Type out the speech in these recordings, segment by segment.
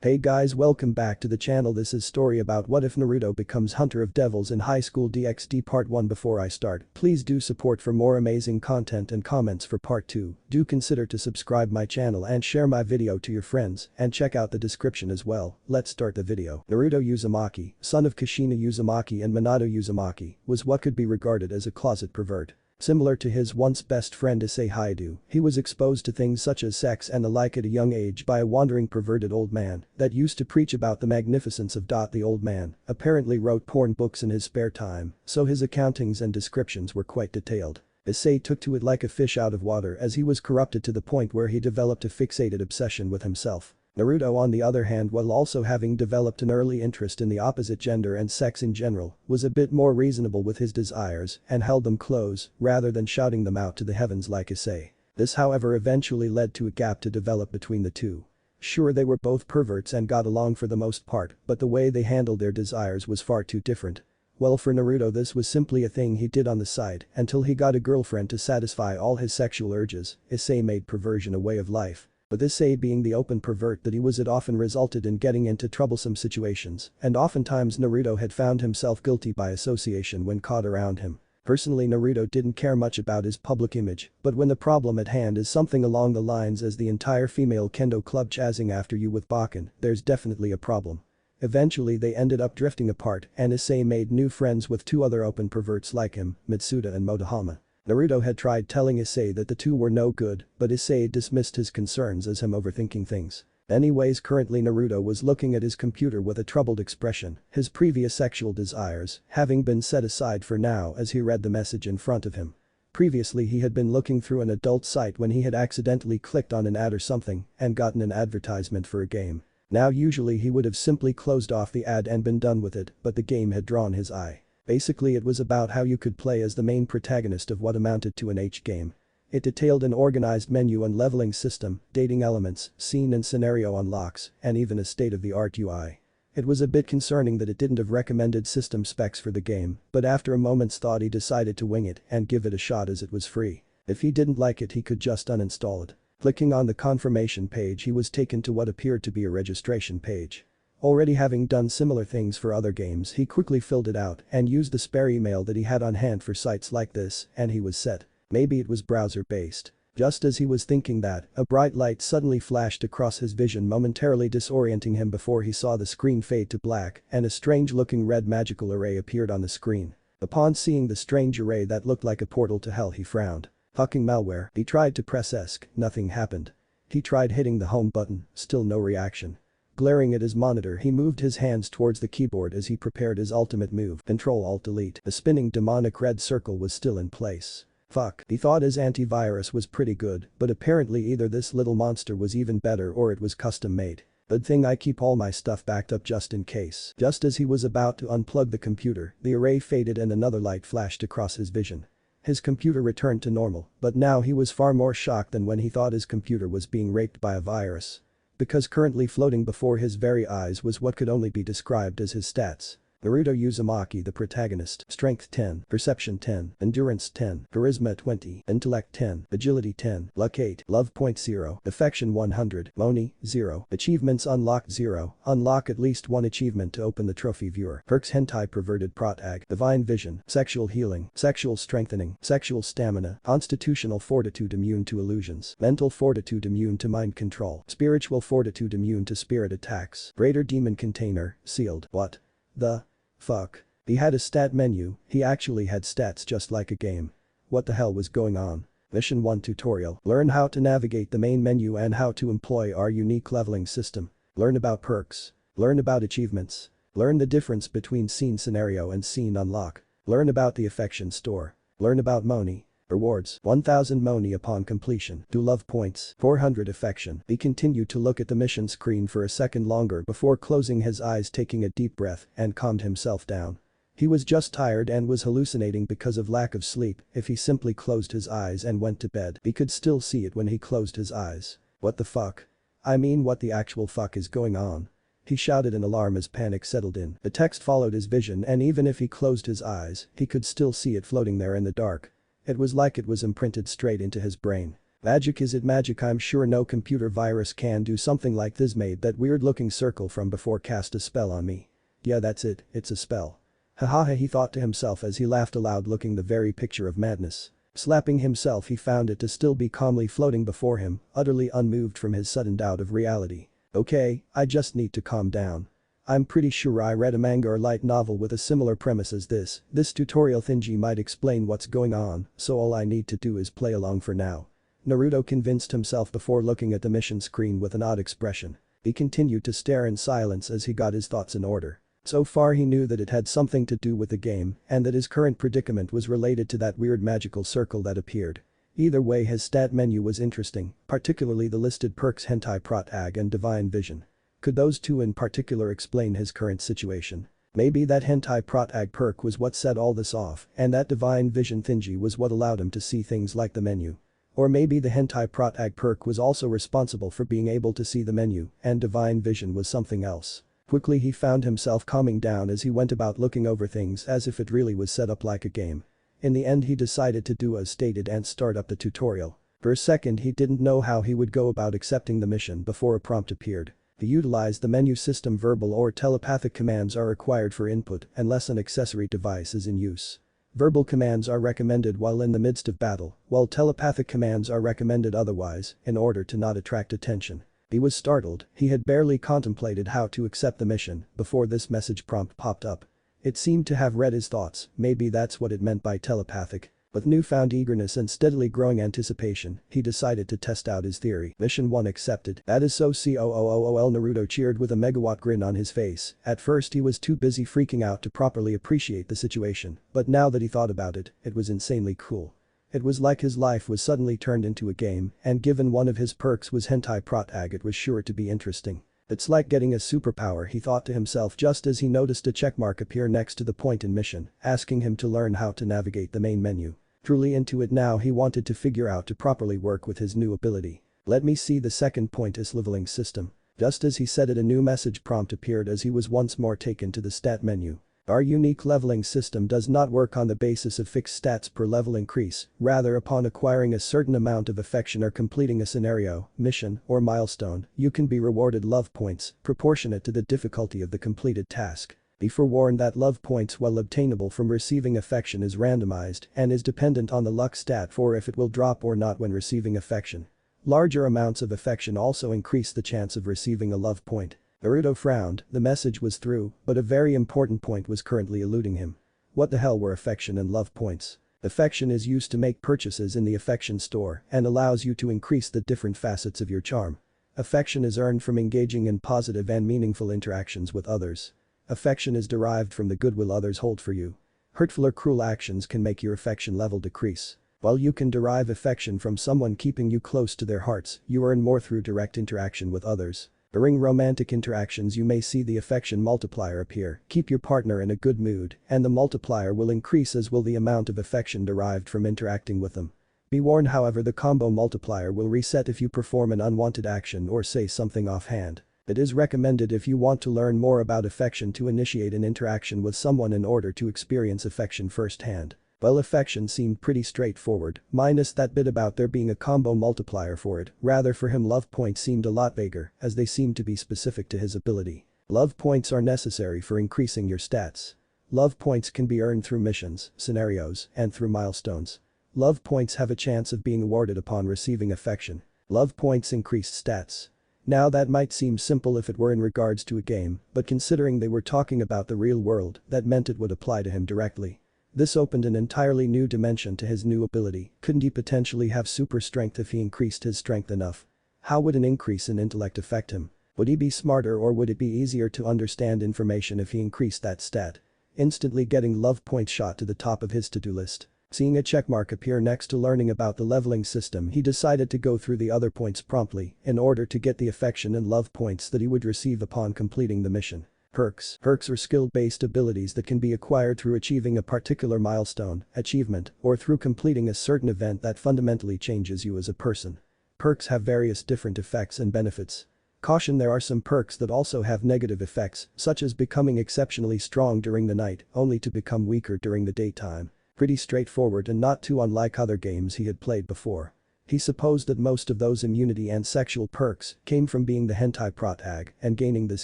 Hey guys, welcome back to the channel. This is story about what if Naruto becomes Hunter of Devils in High School DxD Part 1. Before I start, please do support for more amazing content and comments for Part 2. Do consider to subscribe my channel and share my video to your friends and check out the description as well. Let's start the video. Naruto Uzumaki, son of Kushina Uzumaki and Minato Uzumaki, was what could be regarded as a closet pervert. Similar to his once best friend Issei Haidu, he was exposed to things such as sex and the like at a young age by a wandering perverted old man that used to preach about the magnificence of. The old man apparently wrote porn books in his spare time, so his accountings and descriptions were quite detailed. Issei took to it like a fish out of water as he was corrupted to the point where he developed a fixated obsession with himself. Naruto, on the other hand, while also having developed an early interest in the opposite gender and sex in general, was a bit more reasonable with his desires and held them close rather than shouting them out to the heavens like Issei. This however eventually led to a gap to develop between the two. Sure, they were both perverts and got along for the most part, but the way they handled their desires was far too different. Well, for Naruto this was simply a thing he did on the side until he got a girlfriend to satisfy all his sexual urges. Issei made perversion a way of life. But Issei, being the open pervert that he was, it often resulted in getting into troublesome situations, and oftentimes Naruto had found himself guilty by association when caught around him. Personally, Naruto didn't care much about his public image, but when the problem at hand is something along the lines as the entire female kendo club chasing after you with Bakken, there's definitely a problem. Eventually they ended up drifting apart and Issei made new friends with two other open perverts like him, Mitsuda and Motohama. Naruto had tried telling Issei that the two were no good, but Issei dismissed his concerns as him overthinking things. Anyways, currently Naruto was looking at his computer with a troubled expression, his previous sexual desires having been set aside for now as he read the message in front of him. Previously he had been looking through an adult site when he had accidentally clicked on an ad or something and gotten an advertisement for a game. Now usually he would have simply closed off the ad and been done with it, but the game had drawn his eye. Basically it was about how you could play as the main protagonist of what amounted to an H game. It detailed an organized menu and leveling system, dating elements, scene and scenario unlocks, and even a state-of-the-art UI. It was a bit concerning that it didn't have recommended system specs for the game, but after a moment's thought he decided to wing it and give it a shot as it was free. If he didn't like it he could just uninstall it. Clicking on the confirmation page he was taken to what appeared to be a registration page. Already having done similar things for other games, he quickly filled it out and used the spare email that he had on hand for sites like this and he was set. Maybe it was browser-based. Just as he was thinking that, a bright light suddenly flashed across his vision, momentarily disorienting him before he saw the screen fade to black and a strange-looking red magical array appeared on the screen. Upon seeing the strange array that looked like a portal to hell, he frowned. Fucking malware. He tried to press ESC, nothing happened. He tried hitting the home button, still no reaction. Glaring at his monitor he moved his hands towards the keyboard as he prepared his ultimate move, Ctrl-Alt-Delete. The spinning demonic red circle was still in place. Fuck, he thought his antivirus was pretty good, but apparently either this little monster was even better or it was custom made. Good thing I keep all my stuff backed up just in case. Just as he was about to unplug the computer, the array faded and another light flashed across his vision. His computer returned to normal, but now he was far more shocked than when he thought his computer was being raped by a virus. Because currently floating before his very eyes was what could only be described as his stats. Naruto Uzumaki, the protagonist, strength 10, perception 10, endurance 10, charisma 20, intellect 10, agility 10, luck 8, love point 0, affection 100, Moni 0, achievements unlocked 0, unlock at least one achievement to open the trophy viewer, perks hentai perverted protag, divine vision, sexual healing, sexual strengthening, sexual stamina, constitutional fortitude immune to illusions, mental fortitude immune to mind control, spiritual fortitude immune to spirit attacks, greater demon container, sealed. What the fuck? He had a stat menu, he actually had stats just like a game. What the hell was going on? Mission 1 tutorial. Learn how to navigate the main menu and how to employ our unique leveling system. Learn about perks. Learn about achievements. Learn the difference between scene scenario and scene unlock. Learn about the affection store. Learn about Moni. Rewards, 1000 Moni upon completion, 2 love points, 400 affection. He continued to look at the mission screen for a second longer before closing his eyes, taking a deep breath and calmed himself down. He was just tired and was hallucinating because of lack of sleep. If he simply closed his eyes and went to bed, he could still see it when he closed his eyes. What the fuck? I mean, what the actual fuck is going on? He shouted in alarm as panic settled in. The text followed his vision and even if he closed his eyes, he could still see it floating there in the dark. It was like it was imprinted straight into his brain. Magic, is it magic? I'm sure no computer virus can do something like this. Made that weird looking circle from before cast a spell on me. Yeah, that's it, it's a spell. Haha, he thought to himself as he laughed aloud, looking the very picture of madness. Slapping himself, he found it to still be calmly floating before him, utterly unmoved from his sudden doubt of reality. Okay, I just need to calm down. I'm pretty sure I read a manga or light novel with a similar premise as this. This tutorial thingy might explain what's going on, so all I need to do is play along for now. Naruto convinced himself before looking at the mission screen with an odd expression. He continued to stare in silence as he got his thoughts in order. So far he knew that it had something to do with the game and that his current predicament was related to that weird magical circle that appeared. Either way, his stat menu was interesting, particularly the listed perks hentai prot ag and divine vision. Could those two in particular explain his current situation? Maybe that hentai prot ag perk was what set all this off and that divine vision thingy was what allowed him to see things like the menu. Or maybe the hentai prot ag perk was also responsible for being able to see the menu and divine vision was something else. Quickly he found himself calming down as he went about looking over things as if it really was set up like a game. In the end he decided to do as stated and start up the tutorial. For a second he didn't know how he would go about accepting the mission before a prompt appeared. To utilize the menu system, verbal or telepathic commands are required for input unless an accessory device is in use. Verbal commands are recommended while in the midst of battle, while telepathic commands are recommended otherwise in order to not attract attention. He was startled, he had barely contemplated how to accept the mission before this message prompt popped up. It seemed to have read his thoughts, maybe that's what it meant by telepathic. With newfound eagerness and steadily growing anticipation, he decided to test out his theory. Mission 1 accepted. That is so cool. Naruto cheered with a megawatt grin on his face. At first he was too busy freaking out to properly appreciate the situation, but now that he thought about it, it was insanely cool. It was like his life was suddenly turned into a game, and given one of his perks was hentai prot ag, it was sure to be interesting. It's like getting a superpower, he thought to himself just as he noticed a checkmark appear next to the point in mission, asking him to learn how to navigate the main menu. Truly into it now, he wanted to figure out to properly work with his new ability. Let me see the second point is leveling system. Just as he said it, a new message prompt appeared as he was once more taken to the stat menu. Our unique leveling system does not work on the basis of fixed stats per level increase, rather upon acquiring a certain amount of affection or completing a scenario, mission, or milestone, you can be rewarded love points, proportionate to the difficulty of the completed task. Be forewarned that love points while obtainable from receiving affection is randomized and is dependent on the luck stat for if it will drop or not when receiving affection. Larger amounts of affection also increase the chance of receiving a love point. Naruto frowned, the message was through, but a very important point was currently eluding him. What the hell were affection and love points? Affection is used to make purchases in the affection store and allows you to increase the different facets of your charm. Affection is earned from engaging in positive and meaningful interactions with others. Affection is derived from the goodwill others hold for you. Hurtful or cruel actions can make your affection level decrease. While you can derive affection from someone keeping you close to their hearts, you earn more through direct interaction with others. During romantic interactions you may see the affection multiplier appear. Keep your partner in a good mood and the multiplier will increase, as will the amount of affection derived from interacting with them. Be warned, however, the combo multiplier will reset if you perform an unwanted action or say something offhand. It is recommended if you want to learn more about affection to initiate an interaction with someone in order to experience affection firsthand. Well, affection seemed pretty straightforward, minus that bit about there being a combo multiplier for it. Rather, for him love points seemed a lot vaguer, as they seemed to be specific to his ability. Love points are necessary for increasing your stats. Love points can be earned through missions, scenarios, and through milestones. Love points have a chance of being awarded upon receiving affection. Love points increased stats. Now that might seem simple if it were in regards to a game, but considering they were talking about the real world, that meant it would apply to him directly. This opened an entirely new dimension to his new ability. Couldn't he potentially have super strength if he increased his strength enough? How would an increase in intellect affect him? Would he be smarter, or would it be easier to understand information if he increased that stat? Instantly getting love points shot to the top of his to-do list. Seeing a checkmark appear next to learning about the leveling system, he decided to go through the other points promptly in order to get the affection and love points that he would receive upon completing the mission. Perks. Perks are skill-based abilities that can be acquired through achieving a particular milestone, achievement, or through completing a certain event that fundamentally changes you as a person. Perks have various different effects and benefits. Caution: there are some perks that also have negative effects, such as becoming exceptionally strong during the night, only to become weaker during the daytime. Pretty straightforward and not too unlike other games he had played before. He supposed that most of those immunity and sexual perks came from being the hentai protag and gaining this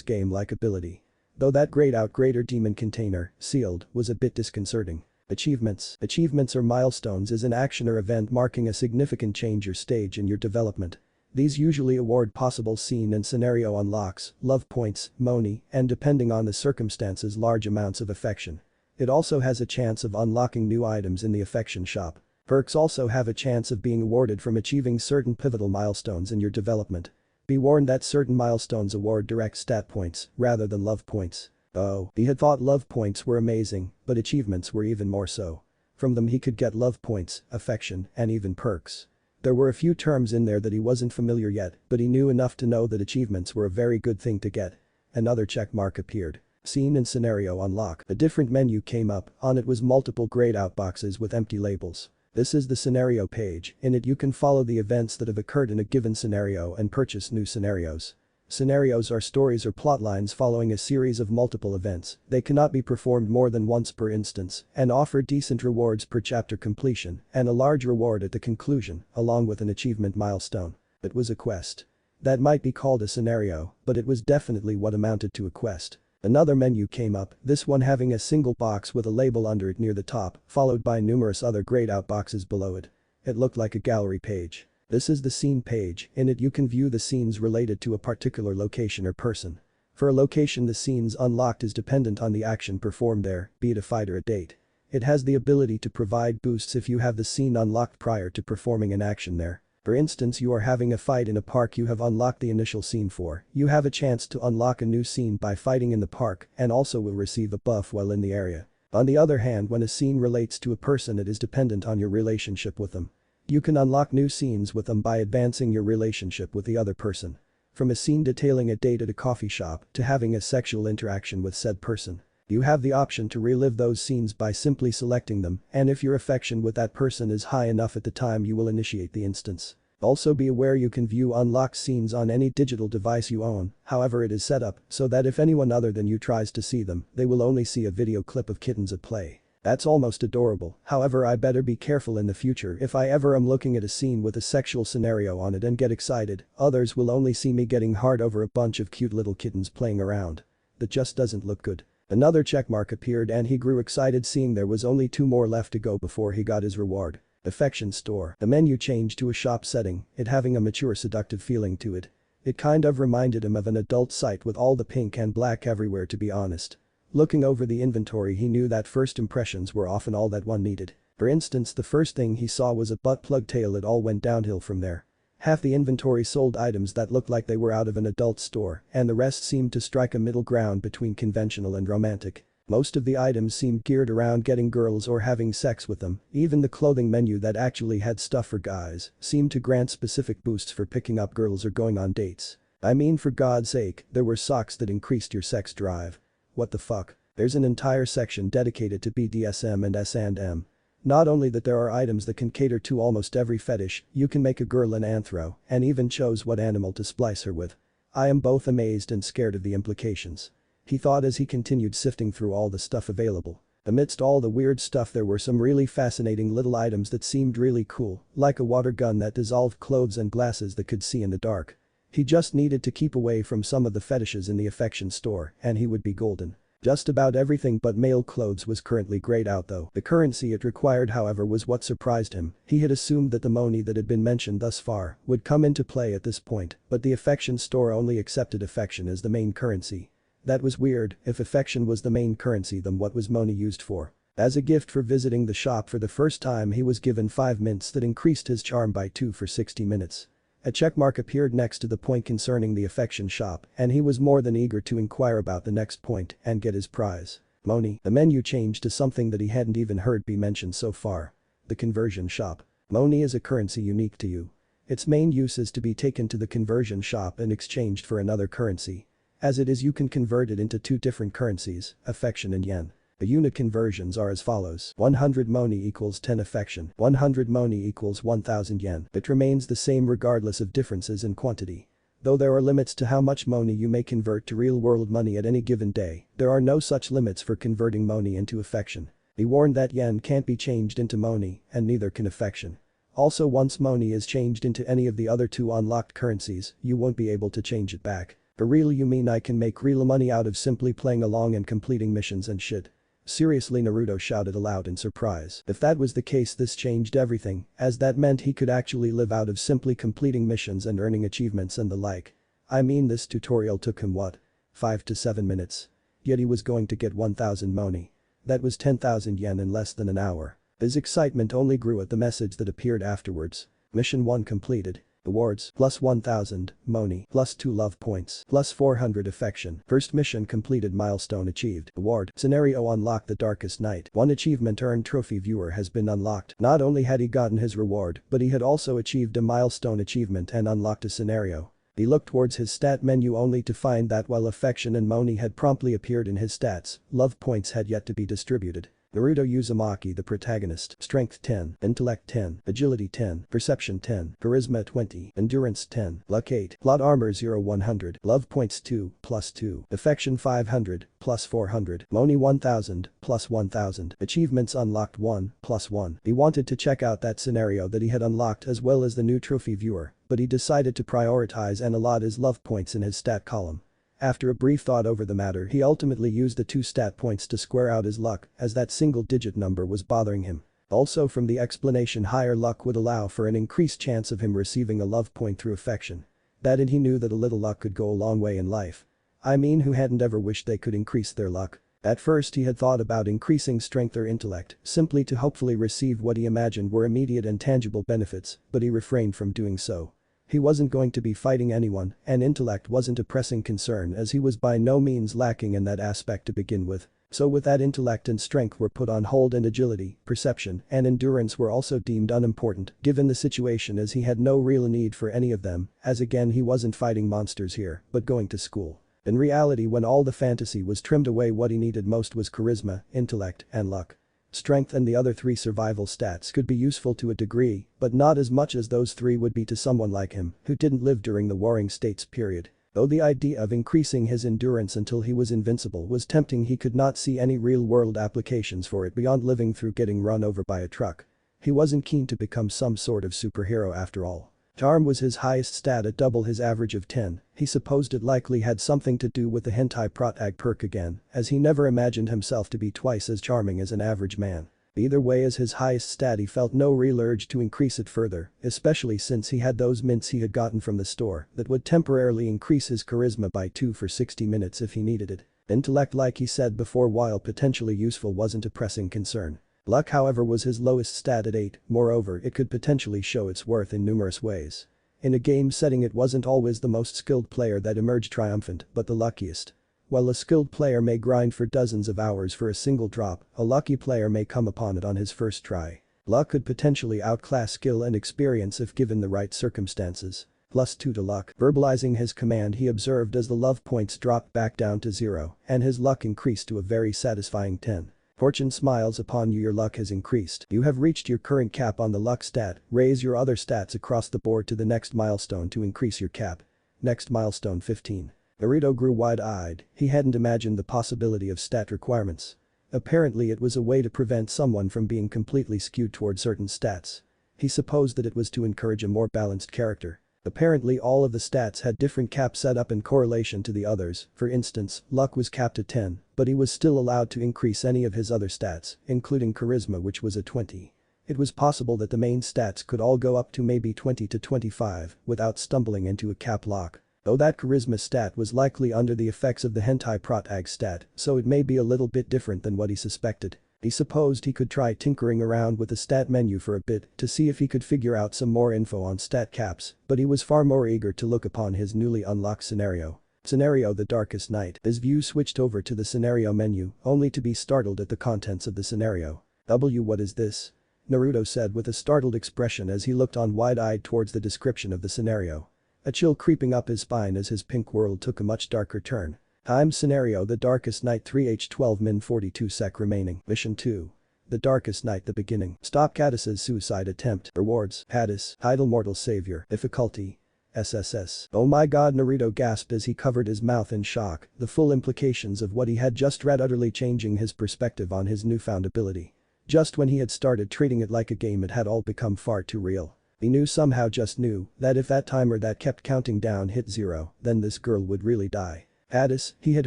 game-like ability. Though that grayed out greater demon container, sealed, was a bit disconcerting. Achievements. Achievements or milestones is an action or event marking a significant change or stage in your development. These usually award possible scene and scenario unlocks, love points, money, and depending on the circumstances large amounts of affection. It also has a chance of unlocking new items in the affection shop. Perks also have a chance of being awarded from achieving certain pivotal milestones in your development. Be warned that certain milestones award direct stat points rather than love points. Oh, he had thought love points were amazing, but achievements were even more so. From them he could get love points, affection, and even perks. There were a few terms in there that he wasn't familiar yet, but he knew enough to know that achievements were a very good thing to get. Another check mark appeared. Scene and scenario unlock. A different menu came up, on it was multiple grayed out boxes with empty labels. This is the scenario page, in it you can follow the events that have occurred in a given scenario and purchase new scenarios. Scenarios are stories or plotlines following a series of multiple events, they cannot be performed more than once per instance, and offer decent rewards per chapter completion, and a large reward at the conclusion, along with an achievement milestone. It was a quest. That might be called a scenario, but it was definitely what amounted to a quest. Another menu came up, this one having a single box with a label under it near the top, followed by numerous other grayed out boxes below it. It looked like a gallery page. This is the scene page, in it you can view the scenes related to a particular location or person. For a location the scenes unlocked is dependent on the action performed there, be it a fight or a date. It has the ability to provide boosts if you have the scene unlocked prior to performing an action there. For instance, you are having a fight in a park you have unlocked the initial scene for, you have a chance to unlock a new scene by fighting in the park and also will receive a buff while in the area. On the other hand, when a scene relates to a person it is dependent on your relationship with them. You can unlock new scenes with them by advancing your relationship with the other person. From a scene detailing a date at a coffee shop to having a sexual interaction with said person. You have the option to relive those scenes by simply selecting them, and if your affection with that person is high enough at the time you will initiate the instance. Also be aware you can view unlocked scenes on any digital device you own, however it is set up so that if anyone other than you tries to see them, they will only see a video clip of kittens at play. That's almost adorable, however I better be careful in the future if I ever am looking at a scene with a sexual scenario on it and get excited, others will only see me getting hard over a bunch of cute little kittens playing around. That just doesn't look good. Another checkmark appeared and he grew excited seeing there was only 2 more left to go before he got his reward. Affection store. The menu changed to a shop setting, it having a mature seductive feeling to it. It kind of reminded him of an adult site with all the pink and black everywhere to be honest. Looking over the inventory he knew that first impressions were often all that one needed. For instance, the first thing he saw was a butt plug tail, it all went downhill from there. Half the inventory sold items that looked like they were out of an adult store and the rest seemed to strike a middle ground between conventional and romantic. Most of the items seemed geared around getting girls or having sex with them, even the clothing menu that actually had stuff for guys seemed to grant specific boosts for picking up girls or going on dates. I mean, for God's sake, there were socks that increased your sex drive. What the fuck? There's an entire section dedicated to BDSM and S&M. Not only that there are items that can cater to almost every fetish, you can make a girl an anthro and even chose what animal to splice her with. I am both amazed and scared of the implications. He thought as he continued sifting through all the stuff available. Amidst all the weird stuff there were some really fascinating little items that seemed really cool, like a water gun that dissolved clothes and glasses that could see in the dark. He just needed to keep away from some of the fetishes in the affection store and he would be golden. Just about everything but male clothes was currently grayed out though. The currency it required however was what surprised him. He had assumed that the money that had been mentioned thus far would come into play at this point, but the affection store only accepted affection as the main currency. That was weird, if affection was the main currency then what was money used for? As a gift for visiting the shop for the first time he was given 5 mints that increased his charm by 2 for 60 minutes. A checkmark appeared next to the point concerning the affection shop and he was more than eager to inquire about the next point and get his prize. Money. The menu changed to something that he hadn't even heard be mentioned so far. The conversion shop. Money is a currency unique to you. Its main use is to be taken to the conversion shop and exchanged for another currency. As it is you can convert it into 2 different currencies, affection and yen. The unit conversions are as follows. 100 money equals 10 affection. 100 money equals 1000 yen. It remains the same regardless of differences in quantity. Though there are limits to how much money you may convert to real-world money at any given day, there are no such limits for converting money into affection. Be warned that yen can't be changed into money, and neither can affection. Also, once money is changed into any of the other two unlocked currencies, you won't be able to change it back. For real, you mean I can make real money out of simply playing along and completing missions and shit? Seriously, Naruto shouted aloud in surprise. If that was the case, this changed everything, as that meant he could actually live out of simply completing missions and earning achievements and the like. I mean, this tutorial took him what? 5 to 7 minutes. Yet he was going to get 1000 money. That was 10,000 yen in less than an hour. His excitement only grew at the message that appeared afterwards. Mission 1 completed. Awards plus 1000, money plus 2 love points plus 400 affection. First mission completed, milestone achieved. Award scenario unlock the darkest night. 1 achievement earned, trophy viewer has been unlocked. Not only had he gotten his reward, but he had also achieved a milestone achievement and unlocked a scenario. He looked towards his stat menu only to find that while affection and money had promptly appeared in his stats, love points had yet to be distributed. Naruto Uzumaki, the protagonist, strength 10, intellect 10, agility 10, perception 10, charisma 20, endurance 10, luck 8, plot armor 0-100, love points 2, plus 2, affection 500, plus 400, money 1000, plus 1000, achievements unlocked 1, plus 1. He wanted to check out that scenario that he had unlocked as well as the new trophy viewer, but he decided to prioritize and allot his love points in his stat column. After a brief thought over the matter, he ultimately used the 2 stat points to square out his luck, as that single-digit number was bothering him. Also, from the explanation, higher luck would allow for an increased chance of him receiving a love point through affection. That, and he knew that a little luck could go a long way in life. I mean, who hadn't ever wished they could increase their luck? At first he had thought about increasing strength or intellect, simply to hopefully receive what he imagined were immediate and tangible benefits, but he refrained from doing so. He wasn't going to be fighting anyone, and intellect wasn't a pressing concern as he was by no means lacking in that aspect to begin with. So with that, intellect and strength were put on hold, and agility, perception, and endurance were also deemed unimportant given the situation, as he had no real need for any of them, as again he wasn't fighting monsters here, but going to school. In reality, when all the fantasy was trimmed away, what he needed most was charisma, intellect, and luck. Strength and the other 3 survival stats could be useful to a degree, but not as much as those 3 would be to someone like him, who didn't live during the Warring States period. Though the idea of increasing his endurance until he was invincible was tempting, he could not see any real-world applications for it beyond living through getting run over by a truck. He wasn't keen to become some sort of superhero after all. Charm was his highest stat at double his average of 10, he supposed it likely had something to do with the hentai protag perk again, as he never imagined himself to be twice as charming as an average man. Either way, as his highest stat, he felt no real urge to increase it further, especially since he had those mints he had gotten from the store that would temporarily increase his charisma by 2 for 60 minutes if he needed it. Intellect, like he said before, while potentially useful, wasn't a pressing concern. Luck, however, was his lowest stat at 8, moreover it could potentially show its worth in numerous ways. In a game setting, it wasn't always the most skilled player that emerged triumphant, but the luckiest. While a skilled player may grind for dozens of hours for a single drop, a lucky player may come upon it on his first try. Luck could potentially outclass skill and experience if given the right circumstances. Plus 2 to luck. Verbalizing his command, he observed as the love points dropped back down to 0, and his luck increased to a very satisfying 10. Fortune smiles upon you, your luck has increased. You have reached your current cap on the luck stat, raise your other stats across the board to the next milestone to increase your cap. Next milestone 15. Naruto grew wide-eyed, he hadn't imagined the possibility of stat requirements. Apparently it was a way to prevent someone from being completely skewed toward certain stats. He supposed that it was to encourage a more balanced character. Apparently all of the stats had different caps set up in correlation to the others. For instance, luck was capped at 10, but he was still allowed to increase any of his other stats, including charisma, which was at 20. It was possible that the main stats could all go up to maybe 20 to 25 without stumbling into a cap lock. Though that charisma stat was likely under the effects of the hentai protag stat, so it may be a little bit different than what he suspected. He supposed he could try tinkering around with the stat menu for a bit to see if he could figure out some more info on stat caps, but he was far more eager to look upon his newly unlocked scenario. Scenario: the darkest night. His view switched over to the scenario menu, only to be startled at the contents of the scenario. What is this? Naruto said with a startled expression as he looked on wide-eyed towards the description of the scenario. A chill creeping up his spine as his pink world took a much darker turn. Time scenario: the darkest night, 3h12 min 42 sec remaining. Mission 2. The darkest night, the beginning. Stop Caddis's suicide attempt. Rewards: Caddis, idle mortal savior. Difficulty: SSS. Oh my god, Naruto gasped as he covered his mouth in shock, the full implications of what he had just read utterly changing his perspective on his newfound ability. Just when he had started treating it like a game, it had all become far too real. He knew, somehow just knew, that if that timer that kept counting down hit 0, then this girl would really die. Addis, he had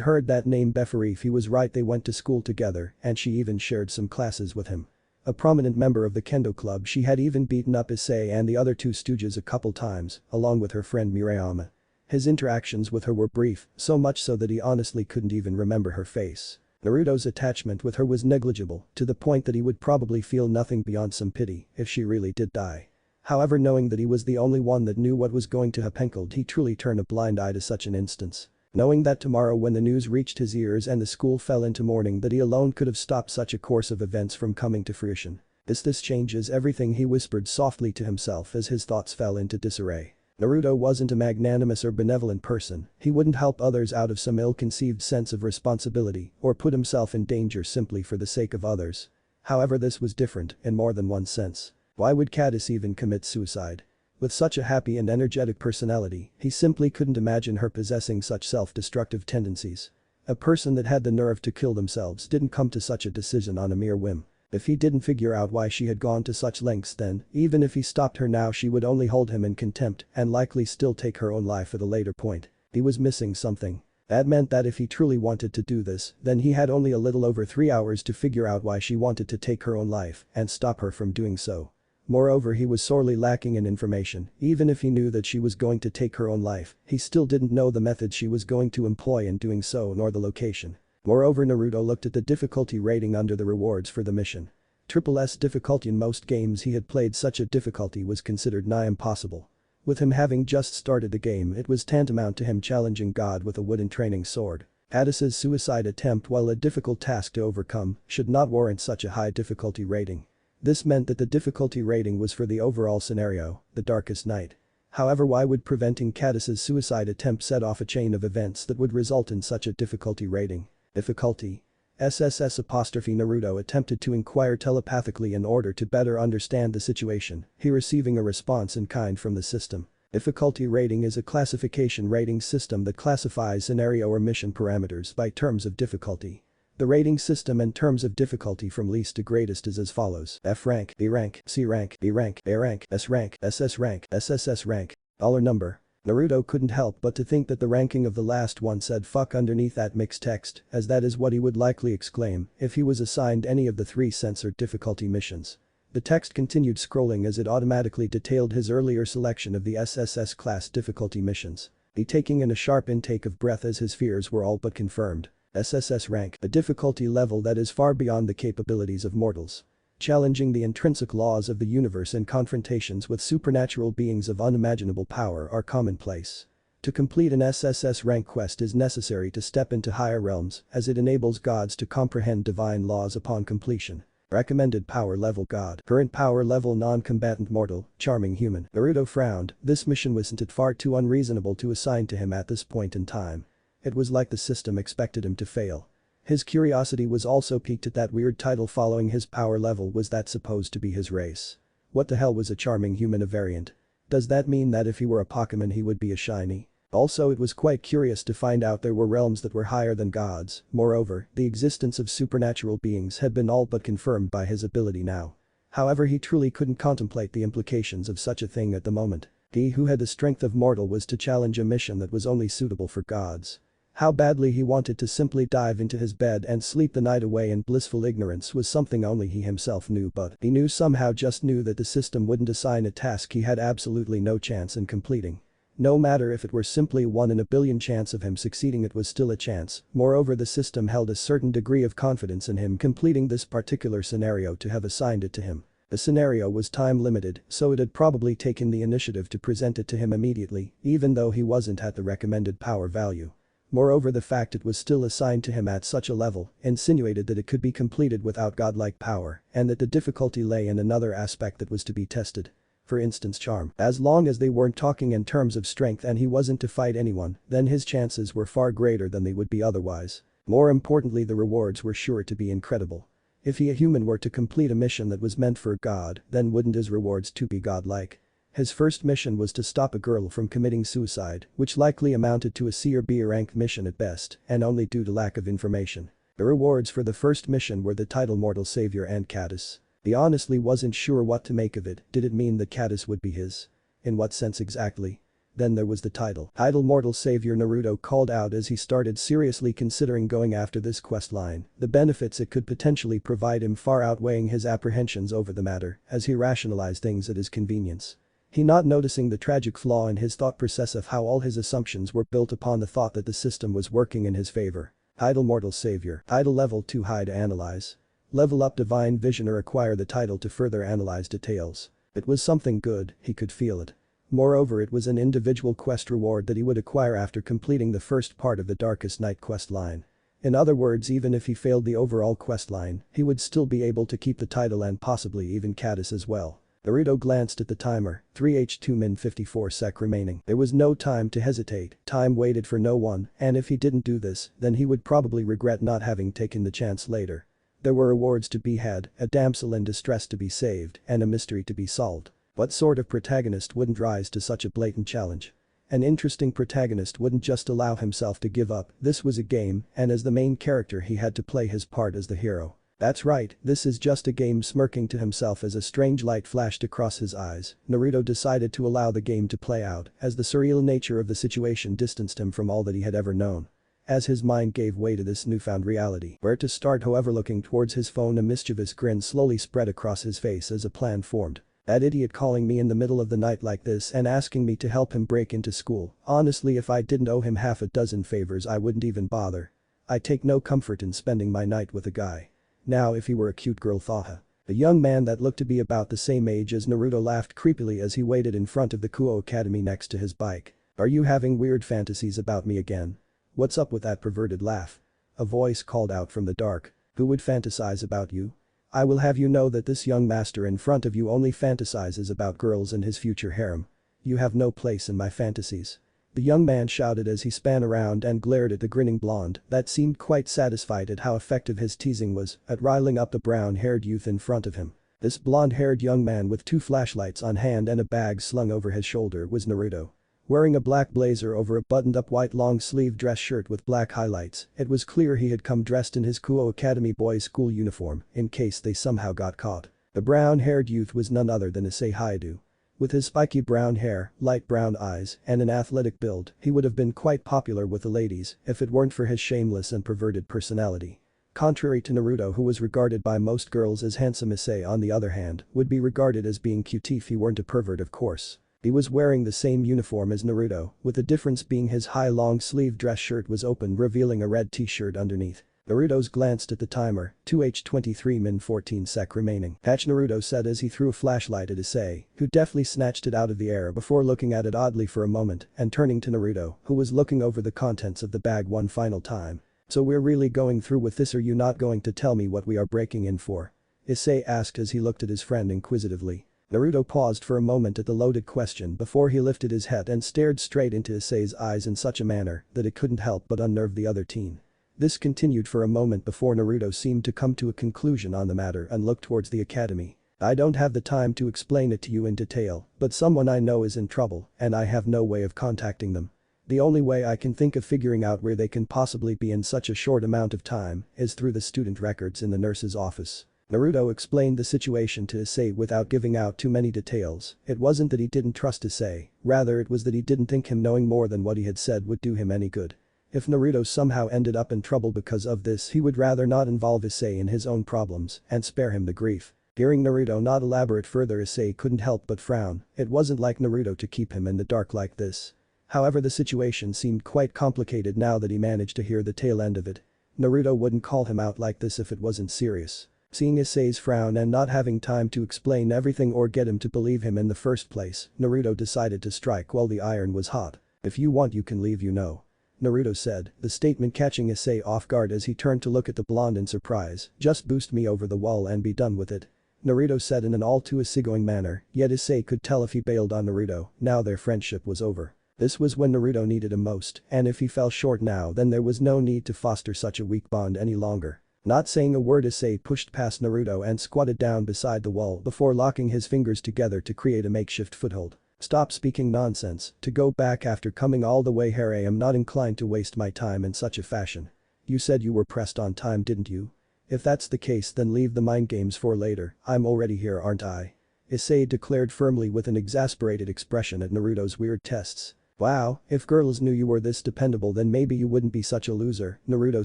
heard that name before. If he was right, they went to school together and she even shared some classes with him. A prominent member of the kendo club, she had even beaten up Issei and the other two stooges a couple times, along with her friend Murayama. His interactions with her were brief, so much so that he honestly couldn't even remember her face. Naruto's attachment with her was negligible, to the point that he would probably feel nothing beyond some pity if she really did die. However, knowing that he was the only one that knew what was going to happen, he truly turned a blind eye to such an instance. Knowing that tomorrow when the news reached his ears and the school fell into mourning, that he alone could have stopped such a course of events from coming to fruition. This changes everything, he whispered softly to himself as his thoughts fell into disarray. Naruto wasn't a magnanimous or benevolent person, he wouldn't help others out of some ill-conceived sense of responsibility or put himself in danger simply for the sake of others. However, this was different in more than one sense. Why would Cadis even commit suicide? With such a happy and energetic personality, he simply couldn't imagine her possessing such self-destructive tendencies. A person that had the nerve to kill themselves didn't come to such a decision on a mere whim. If he didn't figure out why she had gone to such lengths, then, even if he stopped her now, she would only hold him in contempt and likely still take her own life at a later point. He was missing something. That meant that if he truly wanted to do this, then he had only a little over 3 hours to figure out why she wanted to take her own life and stop her from doing so. Moreover, he was sorely lacking in information. Even if he knew that she was going to take her own life, he still didn't know the method she was going to employ in doing so, nor the location. Moreover, Naruto looked at the difficulty rating under the rewards for the mission. S difficulty. In most games he had played, such a difficulty was considered nigh impossible. With him having just started the game, it was tantamount to him challenging God with a wooden training sword. Addis's suicide attempt, while a difficult task to overcome, should not warrant such a high difficulty rating. This meant that the difficulty rating was for the overall scenario, the darkest night. However, why would preventing Cadis's suicide attempt set off a chain of events that would result in such a difficulty rating? Difficulty. Naruto attempted to inquire telepathically in order to better understand the situation, he receiving a response in kind from the system. Difficulty rating is a classification rating system that classifies scenario or mission parameters by terms of difficulty. The rating system in terms of difficulty from least to greatest is as follows: F rank, B rank, C rank, B rank, A rank, S rank, SS rank, SSS rank. Dollar number. Naruto couldn't help but to think that the ranking of the last one said fuck underneath that mixed text, as that is what he would likely exclaim if he was assigned any of the 3 censored difficulty missions. The text continued scrolling as it automatically detailed his earlier selection of the SSS class difficulty missions. He taking in a sharp intake of breath as his fears were all but confirmed. SSS rank, a difficulty level that is far beyond the capabilities of mortals. Challenging the intrinsic laws of the universe and confrontations with supernatural beings of unimaginable power are commonplace. To complete an SSS rank quest is necessary to step into higher realms, as it enables gods to comprehend divine laws upon completion. Recommended power level God. Current power level non-combatant mortal, charming human. Naruto frowned. This mission wasn't far too unreasonable to assign to him at this point in time. It was like the system expected him to fail. His curiosity was also piqued at that weird title following his power level. Was that supposed to be his race? What the hell was a charming human a variant? Does that mean that if he were a Pokemon he would be a shiny? Also, it was quite curious to find out there were realms that were higher than gods. Moreover, the existence of supernatural beings had been all but confirmed by his ability now. However, he truly couldn't contemplate the implications of such a thing at the moment. He who had the strength of mortal was to challenge a mission that was only suitable for gods. How badly he wanted to simply dive into his bed and sleep the night away in blissful ignorance was something only he himself knew, but he knew, somehow just knew, that the system wouldn't assign a task he had absolutely no chance in completing. No matter if it were simply 1 in a billion chance of him succeeding, it was still a chance. Moreover, the system held a certain degree of confidence in him completing this particular scenario to have assigned it to him. The scenario was time limited, so it had probably taken the initiative to present it to him immediately, even though he wasn't at the recommended power value. Moreover, the fact it was still assigned to him at such a level insinuated that it could be completed without godlike power, and that the difficulty lay in another aspect that was to be tested. For instance, charm. As long as they weren't talking in terms of strength and he wasn't to fight anyone, then his chances were far greater than they would be otherwise. More importantly, the rewards were sure to be incredible. If he, a human, were to complete a mission that was meant for a god, then wouldn't his rewards too be godlike? His first mission was to stop a girl from committing suicide, which likely amounted to a C or B rank mission at best, and only due to lack of information. The rewards for the first mission were the title Mortal Savior and Caddis. He honestly wasn't sure what to make of it. Did it mean that Caddis would be his? In what sense exactly? Then there was the title. Idle Mortal Savior, Naruto called out as he started seriously considering going after this quest line. The benefits it could potentially provide him far outweighing his apprehensions over the matter as he rationalized things at his convenience. He not noticing the tragic flaw in his thought process of how all his assumptions were built upon the thought that the system was working in his favor. Idle Mortal Savior. Idle level too high to analyze. Level up Divine Vision or acquire the title to further analyze details. It was something good, he could feel it. Moreover, it was an individual quest reward that he would acquire after completing the first part of the Darkest Night quest line. In other words, even if he failed the overall quest line, he would still be able to keep the title and possibly even Caddis as well. Naruto glanced at the timer, 3H2 54 sec remaining. There was no time to hesitate, time waited for no one, and if he didn't do this, then he would probably regret not having taken the chance later. There were rewards to be had, a damsel in distress to be saved, and a mystery to be solved. What sort of protagonist wouldn't rise to such a blatant challenge? An interesting protagonist wouldn't just allow himself to give up. This was a game, and as the main character he had to play his part as the hero. That's right, this is just a game. Smirking to himself as a strange light flashed across his eyes, Naruto decided to allow the game to play out as the surreal nature of the situation distanced him from all that he had ever known. As his mind gave way to this newfound reality. Where to start? However, looking towards his phone, a mischievous grin slowly spread across his face as a plan formed. That idiot calling me in the middle of the night like this and asking me to help him break into school. Honestly, if I didn't owe him half a dozen favors I wouldn't even bother. I take no comfort in spending my night with a guy. Now if he were a cute girl, thought. The young man that looked to be about the same age as Naruto laughed creepily as he waited in front of the Kuo Academy next to his bike. Are you having weird fantasies about me again? What's up with that perverted laugh? A voice called out from the dark. Who would fantasize about you? I will have you know that this young master in front of you only fantasizes about girls and his future harem. You have no place in my fantasies. The young man shouted as he span around and glared at the grinning blonde that seemed quite satisfied at how effective his teasing was at riling up the brown-haired youth in front of him. This blonde-haired young man with two flashlights on hand and a bag slung over his shoulder was Naruto. Wearing a black blazer over a buttoned-up white long-sleeve dress shirt with black highlights, it was clear he had come dressed in his Kuo Academy boys' school uniform in case they somehow got caught. The brown-haired youth was none other than Issei Haidu. With his spiky brown hair, light brown eyes, and an athletic build, he would have been quite popular with the ladies if it weren't for his shameless and perverted personality. Contrary to Naruto, who was regarded by most girls as handsome, Issei on the other hand would be regarded as being cute if he weren't a pervert, of course. He was wearing the same uniform as Naruto, with the difference being his high long-sleeve dress shirt was open, revealing a red t-shirt underneath. Naruto's glanced at the timer, 2H23 14 sec remaining. Patch, Naruto said as he threw a flashlight at Issei, who deftly snatched it out of the air before looking at it oddly for a moment and turning to Naruto, who was looking over the contents of the bag one final time. So we're really going through with this? Are you not going to tell me what we are breaking in for? Issei asked as he looked at his friend inquisitively. Naruto paused for a moment at the loaded question before he lifted his head and stared straight into Issei's eyes in such a manner that it couldn't help but unnerve the other teen. This continued for a moment before Naruto seemed to come to a conclusion on the matter and looked towards the academy. I don't have the time to explain it to you in detail, but someone I know is in trouble and I have no way of contacting them. The only way I can think of figuring out where they can possibly be in such a short amount of time is through the student records in the nurse's office. Naruto explained the situation to Issei without giving out too many details. It wasn't that he didn't trust Issei, rather it was that he didn't think him knowing more than what he had said would do him any good. If Naruto somehow ended up in trouble because of this, he would rather not involve Issei in his own problems and spare him the grief. Hearing Naruto not elaborate further, Issei couldn't help but frown. It wasn't like Naruto to keep him in the dark like this. However, the situation seemed quite complicated now that he managed to hear the tail end of it. Naruto wouldn't call him out like this if it wasn't serious. Seeing Issei's frown and not having time to explain everything or get him to believe him in the first place, Naruto decided to strike while the iron was hot. If you want you can leave, you know. Naruto said, the statement catching Issei off guard as he turned to look at the blonde in surprise. Just boost me over the wall and be done with it. Naruto said in an all too easygoing manner, yet Issei could tell if he bailed on Naruto, now their friendship was over. This was when Naruto needed him most, and if he fell short now then there was no need to foster such a weak bond any longer. Not saying a word, Issei pushed past Naruto and squatted down beside the wall before locking his fingers together to create a makeshift foothold. Stop speaking nonsense. To go back after coming all the way here, I am not inclined to waste my time in such a fashion. You said you were pressed on time, didn't you? If that's the case, then leave the mind games for later, I'm already here, aren't I? Issei declared firmly with an exasperated expression at Naruto's weird tests. Wow, if girls knew you were this dependable then maybe you wouldn't be such a loser, Naruto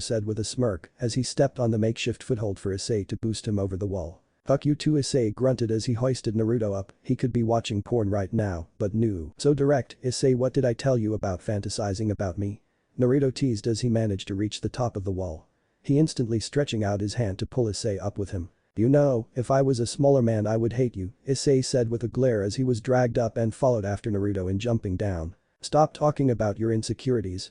said with a smirk as he stepped on the makeshift foothold for Issei to boost him over the wall. Fuck you too, Issei grunted as he hoisted Naruto up. He could be watching porn right now, but no. So direct, Issei, what did I tell you about fantasizing about me? Naruto teased as he managed to reach the top of the wall. He instantly stretching out his hand to pull Issei up with him. You know, if I was a smaller man I would hate you, Issei said with a glare as he was dragged up and followed after Naruto in jumping down. Stop talking about your insecurities,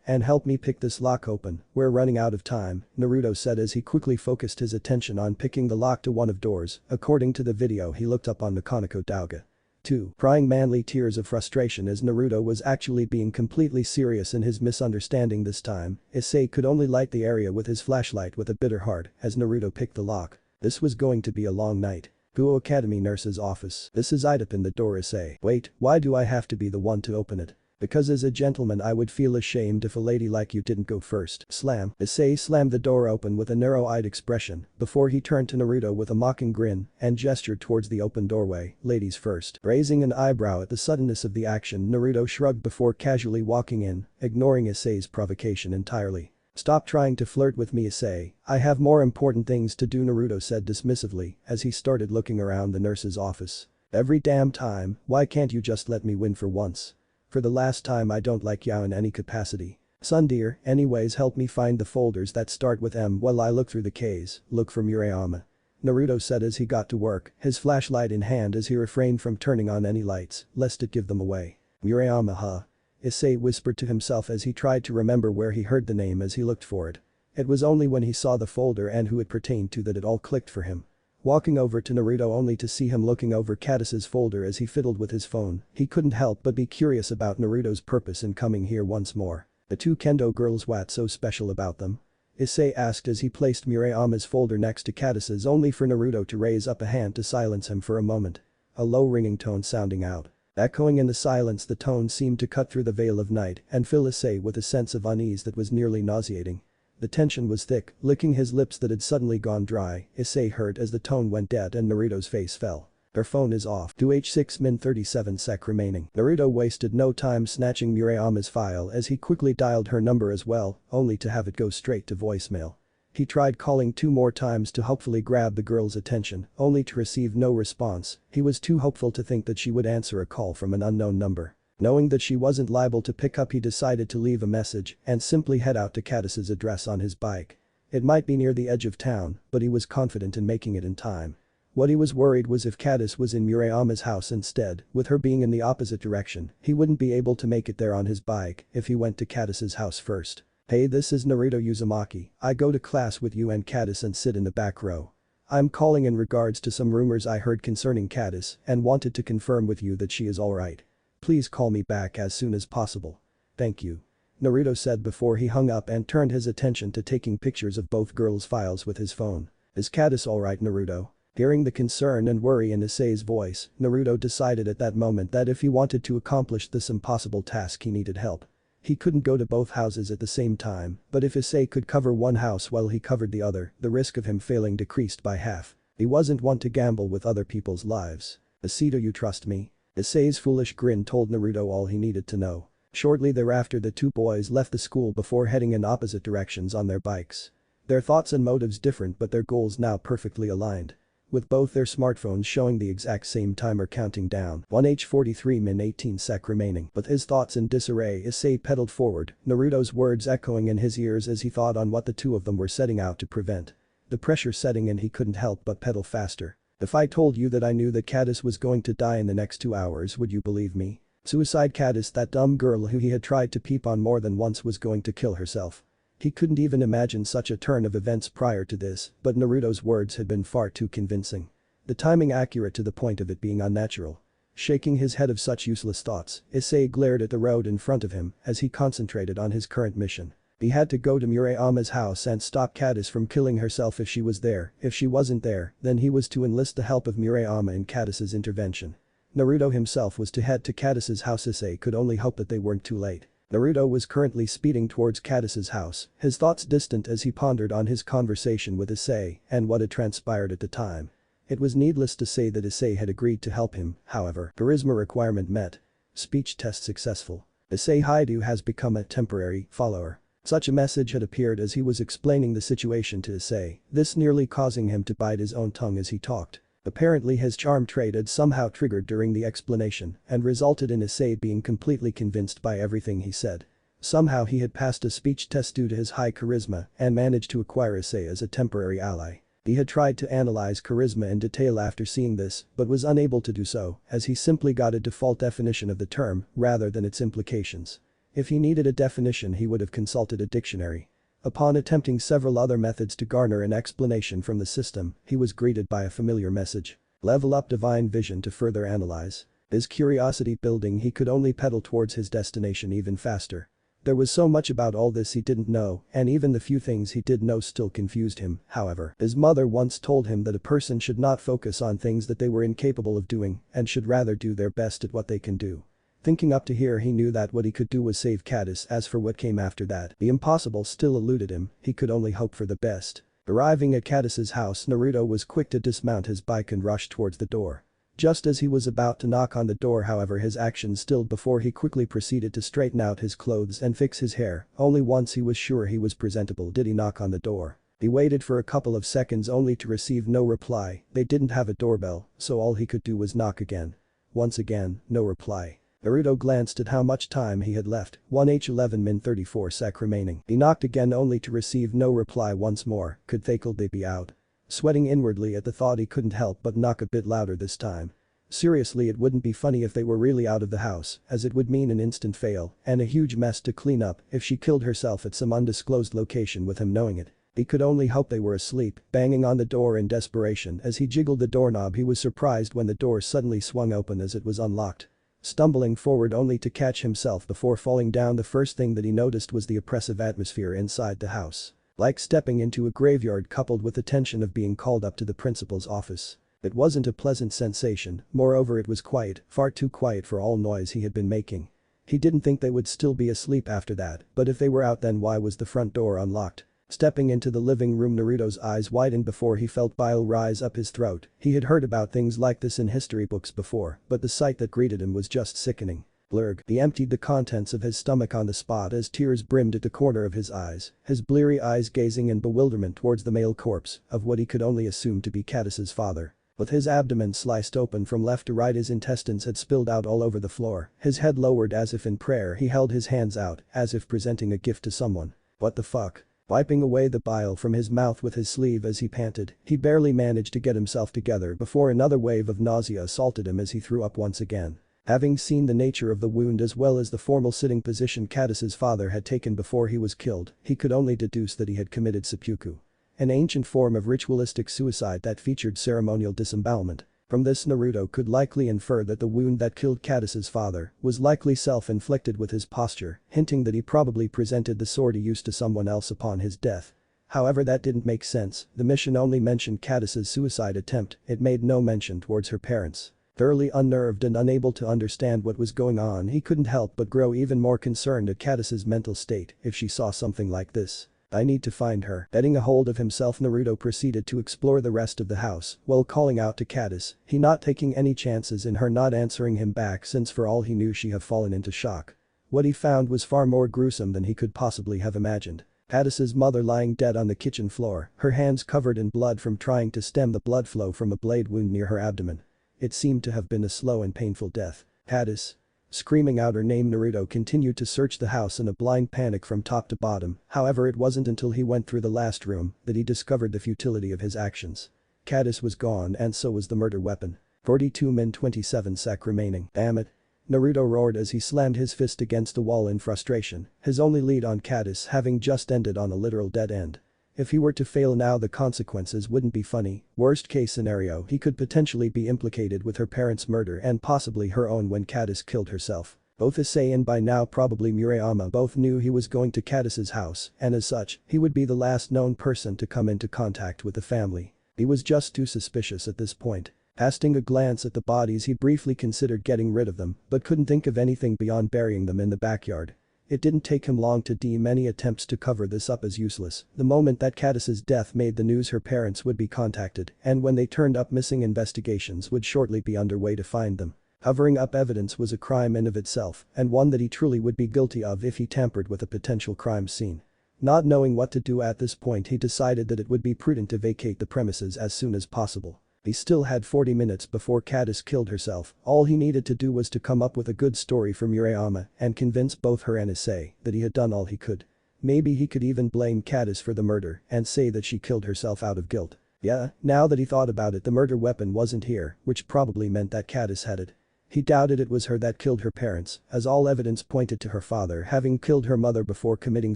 and help me pick this lock open, we're running out of time, Naruto said as he quickly focused his attention on picking the lock to one of doors. According to the video he looked up on Nakonoko Douga. 2. Crying manly tears of frustration as Naruto was actually being completely serious in his misunderstanding this time. Issei could only light the area with his flashlight with a bitter heart as Naruto picked the lock. This was going to be a long night. Guo Academy nurse's office. This is Ida in the door, Issei. Wait, why do I have to be the one to open it? Because as a gentleman I would feel ashamed if a lady like you didn't go first. Slam. Issei slammed the door open with a narrow-eyed expression before he turned to Naruto with a mocking grin and gestured towards the open doorway, ladies first. Raising an eyebrow at the suddenness of the action, Naruto shrugged before casually walking in, ignoring Issei's provocation entirely. Stop trying to flirt with me, Issei, I have more important things to do, Naruto said dismissively as he started looking around the nurse's office. Every damn time, why can't you just let me win for once? For the last time, I don't like Yao in any capacity. Son dear, anyways help me find the folders that start with M while I look through the K's, look for Murayama. Naruto said as he got to work, his flashlight in hand as he refrained from turning on any lights, lest it give them away. Murayama, huh? Issei whispered to himself as he tried to remember where he heard the name as he looked for it. It was only when he saw the folder and who it pertained to that it all clicked for him. Walking over to Naruto only to see him looking over Cadis's folder as he fiddled with his phone, he couldn't help but be curious about Naruto's purpose in coming here once more. The two kendo girls, what's so special about them? Issei asked as he placed Murayama's folder next to Cadis's only for Naruto to raise up a hand to silence him for a moment. A low ringing tone sounding out. Echoing in the silence, the tone seemed to cut through the veil of night and fill Issei with a sense of unease that was nearly nauseating. The tension was thick, licking his lips that had suddenly gone dry. Issei heard as the tone went dead and Naruto's face fell. Her phone is off. 2H6 min 37 sec remaining. Naruto wasted no time snatching Murayama's file as he quickly dialed her number as well, only to have it go straight to voicemail. He tried calling 2 more times to hopefully grab the girl's attention, only to receive no response. He was too hopeful to think that she would answer a call from an unknown number. Knowing that she wasn't liable to pick up, he decided to leave a message and simply head out to Cadis's address on his bike. It might be near the edge of town, but he was confident in making it in time. What he was worried was if Cadis was in Murayama's house instead, with her being in the opposite direction, he wouldn't be able to make it there on his bike if he went to Cadis's house first. Hey, this is Naruto Uzumaki. I go to class with you and Cadis and sit in the back row. I'm calling in regards to some rumors I heard concerning Cadis and wanted to confirm with you that she is alright. Please call me back as soon as possible. Thank you. Naruto said before he hung up and turned his attention to taking pictures of both girls' files with his phone. Is Cadis alright, Naruto? Hearing the concern and worry in Issei's voice, Naruto decided at that moment that if he wanted to accomplish this impossible task he needed help. He couldn't go to both houses at the same time, but if Issei could cover one house while he covered the other, the risk of him failing decreased by half. He wasn't one to gamble with other people's lives. Issei, do you trust me? Issei's foolish grin told Naruto all he needed to know. Shortly thereafter, the two boys left the school before heading in opposite directions on their bikes. Their thoughts and motives different, but their goals now perfectly aligned. With both their smartphones showing the exact same timer counting down, 1H43 min 18 sec remaining. With his thoughts in disarray, Issei pedaled forward, Naruto's words echoing in his ears as he thought on what the two of them were setting out to prevent. The pressure setting in, he couldn't help but pedal faster. If I told you that I knew that Cadis was going to die in the next 2 hours, would you believe me? Suicide Cadis, that dumb girl who he had tried to peep on more than once, was going to kill herself. He couldn't even imagine such a turn of events prior to this, but Naruto's words had been far too convincing. The timing accurate to the point of it being unnatural. Shaking his head of such useless thoughts, Issei glared at the road in front of him as he concentrated on his current mission. He had to go to Murayama's house and stop Cadis from killing herself if she was there. If she wasn't there, then he was to enlist the help of Murayama in Cadis's intervention. Naruto himself was to head to Cadis's house. Issei could only hope that they weren't too late. Naruto was currently speeding towards Cadis's house, his thoughts distant as he pondered on his conversation with Issei and what had transpired at the time. It was needless to say that Issei had agreed to help him, however, charisma requirement met. Speech test successful. Issei Haidu has become a temporary follower. Such a message had appeared as he was explaining the situation to Issei, this nearly causing him to bite his own tongue as he talked. Apparently his charm trait had somehow triggered during the explanation and resulted in Issei being completely convinced by everything he said. Somehow he had passed a speech test due to his high charisma and managed to acquire Issei as a temporary ally. He had tried to analyze charisma in detail after seeing this, but was unable to do so, as he simply got a default definition of the term rather than its implications. If he needed a definition he would have consulted a dictionary. Upon attempting several other methods to garner an explanation from the system, he was greeted by a familiar message. Level up divine vision to further analyze. His curiosity building, he could only pedal towards his destination even faster. There was so much about all this he didn't know, and even the few things he did know still confused him, however. His mother once told him that a person should not focus on things that they were incapable of doing and should rather do their best at what they can do. Thinking up to here he knew that what he could do was save Cadis. As for what came after that, the impossible still eluded him, he could only hope for the best. Arriving at Cadis's house, Naruto was quick to dismount his bike and rush towards the door. Just as he was about to knock on the door, however, his actions stilled before he quickly proceeded to straighten out his clothes and fix his hair. Only once he was sure he was presentable did he knock on the door. He waited for a couple of seconds only to receive no reply. They didn't have a doorbell, so all he could do was knock again. Once again, no reply. Naruto glanced at how much time he had left, 1h11 min 34 sec remaining. He knocked again only to receive no reply once more. Could they be out? Sweating inwardly at the thought, he couldn't help but knock a bit louder this time. Seriously, it wouldn't be funny if they were really out of the house, as it would mean an instant fail and a huge mess to clean up if she killed herself at some undisclosed location with him knowing it. He could only hope they were asleep. Banging on the door in desperation as he jiggled the doorknob, he was surprised when the door suddenly swung open as it was unlocked. Stumbling forward only to catch himself before falling down, the first thing that he noticed was the oppressive atmosphere inside the house. Like stepping into a graveyard coupled with the tension of being called up to the principal's office. It wasn't a pleasant sensation, moreover it was quiet, far too quiet for all noise he had been making. He didn't think they would still be asleep after that, but if they were out, then why was the front door unlocked? Stepping into the living room, Naruto's eyes widened before he felt bile rise up his throat. He had heard about things like this in history books before, but the sight that greeted him was just sickening. Blurg. He emptied the contents of his stomach on the spot as tears brimmed at the corner of his eyes, his bleary eyes gazing in bewilderment towards the male corpse of what he could only assume to be Cadis's father. With his abdomen sliced open from left to right, his intestines had spilled out all over the floor. His head lowered as if in prayer, he held his hands out as if presenting a gift to someone. What the fuck? Wiping away the bile from his mouth with his sleeve as he panted, he barely managed to get himself together before another wave of nausea assaulted him as he threw up once again. Having seen the nature of the wound as well as the formal sitting position Cadis's father had taken before he was killed, he could only deduce that he had committed seppuku. An ancient form of ritualistic suicide that featured ceremonial disembowelment. From this, Naruto could likely infer that the wound that killed Cadis's father was likely self-inflicted with his posture, hinting that he probably presented the sword he used to someone else upon his death. However, that didn't make sense. The mission only mentioned Cadis's suicide attempt, it made no mention towards her parents. Thoroughly unnerved and unable to understand what was going on, he couldn't help but grow even more concerned at Cadis's mental state if she saw something like this. I need to find her. Getting a hold of himself, Naruto proceeded to explore the rest of the house while calling out to Cadis, he not taking any chances in her not answering him back, since for all he knew she had fallen into shock. What he found was far more gruesome than he could possibly have imagined. Cadis's mother lying dead on the kitchen floor, her hands covered in blood from trying to stem the blood flow from a blade wound near her abdomen. It seemed to have been a slow and painful death. Cadis. Screaming out her name, Naruto continued to search the house in a blind panic from top to bottom. However, it wasn't until he went through the last room that he discovered the futility of his actions. Cadis was gone and so was the murder weapon. 42 min 27 sec remaining. Damn it. Naruto roared as he slammed his fist against the wall in frustration, his only lead on Cadis having just ended on a literal dead end. If he were to fail now, the consequences wouldn't be funny. Worst case scenario, he could potentially be implicated with her parents' murder and possibly her own when Cadis killed herself. Both Issei and by now probably Murayama both knew he was going to Cadis's house, and as such, he would be the last known person to come into contact with the family. He was just too suspicious at this point. Casting a glance at the bodies, he briefly considered getting rid of them, but couldn't think of anything beyond burying them in the backyard. It didn't take him long to deem any attempts to cover this up as useless. The moment that Cadis's death made the news, her parents would be contacted, and when they turned up missing, investigations would shortly be underway to find them. Covering up evidence was a crime in of itself, and one that he truly would be guilty of if he tampered with a potential crime scene. Not knowing what to do at this point, he decided that it would be prudent to vacate the premises as soon as possible. He still had 40 minutes before Cadis killed herself. All he needed to do was to come up with a good story for Murayama and convince both her and Issei that he had done all he could. Maybe he could even blame Cadis for the murder and say that she killed herself out of guilt. Yeah, now that he thought about it, the murder weapon wasn't here, which probably meant that Cadis had it. He doubted it was her that killed her parents, as all evidence pointed to her father having killed her mother before committing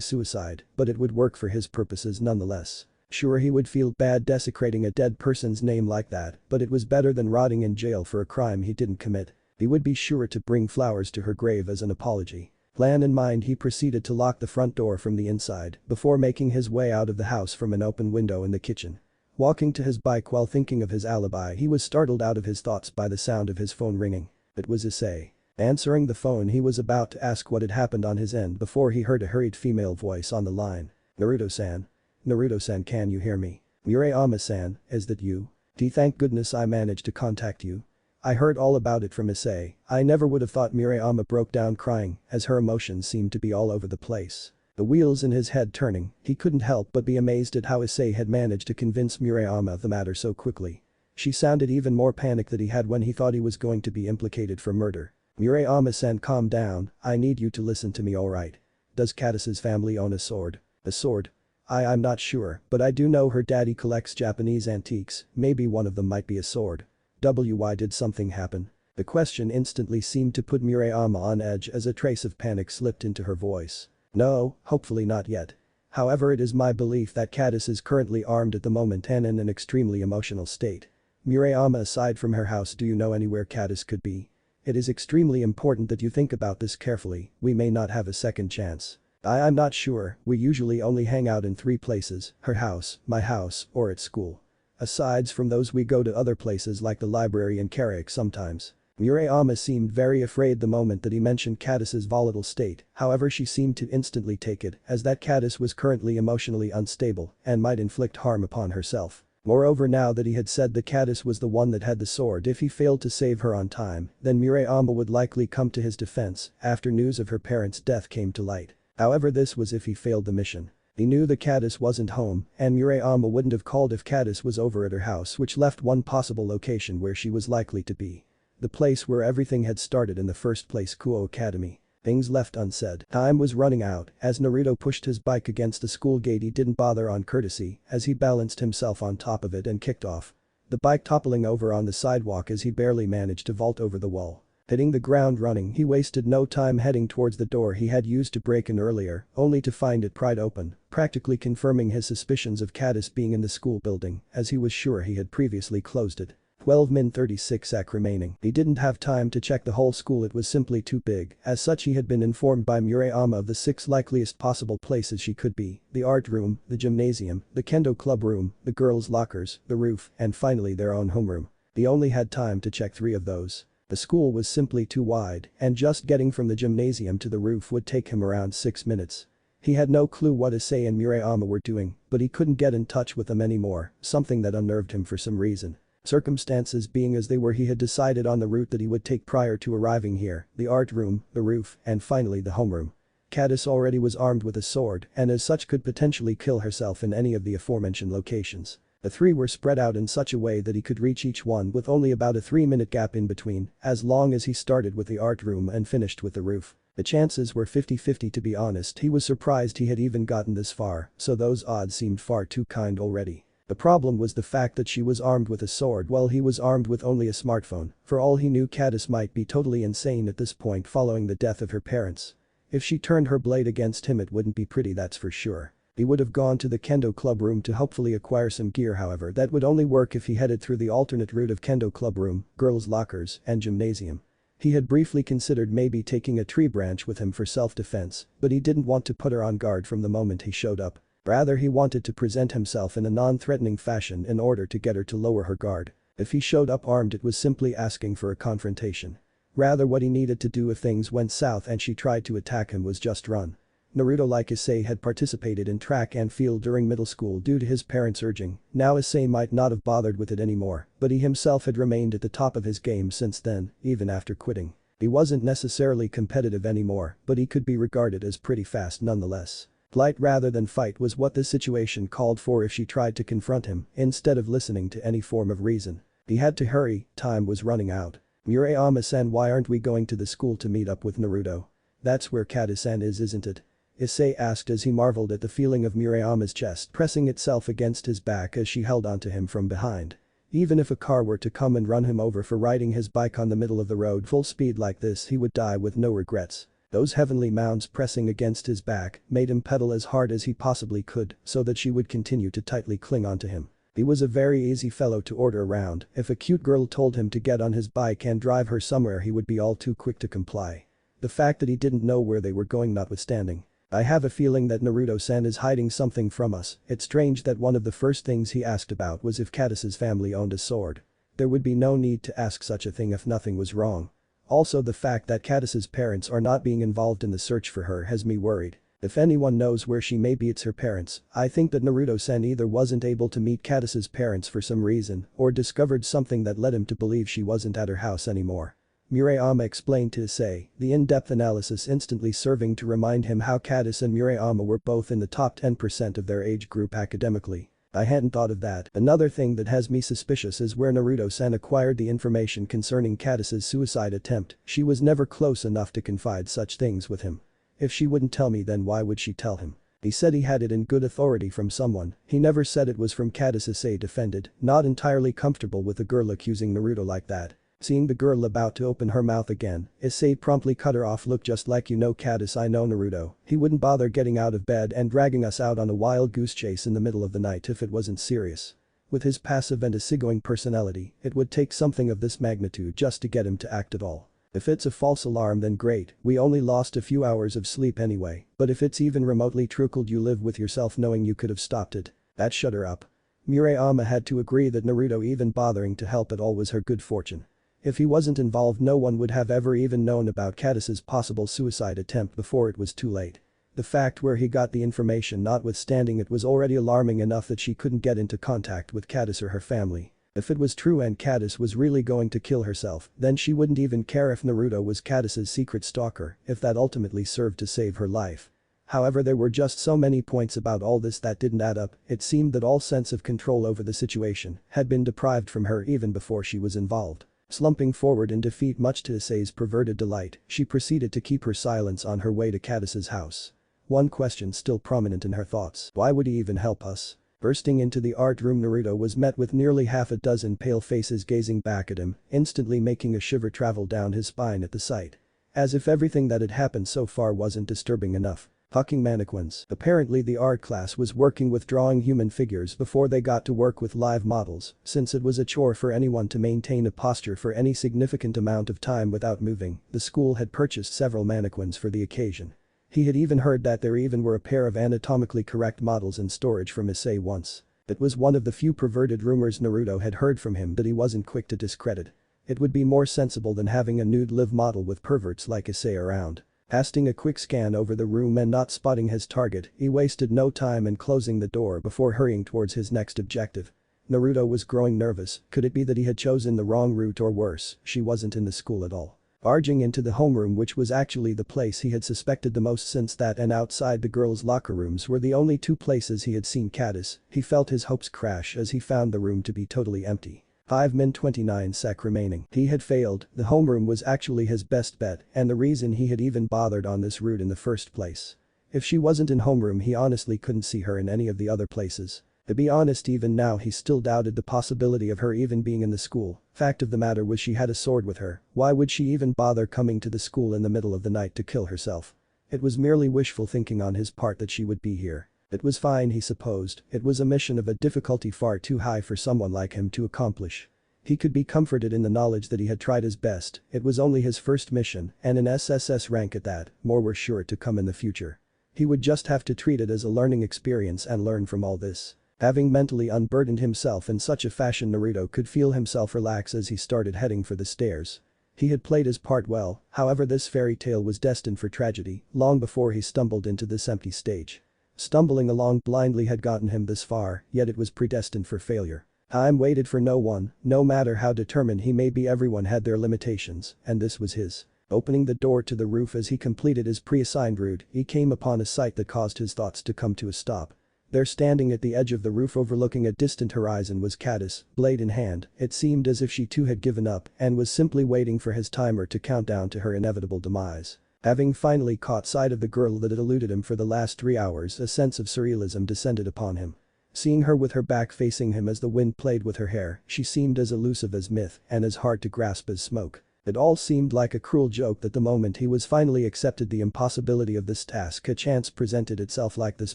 suicide, but it would work for his purposes nonetheless. Sure, he would feel bad desecrating a dead person's name like that, but it was better than rotting in jail for a crime he didn't commit. He would be sure to bring flowers to her grave as an apology. Plan in mind, he proceeded to lock the front door from the inside before making his way out of the house from an open window in the kitchen. Walking to his bike while thinking of his alibi, he was startled out of his thoughts by the sound of his phone ringing. It was Issei. Answering the phone, he was about to ask what had happened on his end before he heard a hurried female voice on the line. Naruto-san. Naruto-san, can you hear me? Murayama-san, is that you? Thank goodness I managed to contact you. I heard all about it from Issei. I never would have thought. Murayama broke down crying as her emotions seemed to be all over the place. The wheels in his head turning, he couldn't help but be amazed at how Issei had managed to convince Murayama of the matter so quickly. She sounded even more panicked than he had when he thought he was going to be implicated for murder. Murayama-san, calm down, I need you to listen to me, alright? Does Cadis's family own a sword? A sword? I'm not sure, but I do know her daddy collects Japanese antiques, maybe one of them might be a sword. Why did something happen? The question instantly seemed to put Murayama on edge as a trace of panic slipped into her voice. No, hopefully not yet. However, it is my belief that Cadis is currently armed at the moment and in an extremely emotional state. Murayama, aside from her house, do you know anywhere Cadis could be? It is extremely important that you think about this carefully, we may not have a second chance. I'm not sure, we usually only hang out in 3 places, her house, my house, or at school. Asides from those, we go to other places like the library and karaoke sometimes. Murayama seemed very afraid the moment that he mentioned Cadis's volatile state, however she seemed to instantly take it as that Cadis was currently emotionally unstable and might inflict harm upon herself. Moreover, now that he had said that Cadis was the one that had the sword, if he failed to save her on time, then Murayama would likely come to his defense after news of her parents' death came to light. However, this was if he failed the mission. He knew that Cadis wasn't home, and Murayama wouldn't have called if Cadis was over at her house, which left one possible location where she was likely to be. The place where everything had started in the first place, Kuo Academy. Things left unsaid. Time was running out as Naruto pushed his bike against the school gate. He didn't bother on courtesy as he balanced himself on top of it and kicked off. The bike toppling over on the sidewalk as he barely managed to vault over the wall. Hitting the ground running, he wasted no time heading towards the door he had used to break in earlier, only to find it pried open, practically confirming his suspicions of Cadis being in the school building, as he was sure he had previously closed it. 12:36 sec remaining. He didn't have time to check the whole school, it was simply too big. As such, he had been informed by Murayama of the 6 likeliest possible places she could be: the art room, the gymnasium, the kendo club room, the girls' lockers, the roof, and finally their own homeroom. He only had time to check 3 of those. The school was simply too wide, and just getting from the gymnasium to the roof would take him around 6 minutes. He had no clue what Issei and Murayama were doing, but he couldn't get in touch with them anymore, something that unnerved him for some reason. Circumstances being as they were, he had decided on the route that he would take prior to arriving here: the art room, the roof, and finally the homeroom. Cadis already was armed with a sword and as such could potentially kill herself in any of the aforementioned locations. The 3 were spread out in such a way that he could reach each one with only about a 3-minute gap in between, as long as he started with the art room and finished with the roof. The chances were 50-50, to be honest. He was surprised he had even gotten this far, so those odds seemed far too kind already. The problem was the fact that she was armed with a sword while he was armed with only a smartphone. For all he knew, Cadis might be totally insane at this point following the death of her parents. If she turned her blade against him, it wouldn't be pretty, that's for sure. He would have gone to the kendo club room to hopefully acquire some gear, however that would only work if he headed through the alternate route of kendo club room, girls' lockers, and gymnasium. He had briefly considered maybe taking a tree branch with him for self-defense, but he didn't want to put her on guard from the moment he showed up. Rather, he wanted to present himself in a non-threatening fashion in order to get her to lower her guard. If he showed up armed, it was simply asking for a confrontation. Rather, what he needed to do if things went south and she tried to attack him was just run. Naruto, like Issei, had participated in track and field during middle school due to his parents' urging. Now Issei might not have bothered with it anymore, but he himself had remained at the top of his game since then, even after quitting. He wasn't necessarily competitive anymore, but he could be regarded as pretty fast nonetheless. Flight rather than fight was what this situation called for if she tried to confront him, instead of listening to any form of reason. He had to hurry, time was running out. "Murayama-san, why aren't we going to the school to meet up with Naruto? That's where Kata-san is, isn't it?" Issei asked as he marveled at the feeling of Murayama's chest pressing itself against his back as she held onto him from behind. Even if a car were to come and run him over for riding his bike on the middle of the road full speed like this, he would die with no regrets. Those heavenly mounds pressing against his back made him pedal as hard as he possibly could so that she would continue to tightly cling onto him. He was a very easy fellow to order around. If a cute girl told him to get on his bike and drive her somewhere, he would be all too quick to comply. The fact that he didn't know where they were going notwithstanding. "I have a feeling that Naruto-san is hiding something from us." It's strange that one of the first things he asked about was if Kata's family owned a sword. There would be no need to ask such a thing if nothing was wrong. Also, the fact that Kata's parents are not being involved in the search for her has me worried. If anyone knows where she may be, it's her parents. I think that Naruto-san either wasn't able to meet Kata's parents for some reason or discovered something that led him to believe she wasn't at her house anymore. Murayama explained to Issei, the in-depth analysis instantly serving to remind him how Kata and Murayama were both in the top 10% of their age group academically. "I hadn't thought of that. Another thing that has me suspicious is where Naruto-san acquired the information concerning Kata's suicide attempt. She was never close enough to confide such things with him. If she wouldn't tell me, then why would she tell him? He said he had it in good authority from someone. He never said it was from Kata." Issei defended, not entirely comfortable with the girl accusing Naruto like that. Seeing the girl about to open her mouth again, Issei promptly cut her off. "Look, just like you know Kata, I know Naruto. He wouldn't bother getting out of bed and dragging us out on a wild goose chase in the middle of the night if it wasn't serious. With his passive and easygoing personality, it would take something of this magnitude just to get him to act at all. If it's a false alarm, then great, we only lost a few hours of sleep anyway, but if it's even remotely true, could you live with yourself knowing you could have stopped it? That shut her up." Murayama had to agree that Naruto even bothering to help at all was her good fortune. If he wasn't involved, no one would have ever even known about Kata's possible suicide attempt before it was too late. The fact where he got the information notwithstanding, it was already alarming enough that she couldn't get into contact with Kata or her family. If it was true and Kata was really going to kill herself, then she wouldn't even care if Naruto was Kata's secret stalker, if that ultimately served to save her life. However, there were just so many points about all this that didn't add up. It seemed that all sense of control over the situation had been deprived from her even before she was involved. Slumping forward in defeat, much to Issei's perverted delight, she proceeded to keep her silence on her way to Kata's house. One question still prominent in her thoughts: why would he even help us? Bursting into the art room, Naruto was met with nearly half a dozen pale faces gazing back at him, instantly making a shiver travel down his spine at the sight. As if everything that had happened so far wasn't disturbing enough. Fucking mannequins. Apparently the art class was working with drawing human figures before they got to work with live models, since it was a chore for anyone to maintain a posture for any significant amount of time without moving. The school had purchased several mannequins for the occasion. He had even heard that there even were a pair of anatomically correct models in storage from Issei once. It was one of the few perverted rumors Naruto had heard from him that he wasn't quick to discredit. It would be more sensible than having a nude live model with perverts like Issei around. Casting a quick scan over the room and not spotting his target, he wasted no time in closing the door before hurrying towards his next objective. Naruto was growing nervous. Could it be that he had chosen the wrong route, or worse, she wasn't in the school at all? Barging into the homeroom, which was actually the place he had suspected the most, since that and outside the girls' locker rooms were the only two places he had seen Kata, he felt his hopes crash as he found the room to be totally empty. 5min 29 sec remaining. He had failed. The homeroom was actually his best bet and the reason he had even bothered on this route in the first place. If she wasn't in homeroom, he honestly couldn't see her in any of the other places. To be honest, even now he still doubted the possibility of her even being in the school. Fact of the matter was, she had a sword with her. Why would she even bother coming to the school in the middle of the night to kill herself? It was merely wishful thinking on his part that she would be here. It was fine, he supposed. It was a mission of a difficulty far too high for someone like him to accomplish. He could be comforted in the knowledge that he had tried his best. It was only his first mission, and an SSS rank at that. More were sure to come in the future. He would just have to treat it as a learning experience and learn from all this. Having mentally unburdened himself in such a fashion, Naruto could feel himself relax as he started heading for the stairs. He had played his part well, however this fairy tale was destined for tragedy long before he stumbled into this empty stage. Stumbling along blindly had gotten him this far, yet it was predestined for failure. Time waited for no one, no matter how determined he may be. Everyone had their limitations, and this was his. Opening the door to the roof as he completed his pre-assigned route, he came upon a sight that caused his thoughts to come to a stop. There standing at the edge of the roof overlooking a distant horizon was Cadis, blade in hand. It seemed as if she too had given up and was simply waiting for his timer to count down to her inevitable demise. Having finally caught sight of the girl that had eluded him for the last 3 hours, a sense of surrealism descended upon him. Seeing her with her back facing him as the wind played with her hair, she seemed as elusive as myth and as hard to grasp as smoke. It all seemed like a cruel joke that the moment he was finally accepted the impossibility of this task, a chance presented itself like this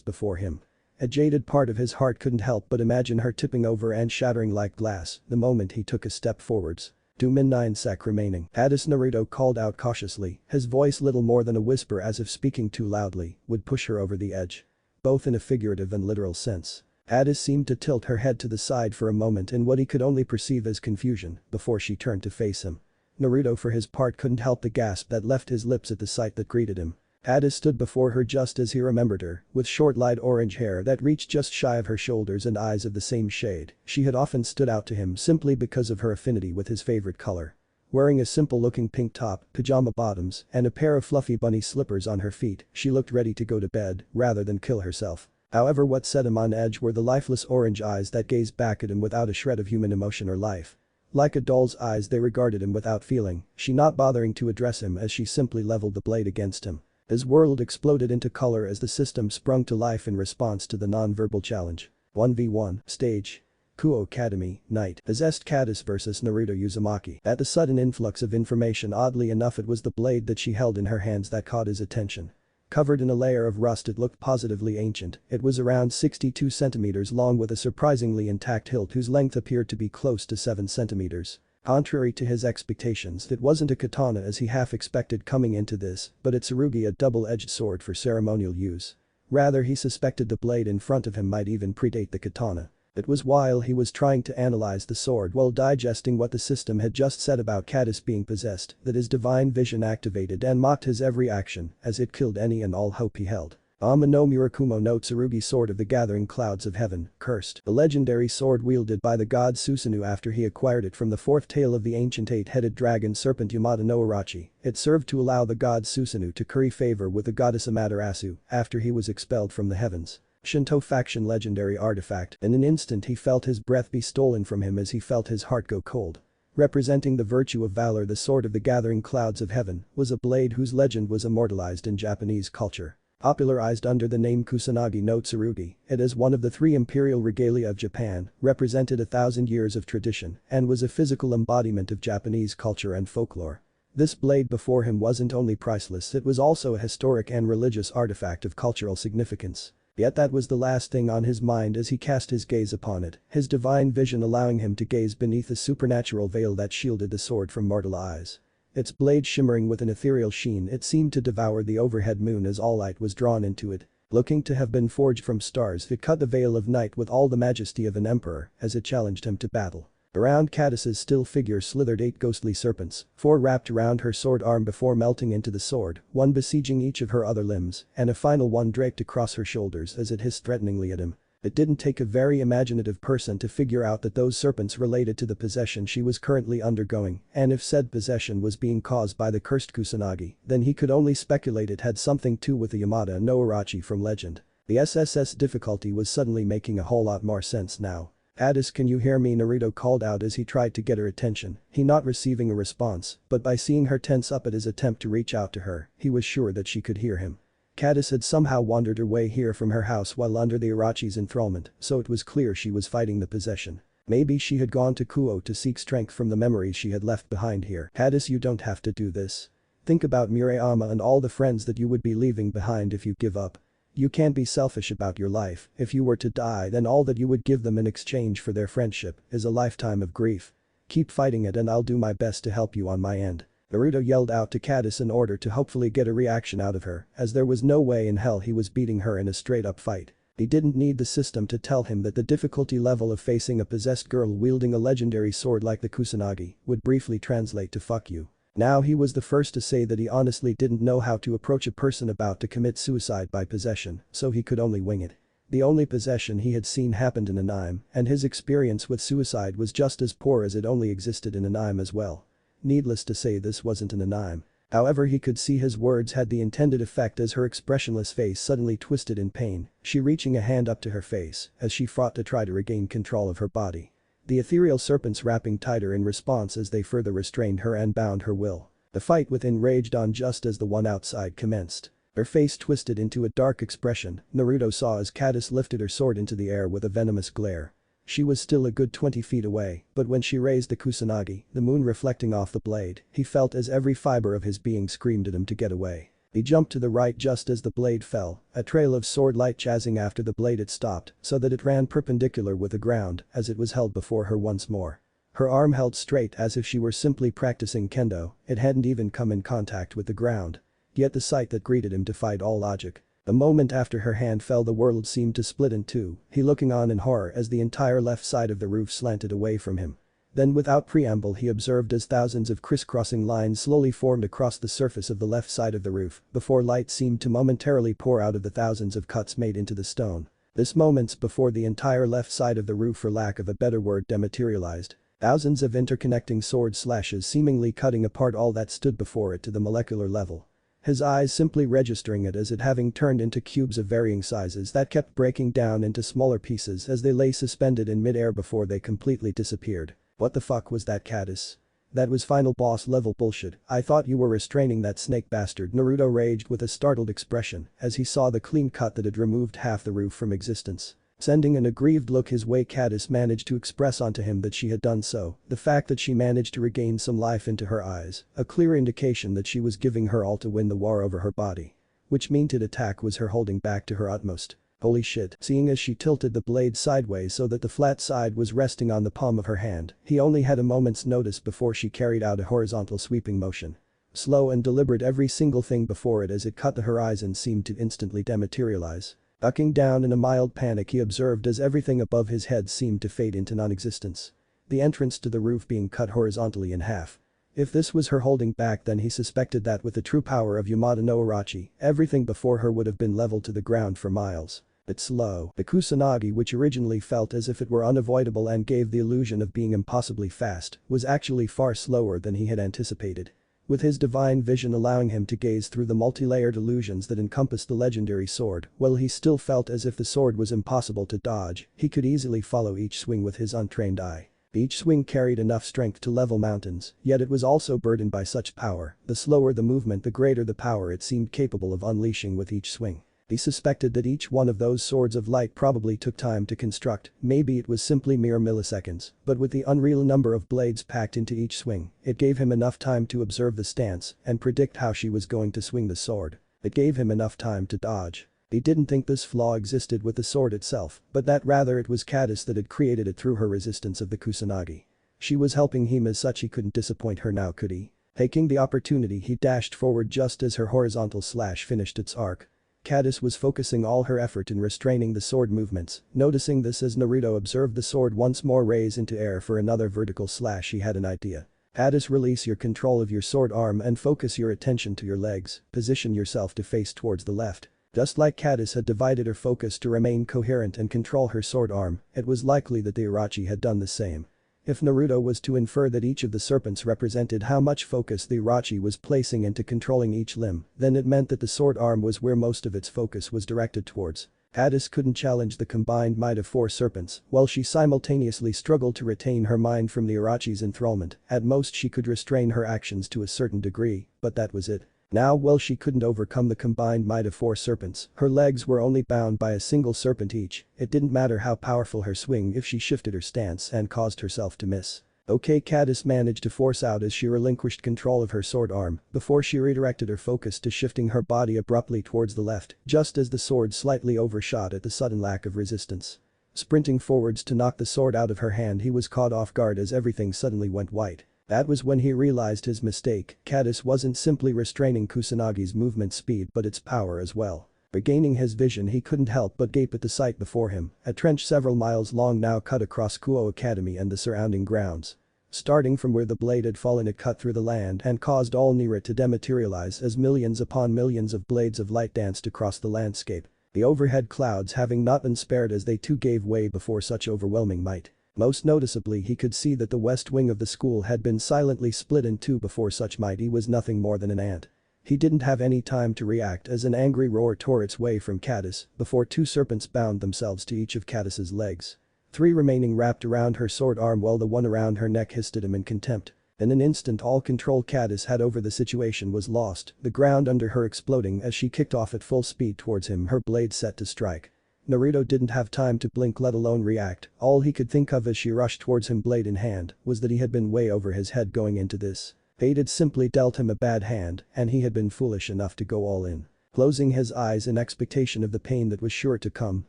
before him. A jaded part of his heart couldn't help but imagine her tipping over and shattering like glass the moment he took a step forwards. 2 min 9 sec remaining. Cadis, Naruto called out cautiously, his voice little more than a whisper as if speaking too loudly would push her over the edge. Both in a figurative and literal sense. Cadis seemed to tilt her head to the side for a moment in what he could only perceive as confusion before she turned to face him. Naruto for his part couldn't help the gasp that left his lips at the sight that greeted him. Cadis stood before her just as he remembered her, with short light orange hair that reached just shy of her shoulders and eyes of the same shade. She had often stood out to him simply because of her affinity with his favorite color. Wearing a simple-looking pink top, pajama bottoms, and a pair of fluffy bunny slippers on her feet, she looked ready to go to bed rather than kill herself. However, what set him on edge were the lifeless orange eyes that gazed back at him without a shred of human emotion or life. Like a doll's eyes, they regarded him without feeling, she not bothering to address him as she simply leveled the blade against him. His world exploded into color as the system sprung to life in response to the non-verbal challenge. 1v1, stage. Kuo Academy, night. Possessed Cadis vs Naruto Uzumaki. At the sudden influx of information, oddly enough it was the blade that she held in her hands that caught his attention. Covered in a layer of rust, it looked positively ancient. It was around 62 centimeters long with a surprisingly intact hilt whose length appeared to be close to 7 centimeters. Contrary to his expectations, it wasn't a katana as he half expected coming into this, but a tsurugi, a double-edged sword for ceremonial use. Rather, he suspected the blade in front of him might even predate the katana. It was while he was trying to analyze the sword while digesting what the system had just said about Cadis being possessed that his divine vision activated and mocked his every action as it killed any and all hope he held. Ama no Murakumo no Tsurugi, sword of the gathering clouds of heaven, cursed. The legendary sword wielded by the god Susanoo after he acquired it from the fourth tale of the ancient 8-headed dragon serpent Yamada no Urachi. It served to allow the god Susanoo to curry favor with the goddess Amaterasu after he was expelled from the heavens. Shinto faction legendary artifact. In an instant he felt his breath be stolen from him as he felt his heart go cold. Representing the virtue of valor, the sword of the gathering clouds of heaven was a blade whose legend was immortalized in Japanese culture. Popularized under the name Kusanagi no Tsurugi, it is one of the 3 imperial regalia of Japan, represented 1,000 years of tradition, and was a physical embodiment of Japanese culture and folklore. This blade before him wasn't only priceless, it was also a historic and religious artifact of cultural significance. Yet that was the last thing on his mind as he cast his gaze upon it, his divine vision allowing him to gaze beneath the supernatural veil that shielded the sword from mortal eyes. Its blade shimmering with an ethereal sheen, it seemed to devour the overhead moon as all light was drawn into it. Looking to have been forged from stars, it cut the veil of night with all the majesty of an emperor as it challenged him to battle. Around Cadis's still figure slithered 8 ghostly serpents, 4 wrapped around her sword arm before melting into the sword, 1 besieging each of her other limbs, and a final one draped across her shoulders as it hissed threateningly at him. It didn't take a very imaginative person to figure out that those serpents related to the possession she was currently undergoing, and if said possession was being caused by the cursed Kusanagi, then he could only speculate it had something to with the Yamada no Urachi from legend. The SSS difficulty was suddenly making a whole lot more sense now. "Cadis, can you hear me?" Naruto called out as he tried to get her attention, he not receiving a response, but by seeing her tense up at his attempt to reach out to her, he was sure that she could hear him. Cadis had somehow wandered her way here from her house while under the Urachi's enthrallment, so it was clear she was fighting the possession. Maybe she had gone to Kuo to seek strength from the memories she had left behind here. "Cadis, you don't have to do this. Think about Murayama and all the friends that you would be leaving behind if you give up. You can't be selfish about your life. If you were to die, then all that you would give them in exchange for their friendship is a lifetime of grief. Keep fighting it and I'll do my best to help you on my end." Naruto yelled out to Cadis in order to hopefully get a reaction out of her, as there was no way in hell he was beating her in a straight-up fight. He didn't need the system to tell him that the difficulty level of facing a possessed girl wielding a legendary sword like the Kusanagi would briefly translate to "fuck you." Now he was the first to say that he honestly didn't know how to approach a person about to commit suicide by possession, so he could only wing it. The only possession he had seen happened in anime, and his experience with suicide was just as poor as it only existed in anime as well. Needless to say, this wasn't an anime. However, he could see his words had the intended effect as her expressionless face suddenly twisted in pain, she reaching a hand up to her face as she fought to try to regain control of her body. The ethereal serpents wrapping tighter in response as they further restrained her and bound her will. The fight within raged on just as the one outside commenced. Her face twisted into a dark expression, Naruto saw as Caddis lifted her sword into the air with a venomous glare. She was still a good 20 feet away, but when she raised the kusanagi, the moon reflecting off the blade, he felt as every fiber of his being screamed at him to get away. He jumped to the right just as the blade fell, a trail of sword light jazzing after the blade had stopped so that it ran perpendicular with the ground as it was held before her once more. Her arm held straight as if she were simply practicing kendo, it hadn't even come in contact with the ground. Yet the sight that greeted him defied all logic. The moment after her hand fell, the world seemed to split in two, he looking on in horror as the entire left side of the roof slanted away from him. Then without preamble he observed as thousands of crisscrossing lines slowly formed across the surface of the left side of the roof before light seemed to momentarily pour out of the thousands of cuts made into the stone. This moments before the entire left side of the roof, for lack of a better word, dematerialized. Thousands of interconnecting sword slashes seemingly cutting apart all that stood before it to the molecular level. His eyes simply registering it as it having turned into cubes of varying sizes that kept breaking down into smaller pieces as they lay suspended in mid-air before they completely disappeared. What the fuck was that, Caddis? That was final boss level bullshit. I thought you were restraining that snake bastard. Naruto raged with a startled expression as he saw the clean cut that had removed half the roof from existence. Sending an aggrieved look his way, Caddis managed to express onto him that she had done so, the fact that she managed to regain some life into her eyes, a clear indication that she was giving her all to win the war over her body. Which meant that attack was her holding back to her utmost. Holy shit, seeing as she tilted the blade sideways so that the flat side was resting on the palm of her hand, he only had a moment's notice before she carried out a horizontal sweeping motion. Slow and deliberate, every single thing before it as it cut the horizon seemed to instantly dematerialize. Ducking down in a mild panic, he observed as everything above his head seemed to fade into non-existence. The entrance to the roof being cut horizontally in half. If this was her holding back, then he suspected that with the true power of Yamada no Orochi, everything before her would have been leveled to the ground for miles. But slow, the kusanagi, which originally felt as if it were unavoidable and gave the illusion of being impossibly fast, was actually far slower than he had anticipated. With his divine vision allowing him to gaze through the multi-layered illusions that encompassed the legendary sword, while he still felt as if the sword was impossible to dodge, he could easily follow each swing with his untrained eye. Each swing carried enough strength to level mountains, yet it was also burdened by such power. The slower the movement, the greater the power it seemed capable of unleashing with each swing. He suspected that each one of those swords of light probably took time to construct, maybe it was simply mere milliseconds, but with the unreal number of blades packed into each swing, it gave him enough time to observe the stance and predict how she was going to swing the sword. It gave him enough time to dodge. He didn't think this flaw existed with the sword itself, but that rather it was Caddis that had created it through her resistance of the kusanagi. She was helping him, as such he couldn't disappoint her now, could he? Taking the opportunity, he dashed forward just as her horizontal slash finished its arc. Caddis was focusing all her effort in restraining the sword movements, noticing this as Naruto observed the sword once more raise into air for another vertical slash. He had an idea. Caddis, release your control of your sword arm and focus your attention to your legs, position yourself to face towards the left. Just like Caddis had divided her focus to remain coherent and control her sword arm, it was likely that the Orochi had done the same. If Naruto was to infer that each of the serpents represented how much focus the Orochi was placing into controlling each limb, then it meant that the sword arm was where most of its focus was directed towards. Caddis couldn't challenge the combined might of 4 serpents, while she simultaneously struggled to retain her mind from the Orochi's enthrallment. At most she could restrain her actions to a certain degree, but that was it. Now, while she couldn't overcome the combined might of 4 serpents, her legs were only bound by a single serpent each. It didn't matter how powerful her swing if she shifted her stance and caused herself to miss. Okay, Caddis managed to force out as she relinquished control of her sword arm before she redirected her focus to shifting her body abruptly towards the left, just as the sword slightly overshot at the sudden lack of resistance. Sprinting forwards to knock the sword out of her hand, he was caught off guard as everything suddenly went white. That was when he realized his mistake. Caddis wasn't simply restraining Kusanagi's movement speed but its power as well. Regaining his vision, he couldn't help but gape at the sight before him, a trench several miles long now cut across Kuo Academy and the surrounding grounds. Starting from where the blade had fallen, it cut through the land and caused all near it to dematerialize as millions upon millions of blades of light danced across the landscape. The overhead clouds having not been spared as they too gave way before such overwhelming might. Most noticeably, he could see that the west wing of the school had been silently split in two before such might. He was nothing more than an ant. He didn't have any time to react as an angry roar tore its way from Caddis before two serpents bound themselves to each of Caddis's legs. 3 remaining wrapped around her sword arm while the one around her neck hissed at him in contempt. In an instant, all control Caddis had over the situation was lost, the ground under her exploding as she kicked off at full speed towards him, her blade set to strike. Naruto didn't have time to blink, let alone react. All he could think of as she rushed towards him blade in hand was that he had been way over his head going into this. Fate had simply dealt him a bad hand and he had been foolish enough to go all in. Closing his eyes in expectation of the pain that was sure to come,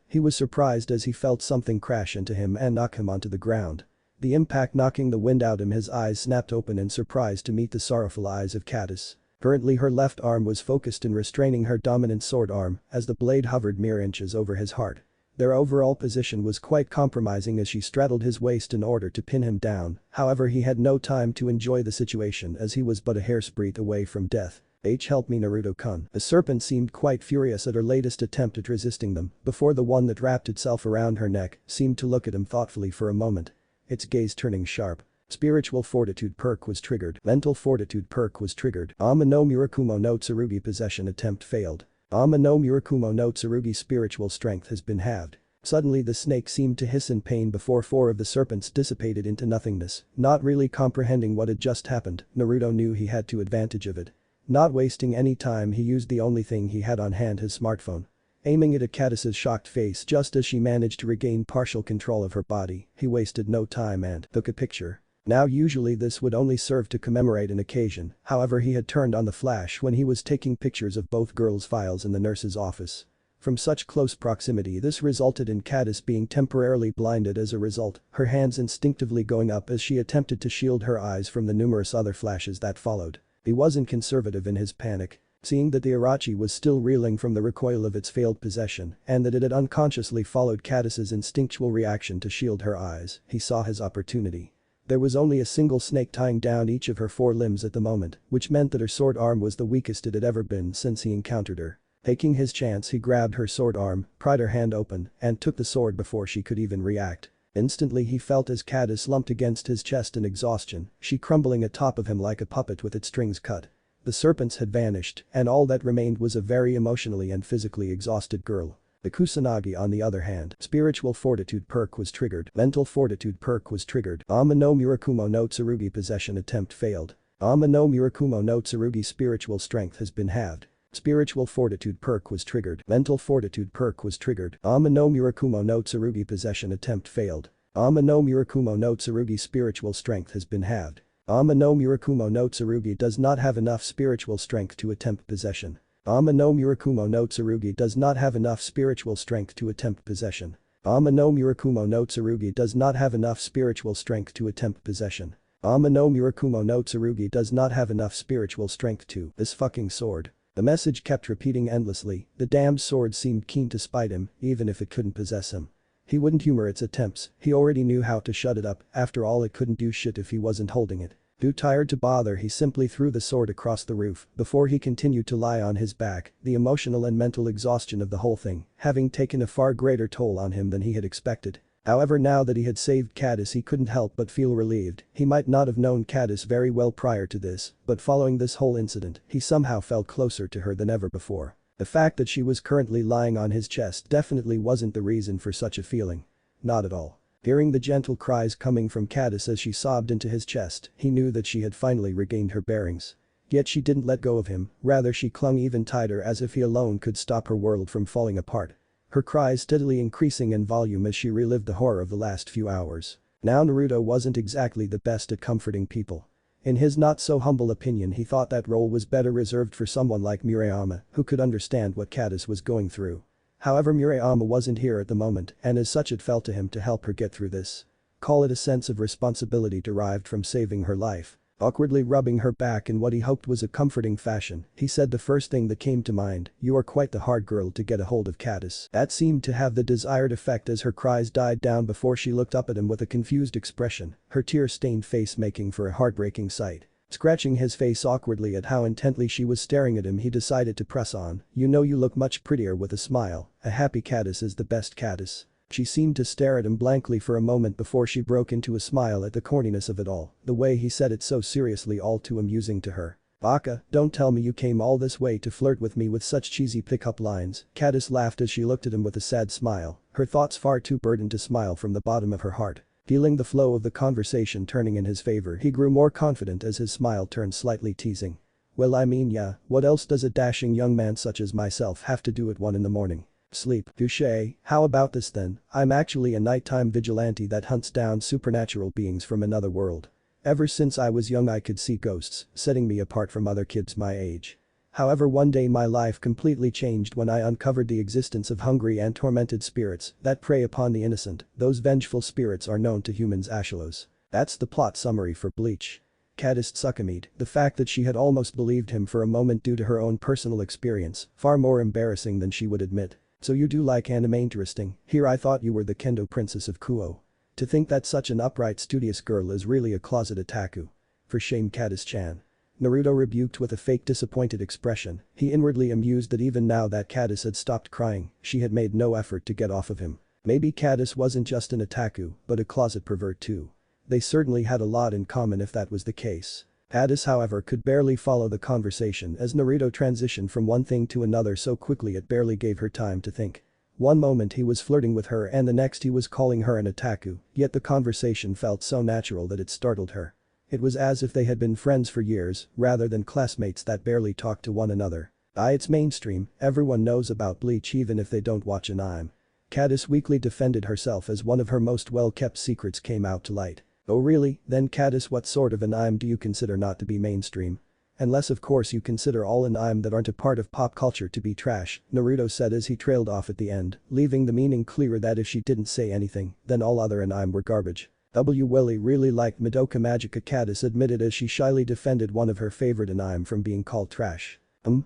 he was surprised as he felt something crash into him and knock him onto the ground. The impact knocking the wind out of him, his eyes snapped open in surprise to meet the sorrowful eyes of Caddis. Currently her left arm was focused in restraining her dominant sword arm as the blade hovered mere inches over his heart. Their overall position was quite compromising as she straddled his waist in order to pin him down, however he had no time to enjoy the situation as he was but a hair's breadth away from death. Help me, Naruto-kun. The serpent seemed quite furious at her latest attempt at resisting them before the one that wrapped itself around her neck seemed to look at him thoughtfully for a moment. Its gaze turning sharp. Spiritual fortitude perk was triggered. Mental fortitude perk was triggered. Ama no Murakumo no Tsurugi possession attempt failed. Ama no Murakumo no Tsurugi spiritual strength has been halved. Suddenly the snake seemed to hiss in pain before 4 of the serpents dissipated into nothingness. Not really comprehending what had just happened, Naruto knew he had to advantage of it. Not wasting any time, he used the only thing he had on hand, his smartphone. Aiming it at Caddis's shocked face just as she managed to regain partial control of her body, he wasted no time and took a picture. Now usually this would only serve to commemorate an occasion, however he had turned on the flash when he was taking pictures of both girls' files in the nurse's office. From such close proximity, this resulted in Caddis being temporarily blinded as a result, her hands instinctively going up as she attempted to shield her eyes from the numerous other flashes that followed. He wasn't conservative in his panic. Seeing that the Irachi was still reeling from the recoil of its failed possession and that it had unconsciously followed Caddis's instinctual reaction to shield her eyes, he saw his opportunity. There was only a single snake tying down each of her 4 limbs at the moment, which meant that her sword arm was the weakest it had ever been since he encountered her. Taking his chance, he grabbed her sword arm, pried her hand open, and took the sword before she could even react. Instantly he felt as Caddis slumped against his chest in exhaustion, she crumbling atop of him like a puppet with its strings cut. The serpents had vanished, and all that remained was a very emotionally and physically exhausted girl. The Kusanagi, on the other hand, spiritual fortitude perk was triggered. Mental fortitude perk was triggered. Ama no Murakumo no Tsurugi possession attempt failed. Ama no Murakumo no Tsurugi spiritual strength has been halved. Spiritual fortitude perk was triggered. Mental fortitude perk was triggered. Ama no Murakumo no Tsurugi possession attempt failed. Ama no Murakumo no Tsurugi spiritual strength has been halved. Ama no Murakumo no Tsurugi does not have enough spiritual strength to attempt possession. Ama no Murakumo no Tsurugi does not have enough spiritual strength to attempt possession. Ama no Murakumo no Tsurugi does not have enough spiritual strength to attempt possession. Ama no Murakumo no Tsurugi does not have enough spiritual strength to this fucking sword. The message kept repeating endlessly, the damned sword seemed keen to spite him, even if it couldn't possess him. He wouldn't humor its attempts, he already knew how to shut it up, after all it couldn't do shit if he wasn't holding it. Too tired to bother, he simply threw the sword across the roof before he continued to lie on his back, the emotional and mental exhaustion of the whole thing having taken a far greater toll on him than he had expected. However, now that he had saved Caddis, he couldn't help but feel relieved. He might not have known Caddis very well prior to this, but following this whole incident, he somehow felt closer to her than ever before. The fact that she was currently lying on his chest definitely wasn't the reason for such a feeling. Not at all. Hearing the gentle cries coming from Caddis as she sobbed into his chest, he knew that she had finally regained her bearings. Yet she didn't let go of him, rather she clung even tighter as if he alone could stop her world from falling apart. Her cries steadily increasing in volume as she relived the horror of the last few hours. Now Naruto wasn't exactly the best at comforting people. In his not so humble opinion, he thought that role was better reserved for someone like Murayama who could understand what Caddis was going through. However, Murayama wasn't here at the moment and as such it fell to him to help her get through this. Call it a sense of responsibility derived from saving her life. Awkwardly rubbing her back in what he hoped was a comforting fashion, he said the first thing that came to mind, "You are quite the hard girl to get a hold of, Caddis." That seemed to have the desired effect as her cries died down before she looked up at him with a confused expression, her tear-stained face making for a heartbreaking sight. Scratching his face awkwardly at how intently she was staring at him, he decided to press on, "You know you look much prettier with a smile. A happy Caddis is the best Caddis." She seemed to stare at him blankly for a moment before she broke into a smile at the corniness of it all, the way he said it so seriously all too amusing to her. "Baka, don't tell me you came all this way to flirt with me with such cheesy pickup lines." Caddis laughed as she looked at him with a sad smile, her thoughts far too burdened to smile from the bottom of her heart. Feeling the flow of the conversation turning in his favor, he grew more confident as his smile turned slightly teasing. "Well, I mean, yeah, what else does a dashing young man such as myself have to do at 1 in the morning? Sleep." "Touché, how about this then? I'm actually a nighttime vigilante that hunts down supernatural beings from another world. Ever since I was young I could see ghosts, setting me apart from other kids my age. However, one day my life completely changed when I uncovered the existence of hungry and tormented spirits that prey upon the innocent. Those vengeful spirits are known to humans as Ashalos." That's the plot summary for Bleach. Caddis Suckamete, the fact that she had almost believed him for a moment due to her own personal experience, far more embarrassing than she would admit. "So you do like anime, interesting. Here I thought you were the kendo princess of Kuo. To think that such an upright studious girl is really a closet otaku. For shame, Caddis-chan." Naruto rebuked with a fake disappointed expression, he inwardly amused that even now that Caddis had stopped crying, she had made no effort to get off of him. Maybe Caddis wasn't just an otaku, but a closet pervert too. They certainly had a lot in common if that was the case. Caddis, however, could barely follow the conversation as Naruto transitioned from one thing to another so quickly it barely gave her time to think. One moment he was flirting with her and the next he was calling her an otaku, yet the conversation felt so natural that it startled her. It was as if they had been friends for years, rather than classmates that barely talked to one another. It's mainstream, everyone knows about Bleach even if they don't watch anime. Caddis weakly defended herself as one of her most well-kept secrets came out to light. "Oh really, then Caddis, what sort of anime do you consider not to be mainstream? Unless of course you consider all anime that aren't a part of pop culture to be trash," Naruto said as he trailed off at the end, leaving the meaning clearer that if she didn't say anything, then all other anime were garbage. Willie really liked Madoka Magica, Caddis admitted as she shyly defended one of her favorite anime from being called trash.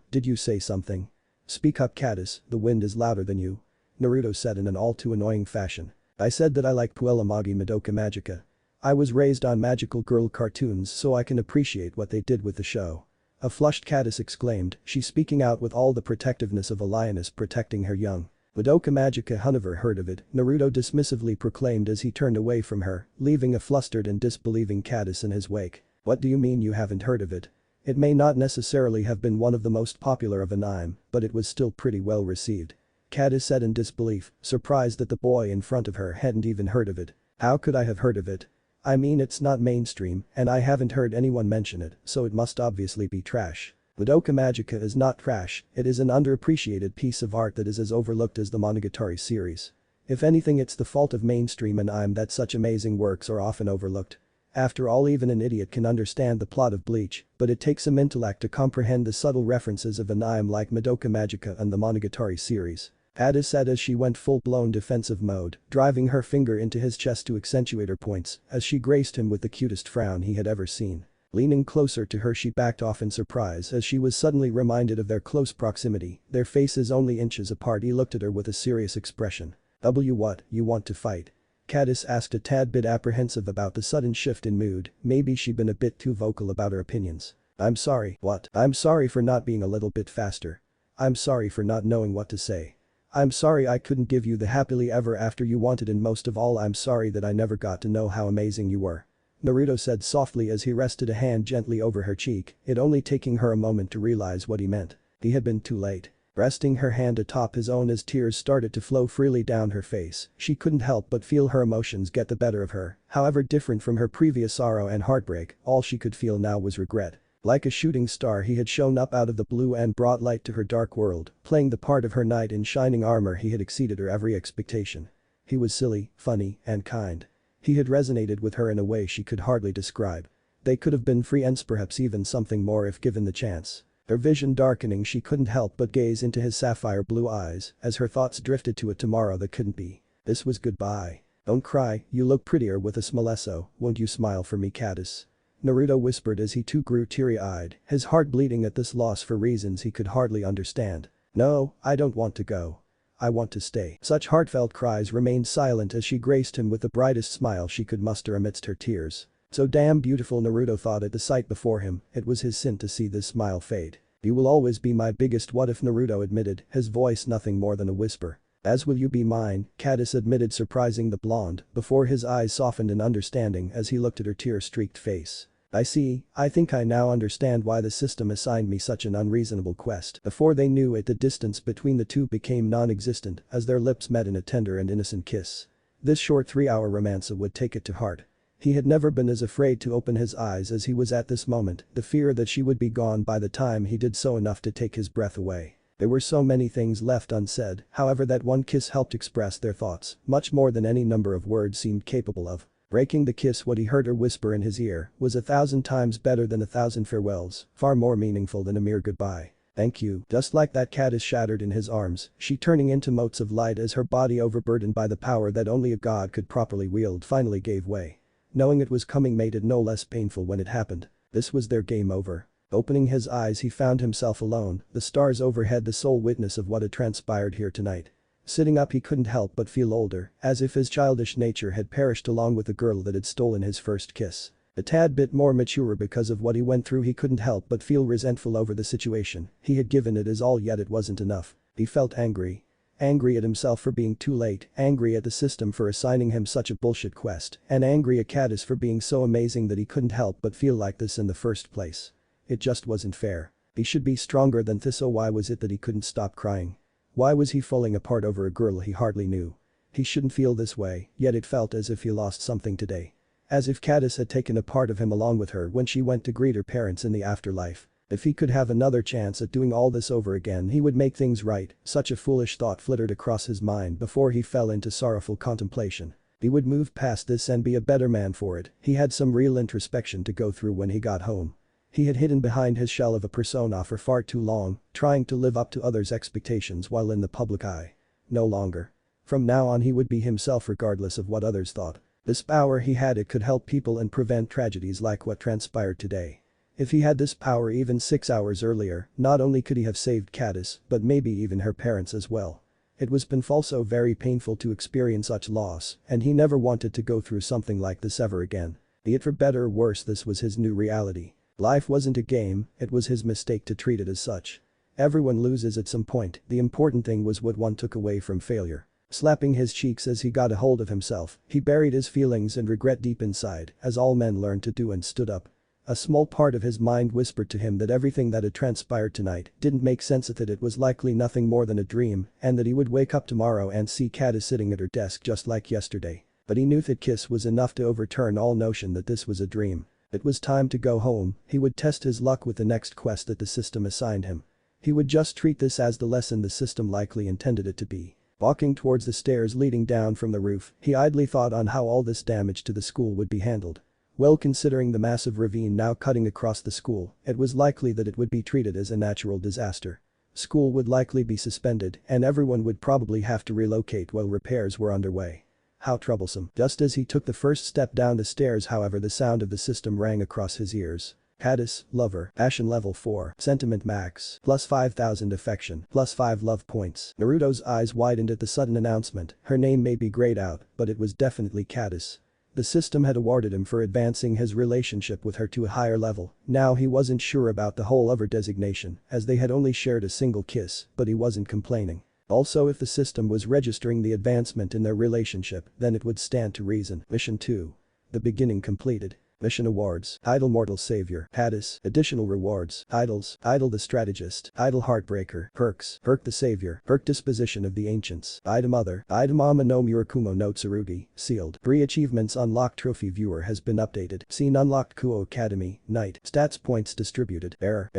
Did you say something? Speak up, Caddis, the wind is louder than you." Naruto said in an all too annoying fashion. "I said that I like Puellamagi Madoka Magica. I was raised on magical girl cartoons so I can appreciate what they did with the show." A flushed Caddis exclaimed, she speaking out with all the protectiveness of a lioness protecting her young. "Madoka Magica, never heard of it," Naruto dismissively proclaimed as he turned away from her, leaving a flustered and disbelieving Caddis in his wake. "What do you mean you haven't heard of it? It may not necessarily have been one of the most popular of anime, but it was still pretty well received." Caddis said in disbelief, surprised that the boy in front of her hadn't even heard of it. "How could I have heard of it? I mean, it's not mainstream and I haven't heard anyone mention it, so it must obviously be trash." Madoka Magica is not trash, it is an underappreciated piece of art that is as overlooked as the Monogatari series. If anything, it's the fault of mainstream anime that such amazing works are often overlooked. After all, even an idiot can understand the plot of Bleach, but it takes some intellect to comprehend the subtle references of anime like Madoka Magica and the Monogatari series. Caddis said as she went full-blown defensive mode, driving her finger into his chest to accentuate her points as she graced him with the cutest frown he had ever seen. Leaning closer to her, she backed off in surprise as she was suddenly reminded of their close proximity, their faces only inches apart. He looked at her with a serious expression. What, you want to fight?" Caddis asked, a tad bit apprehensive about the sudden shift in mood, maybe she'd been a bit too vocal about her opinions. "I'm sorry." "What?" "I'm sorry for not being a little bit faster. I'm sorry for not knowing what to say. I'm sorry I couldn't give you the happily ever after you wanted, and most of all I'm sorry that I never got to know how amazing you were," Naruto said softly as he rested a hand gently over her cheek, it only taking her a moment to realize what he meant. He had been too late. Resting her hand atop his own as tears started to flow freely down her face, she couldn't help but feel her emotions get the better of her. However different from her previous sorrow and heartbreak, all she could feel now was regret. Like a shooting star, he had shown up out of the blue and brought light to her dark world, playing the part of her knight in shining armor. He had exceeded her every expectation. He was silly, funny, and kind. He had resonated with her in a way she could hardly describe. They could have been friends, perhaps even something more if given the chance. Her vision darkening, she couldn't help but gaze into his sapphire blue eyes as her thoughts drifted to a tomorrow that couldn't be. This was goodbye. "Don't cry, you look prettier with a smile, so won't you smile for me, Caddis?" Naruto whispered as he too grew teary-eyed, his heart bleeding at this loss for reasons he could hardly understand. "No, I don't want to go. I want to stay." Such heartfelt cries remained silent as she graced him with the brightest smile she could muster amidst her tears. So damn beautiful, Naruto thought at the sight before him. It was his sin to see this smile fade. "You will always be my biggest what if," Naruto admitted, his voice nothing more than a whisper. "As will you be mine," Caddis admitted, surprising the blonde, before his eyes softened in understanding as he looked at her tear-streaked face. "I see, I think I now understand why the system assigned me such an unreasonable quest." Before they knew it, the distance between the two became non-existent as their lips met in a tender and innocent kiss. This short 3-hour romance would take it to heart. He had never been as afraid to open his eyes as he was at this moment, the fear that she would be gone by the time he did so enough to take his breath away. There were so many things left unsaid, however that one kiss helped express their thoughts, much more than any number of words seemed capable of. Breaking the kiss, what he heard her whisper in his ear was 1,000 times better than 1,000 farewells, far more meaningful than a mere goodbye. "Thank you." Just like that, Caddis shattered in his arms, she turning into motes of light as her body, overburdened by the power that only a god could properly wield, finally gave way. Knowing it was coming made it no less painful when it happened. This was their game over. Opening his eyes, he found himself alone, the stars overhead the sole witness of what had transpired here tonight. Sitting up, he couldn't help but feel older, as if his childish nature had perished along with the girl that had stolen his first kiss. A tad bit more mature because of what he went through, he couldn't help but feel resentful over the situation. He had given it his all, yet it wasn't enough. He felt angry. Angry at himself for being too late, angry at the system for assigning him such a bullshit quest, and angry at Caddis for being so amazing that he couldn't help but feel like this in the first place. It just wasn't fair. He should be stronger than this, so why was it that he couldn't stop crying? Why was he falling apart over a girl he hardly knew? He shouldn't feel this way, yet it felt as if he lost something today. As if Caddis had taken a part of him along with her when she went to greet her parents in the afterlife. If he could have another chance at doing all this over again, he would make things right. Such a foolish thought flittered across his mind before he fell into sorrowful contemplation. He would move past this and be a better man for it. He had some real introspection to go through when he got home. He had hidden behind his shell of a persona for far too long, trying to live up to others' expectations while in the public eye. No longer. From now on, he would be himself regardless of what others thought. This power he had, it could help people and prevent tragedies like what transpired today. If he had this power even 6 hours earlier, not only could he have saved Caddis, but maybe even her parents as well. It was painful, so very painful to experience such loss, and he never wanted to go through something like this ever again. Be it for better or worse, this was his new reality. Life wasn't a game, it was his mistake to treat it as such. Everyone loses at some point, the important thing was what one took away from failure. Slapping his cheeks as he got a hold of himself, he buried his feelings and regret deep inside, as all men learn to do, and stood up. A small part of his mind whispered to him that everything that had transpired tonight didn't make sense, that it was likely nothing more than a dream, and that he would wake up tomorrow and see Caddis sitting at her desk just like yesterday. But he knew that kiss was enough to overturn all notion that this was a dream. It was time to go home. He would test his luck with the next quest that the system assigned him. He would just treat this as the lesson the system likely intended it to be. Walking towards the stairs leading down from the roof, he idly thought on how all this damage to the school would be handled. Well, considering the massive ravine now cutting across the school, it was likely that it would be treated as a natural disaster. School would likely be suspended, and everyone would probably have to relocate while repairs were underway. How troublesome. Just as he took the first step down the stairs, however, the sound of the system rang across his ears. Caddis, lover, passion level 4, sentiment max, plus 5,000 affection, plus 5 love points. Naruto's eyes widened at the sudden announcement. Her name may be grayed out, but it was definitely Caddis. The system had awarded him for advancing his relationship with her to a higher level. Now he wasn't sure about the whole lover designation, as they had only shared a single kiss, but he wasn't complaining. Also, if the system was registering the advancement in their relationship, then it would stand to reason. Mission 2. The beginning completed. Mission awards. Idol Mortal Savior. Caddis. Additional rewards. Idols. Idol the Strategist. Idol Heartbreaker. Perks. Perk the Savior. Perk Disposition of the Ancients. Item Other. Item Ama no Murakumo no Tsurugi. Sealed. 3 achievements unlocked. Trophy viewer has been updated. Scene unlocked. Kuo Academy. Night. Stats points distributed. Error.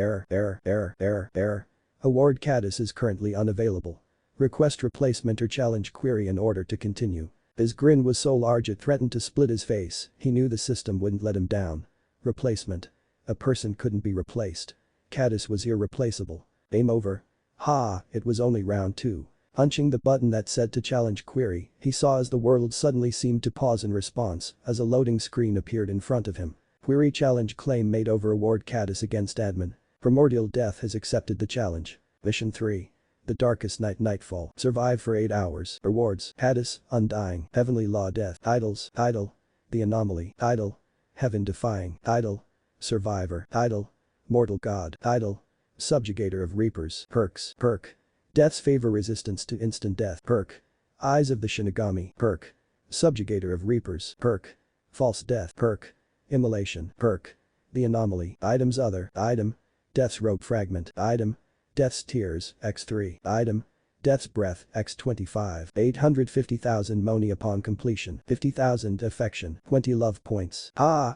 Award Caddis is currently unavailable. Request replacement or challenge query in order to continue. His grin was so large it threatened to split his face. He knew the system wouldn't let him down. Replacement. A person couldn't be replaced. Caddis was irreplaceable. Game over. Ha, it was only round 2. Punching the button that said to challenge query, he saw as the world suddenly seemed to pause in response as a loading screen appeared in front of him. Query challenge claim made over award Caddis against admin. Primordial Death has accepted the challenge. Mission 3. The Darkest Night Nightfall. Survive for 8 hours. Rewards. Caddis, Undying. Heavenly Law Death. Idols. Idol. The Anomaly. Idol. Heaven Defying. Idol. Survivor. Idol. Mortal God. Idol. Subjugator of Reapers. Perks. Perk. Death's Favor Resistance to Instant Death. Perk. Eyes of the Shinigami. Perk. Subjugator of Reapers. Perk. False Death. Perk. Immolation. Perk. The Anomaly. Items Other. Item. Death's Rope Fragment. Item. Death's Tears. X3. Item. Death's Breath. X25. 850,000 money upon completion. 50,000 affection. 20 love points.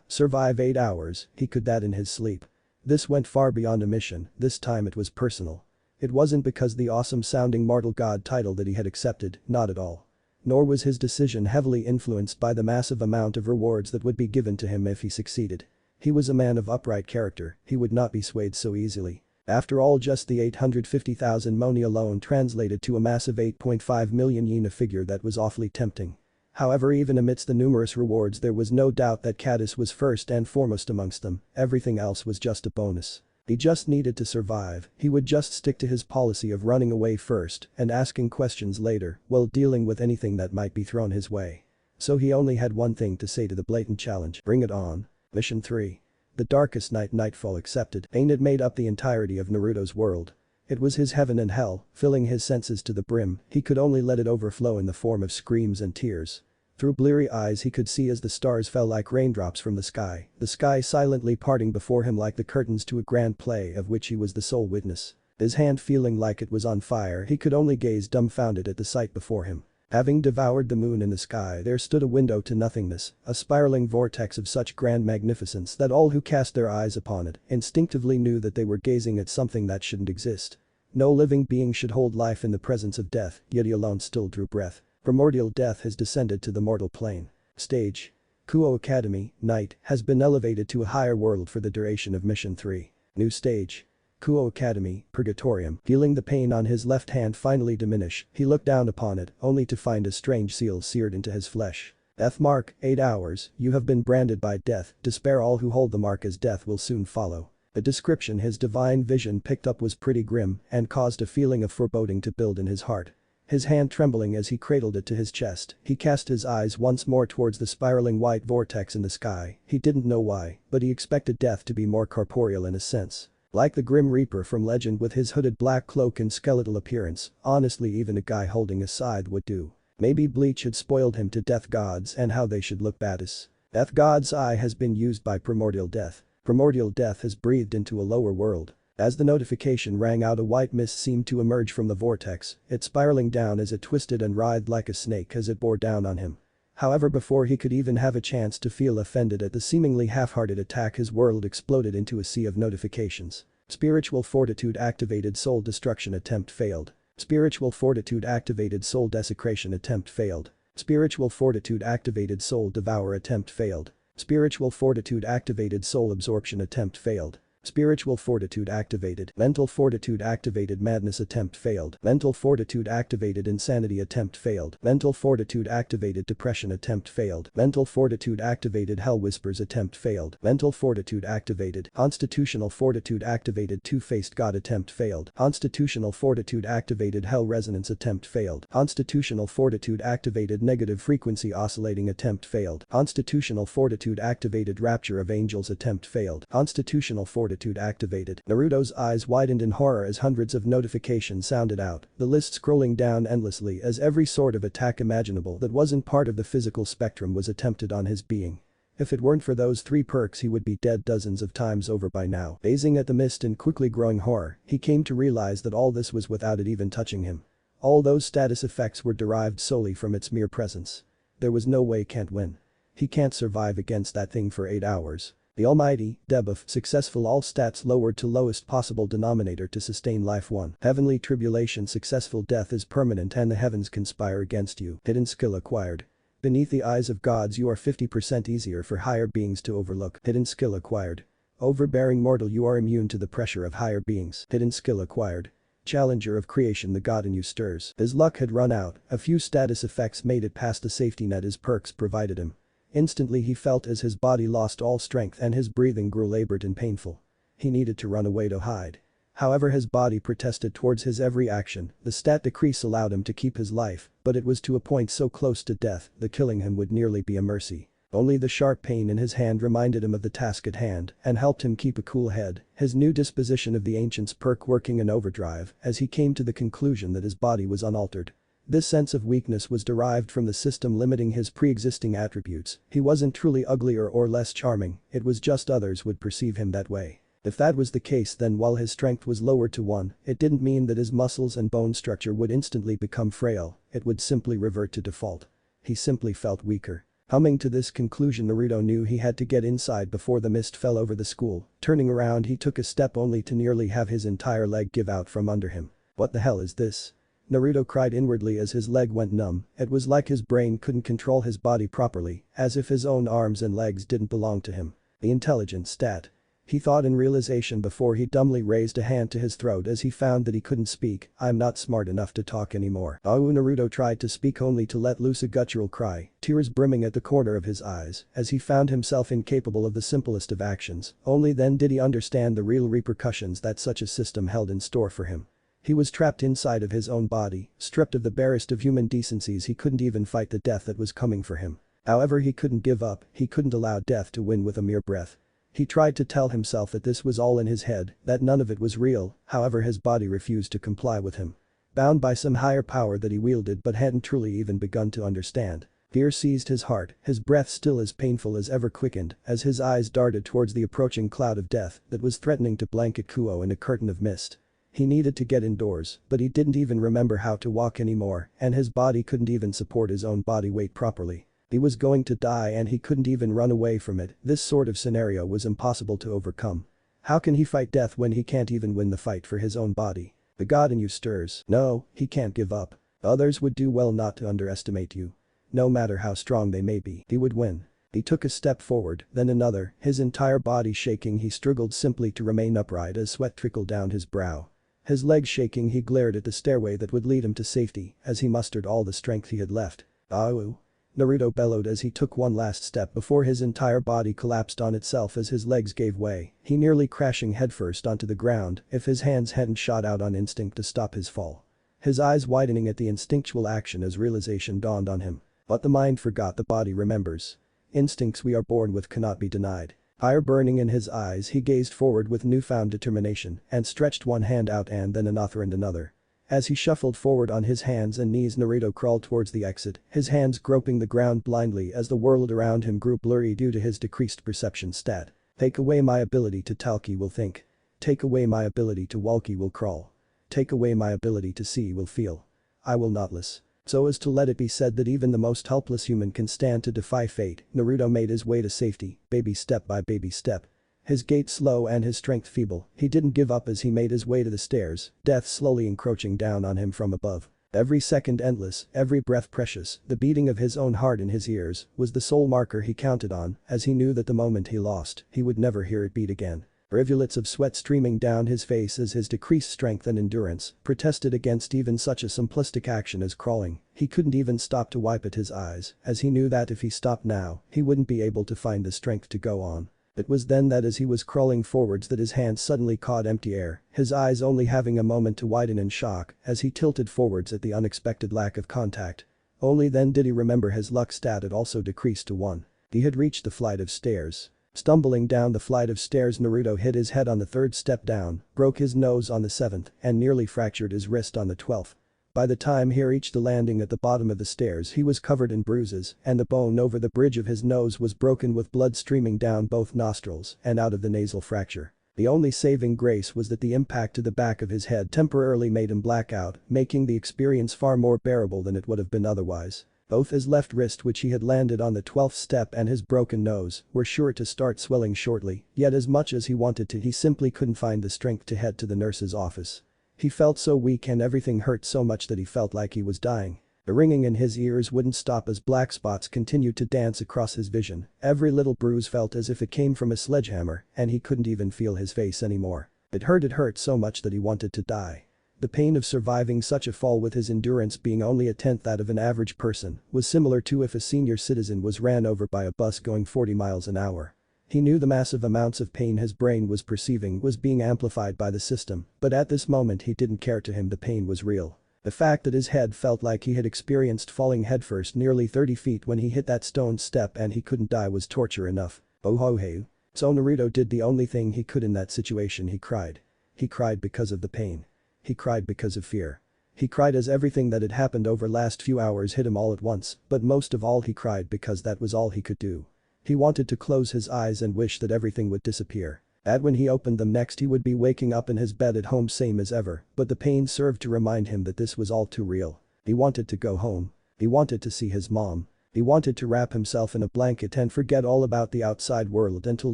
Survive 8 hours. He could that in his sleep. This went far beyond a mission, this time it was personal. It wasn't because the awesome sounding Mortal God title that he had accepted, not at all. Nor was his decision heavily influenced by the massive amount of rewards that would be given to him if he succeeded. He was a man of upright character, he would not be swayed so easily. After all, just the 850,000 money alone translated to a massive 8.5 million yen, a figure that was awfully tempting. However, even amidst the numerous rewards, there was no doubt that Caddis was first and foremost amongst them, everything else was just a bonus. He just needed to survive, he would just stick to his policy of running away first and asking questions later while dealing with anything that might be thrown his way. So he only had one thing to say to the blatant challenge: bring it on. Mission 3. The Darkest Night Nightfall accepted. Pain had made up the entirety of Naruto's world. It was his heaven and hell, filling his senses to the brim, he could only let it overflow in the form of screams and tears. Through bleary eyes he could see as the stars fell like raindrops from the sky silently parting before him like the curtains to a grand play of which he was the sole witness. His hand feeling like it was on fire, he could only gaze dumbfounded at the sight before him. Having devoured the moon in the sky, there stood a window to nothingness, a spiraling vortex of such grand magnificence that all who cast their eyes upon it instinctively knew that they were gazing at something that shouldn't exist. No living being should hold life in the presence of death, yet he alone still drew breath. Primordial Death has descended to the mortal plane. Stage. Kuo Academy, Night, has been elevated to a higher world for the duration of Mission 3. New stage. Kuo Academy, Purgatorium. Feeling the pain on his left hand finally diminish, he looked down upon it, only to find a strange seal seared into his flesh. Death mark, 8 hours, you have been branded by death, despair all who hold the mark as death will soon follow. The description his divine vision picked up was pretty grim and caused a feeling of foreboding to build in his heart. His hand trembling as he cradled it to his chest, he cast his eyes once more towards the spiraling white vortex in the sky, he didn't know why, but he expected death to be more corporeal in a sense. Like the Grim Reaper from legend with his hooded black cloak and skeletal appearance, honestly even a guy holding a scythe would do. Maybe Bleach had spoiled him to Death Gods and how they should look badass. Death God's eye has been used by Primordial Death. Primordial Death has breathed into a lower world. As the notification rang out, a white mist seemed to emerge from the vortex, it spiraling down as it twisted and writhed like a snake as it bore down on him. However, before he could even have a chance to feel offended at the seemingly half-hearted attack, his world exploded into a sea of notifications. Spiritual Fortitude activated, Soul Destruction attempt failed. Spiritual Fortitude activated, Soul Desecration attempt failed. Spiritual Fortitude activated, Soul Devour attempt failed. Spiritual Fortitude activated, Soul Absorption attempt failed. Spiritual Fortitude activated. Mental Fortitude activated, Madness attempt failed. Mental Fortitude activated, Insanity attempt failed. Mental Fortitude activated, Depression attempt failed. Mental Fortitude activated, Hell Whispers attempt failed. Mental Fortitude activated. Constitutional Fortitude activated, Two-Faced God attempt failed. Constitutional Fortitude activated, Hell Resonance attempt failed. Constitutional Fortitude activated, Negative Frequency Oscillating attempt failed. Constitutional Fortitude activated, Rapture of Angels attempt failed. Constitutional Fortitude activated. Naruto's eyes widened in horror as hundreds of notifications sounded out, the list scrolling down endlessly as every sort of attack imaginable that wasn't part of the physical spectrum was attempted on his being. If it weren't for those 3 perks, he would be dead dozens of times over by now. Gazing at the mist in quickly growing horror, he came to realize that all this was without it even touching him. All those status effects were derived solely from its mere presence. There was no way can't win. He can't survive against that thing for 8 hours. The almighty debuff successful, all stats lowered to lowest possible denominator to sustain life 1. Heavenly Tribulation successful, death is permanent and the heavens conspire against you. Hidden skill acquired. Beneath the eyes of gods you are 50% easier for higher beings to overlook. Hidden skill acquired. Overbearing mortal, you are immune to the pressure of higher beings. Hidden skill acquired. Challenger of creation, the god in you stirs. His luck had run out, a few status effects made it past the safety net his perks provided him. Instantly he felt as his body lost all strength and his breathing grew labored and painful. He needed to run away to hide. However, his body protested towards his every action. The stat decrease allowed him to keep his life, but it was to a point so close to death that killing him would nearly be a mercy. Only the sharp pain in his hand reminded him of the task at hand and helped him keep a cool head, his new disposition of the ancient's perk working in overdrive as he came to the conclusion that his body was unaltered. This sense of weakness was derived from the system limiting his pre-existing attributes. He wasn't truly uglier or less charming, it was just others would perceive him that way. If that was the case, then while his strength was lowered to 1, it didn't mean that his muscles and bone structure would instantly become frail, it would simply revert to default. He simply felt weaker. Coming to this conclusion, Naruto knew he had to get inside before the mist fell over the school. Turning around, he took a step only to nearly have his entire leg give out from under him. What the hell is this? Naruto cried inwardly as his leg went numb. It was like his brain couldn't control his body properly, as if his own arms and legs didn't belong to him. The intelligence stat. He thought in realization before he dumbly raised a hand to his throat as he found that he couldn't speak. I'm not smart enough to talk anymore. Naruto tried to speak only to let loose a guttural cry, tears brimming at the corner of his eyes as he found himself incapable of the simplest of actions. Only then did he understand the real repercussions that such a system held in store for him. He was trapped inside of his own body, stripped of the barest of human decencies. He couldn't even fight the death that was coming for him. However, he couldn't give up, he couldn't allow death to win with a mere breath. He tried to tell himself that this was all in his head, that none of it was real, however his body refused to comply with him. Bound by some higher power that he wielded but hadn't truly even begun to understand. Fear seized his heart, his breath still as painful as ever quickened as his eyes darted towards the approaching cloud of death that was threatening to blanket Kuo in a curtain of mist. He needed to get indoors, but he didn't even remember how to walk anymore, and his body couldn't even support his own body weight properly. He was going to die and he couldn't even run away from it. This sort of scenario was impossible to overcome. How can he fight death when he can't even win the fight for his own body? The god in you stirs. No, he can't give up. Others would do well not to underestimate you. No matter how strong they may be, he would win. He took a step forward, then another, his entire body shaking. He struggled simply to remain upright as sweat trickled down his brow. His legs shaking, he glared at the stairway that would lead him to safety as he mustered all the strength he had left. Au! Naruto bellowed as he took one last step before his entire body collapsed on itself as his legs gave way, he nearly crashing headfirst onto the ground if his hands hadn't shot out on instinct to stop his fall. His eyes widening at the instinctual action as realization dawned on him. But the mind forgot, the body remembers. Instincts we are born with cannot be denied. Fire burning in his eyes, he gazed forward with newfound determination and stretched one hand out and then another and another. As he shuffled forward on his hands and knees, Naruto crawled towards the exit, his hands groping the ground blindly as the world around him grew blurry due to his decreased perception stat. Take away my ability to talkie will think. Take away my ability to walkie will crawl. Take away my ability to see will feel. I will not listen. So as to let it be said that even the most helpless human can stand to defy fate, Naruto made his way to safety, baby step by baby step. His gait slow and his strength feeble, he didn't give up as he made his way to the stairs, death slowly encroaching down on him from above. Every second endless, every breath precious, the beating of his own heart in his ears was the sole marker he counted on, as he knew that the moment he lost, he would never hear it beat again. Rivulets of sweat streaming down his face as his decreased strength and endurance protested against even such a simplistic action as crawling. He couldn't even stop to wipe at his eyes, as he knew that if he stopped now, he wouldn't be able to find the strength to go on. It was then that as he was crawling forwards that his hand suddenly caught empty air, his eyes only having a moment to widen in shock as he tilted forwards at the unexpected lack of contact. Only then did he remember his luck stat had also decreased to 1. He had reached the flight of stairs. Stumbling down the flight of stairs, Naruto hit his head on the 3rd step down, broke his nose on the 7th, and nearly fractured his wrist on the 12th. By the time he reached the landing at the bottom of the stairs, he was covered in bruises and the bone over the bridge of his nose was broken with blood streaming down both nostrils and out of the nasal fracture. The only saving grace was that the impact to the back of his head temporarily made him black out, making the experience far more bearable than it would have been otherwise. Both his left wrist, which he had landed on the 12th step, and his broken nose were sure to start swelling shortly, yet as much as he wanted to, he simply couldn't find the strength to head to the nurse's office. He felt so weak and everything hurt so much that he felt like he was dying. The ringing in his ears wouldn't stop as black spots continued to dance across his vision. Every little bruise felt as if it came from a sledgehammer, and he couldn't even feel his face anymore. It hurt so much that he wanted to die. The pain of surviving such a fall with his endurance being only a tenth that of an average person was similar to if a senior citizen was ran over by a bus going 40 miles an hour. He knew the massive amounts of pain his brain was perceiving was being amplified by the system, but at this moment he didn't care. To him the pain was real. The fact that his head felt like he had experienced falling headfirst nearly 30 feet when he hit that stone step and he couldn't die was torture enough. Oh ho hey. So Naruto did the only thing he could in that situation. He cried. He cried because of the pain. He cried because of fear. He cried as everything that had happened over last few hours hit him all at once, but most of all he cried because that was all he could do. He wanted to close his eyes and wish that everything would disappear. That when he opened them next he would be waking up in his bed at home same as ever, but the pain served to remind him that this was all too real. He wanted to go home. He wanted to see his mom. He wanted to wrap himself in a blanket and forget all about the outside world until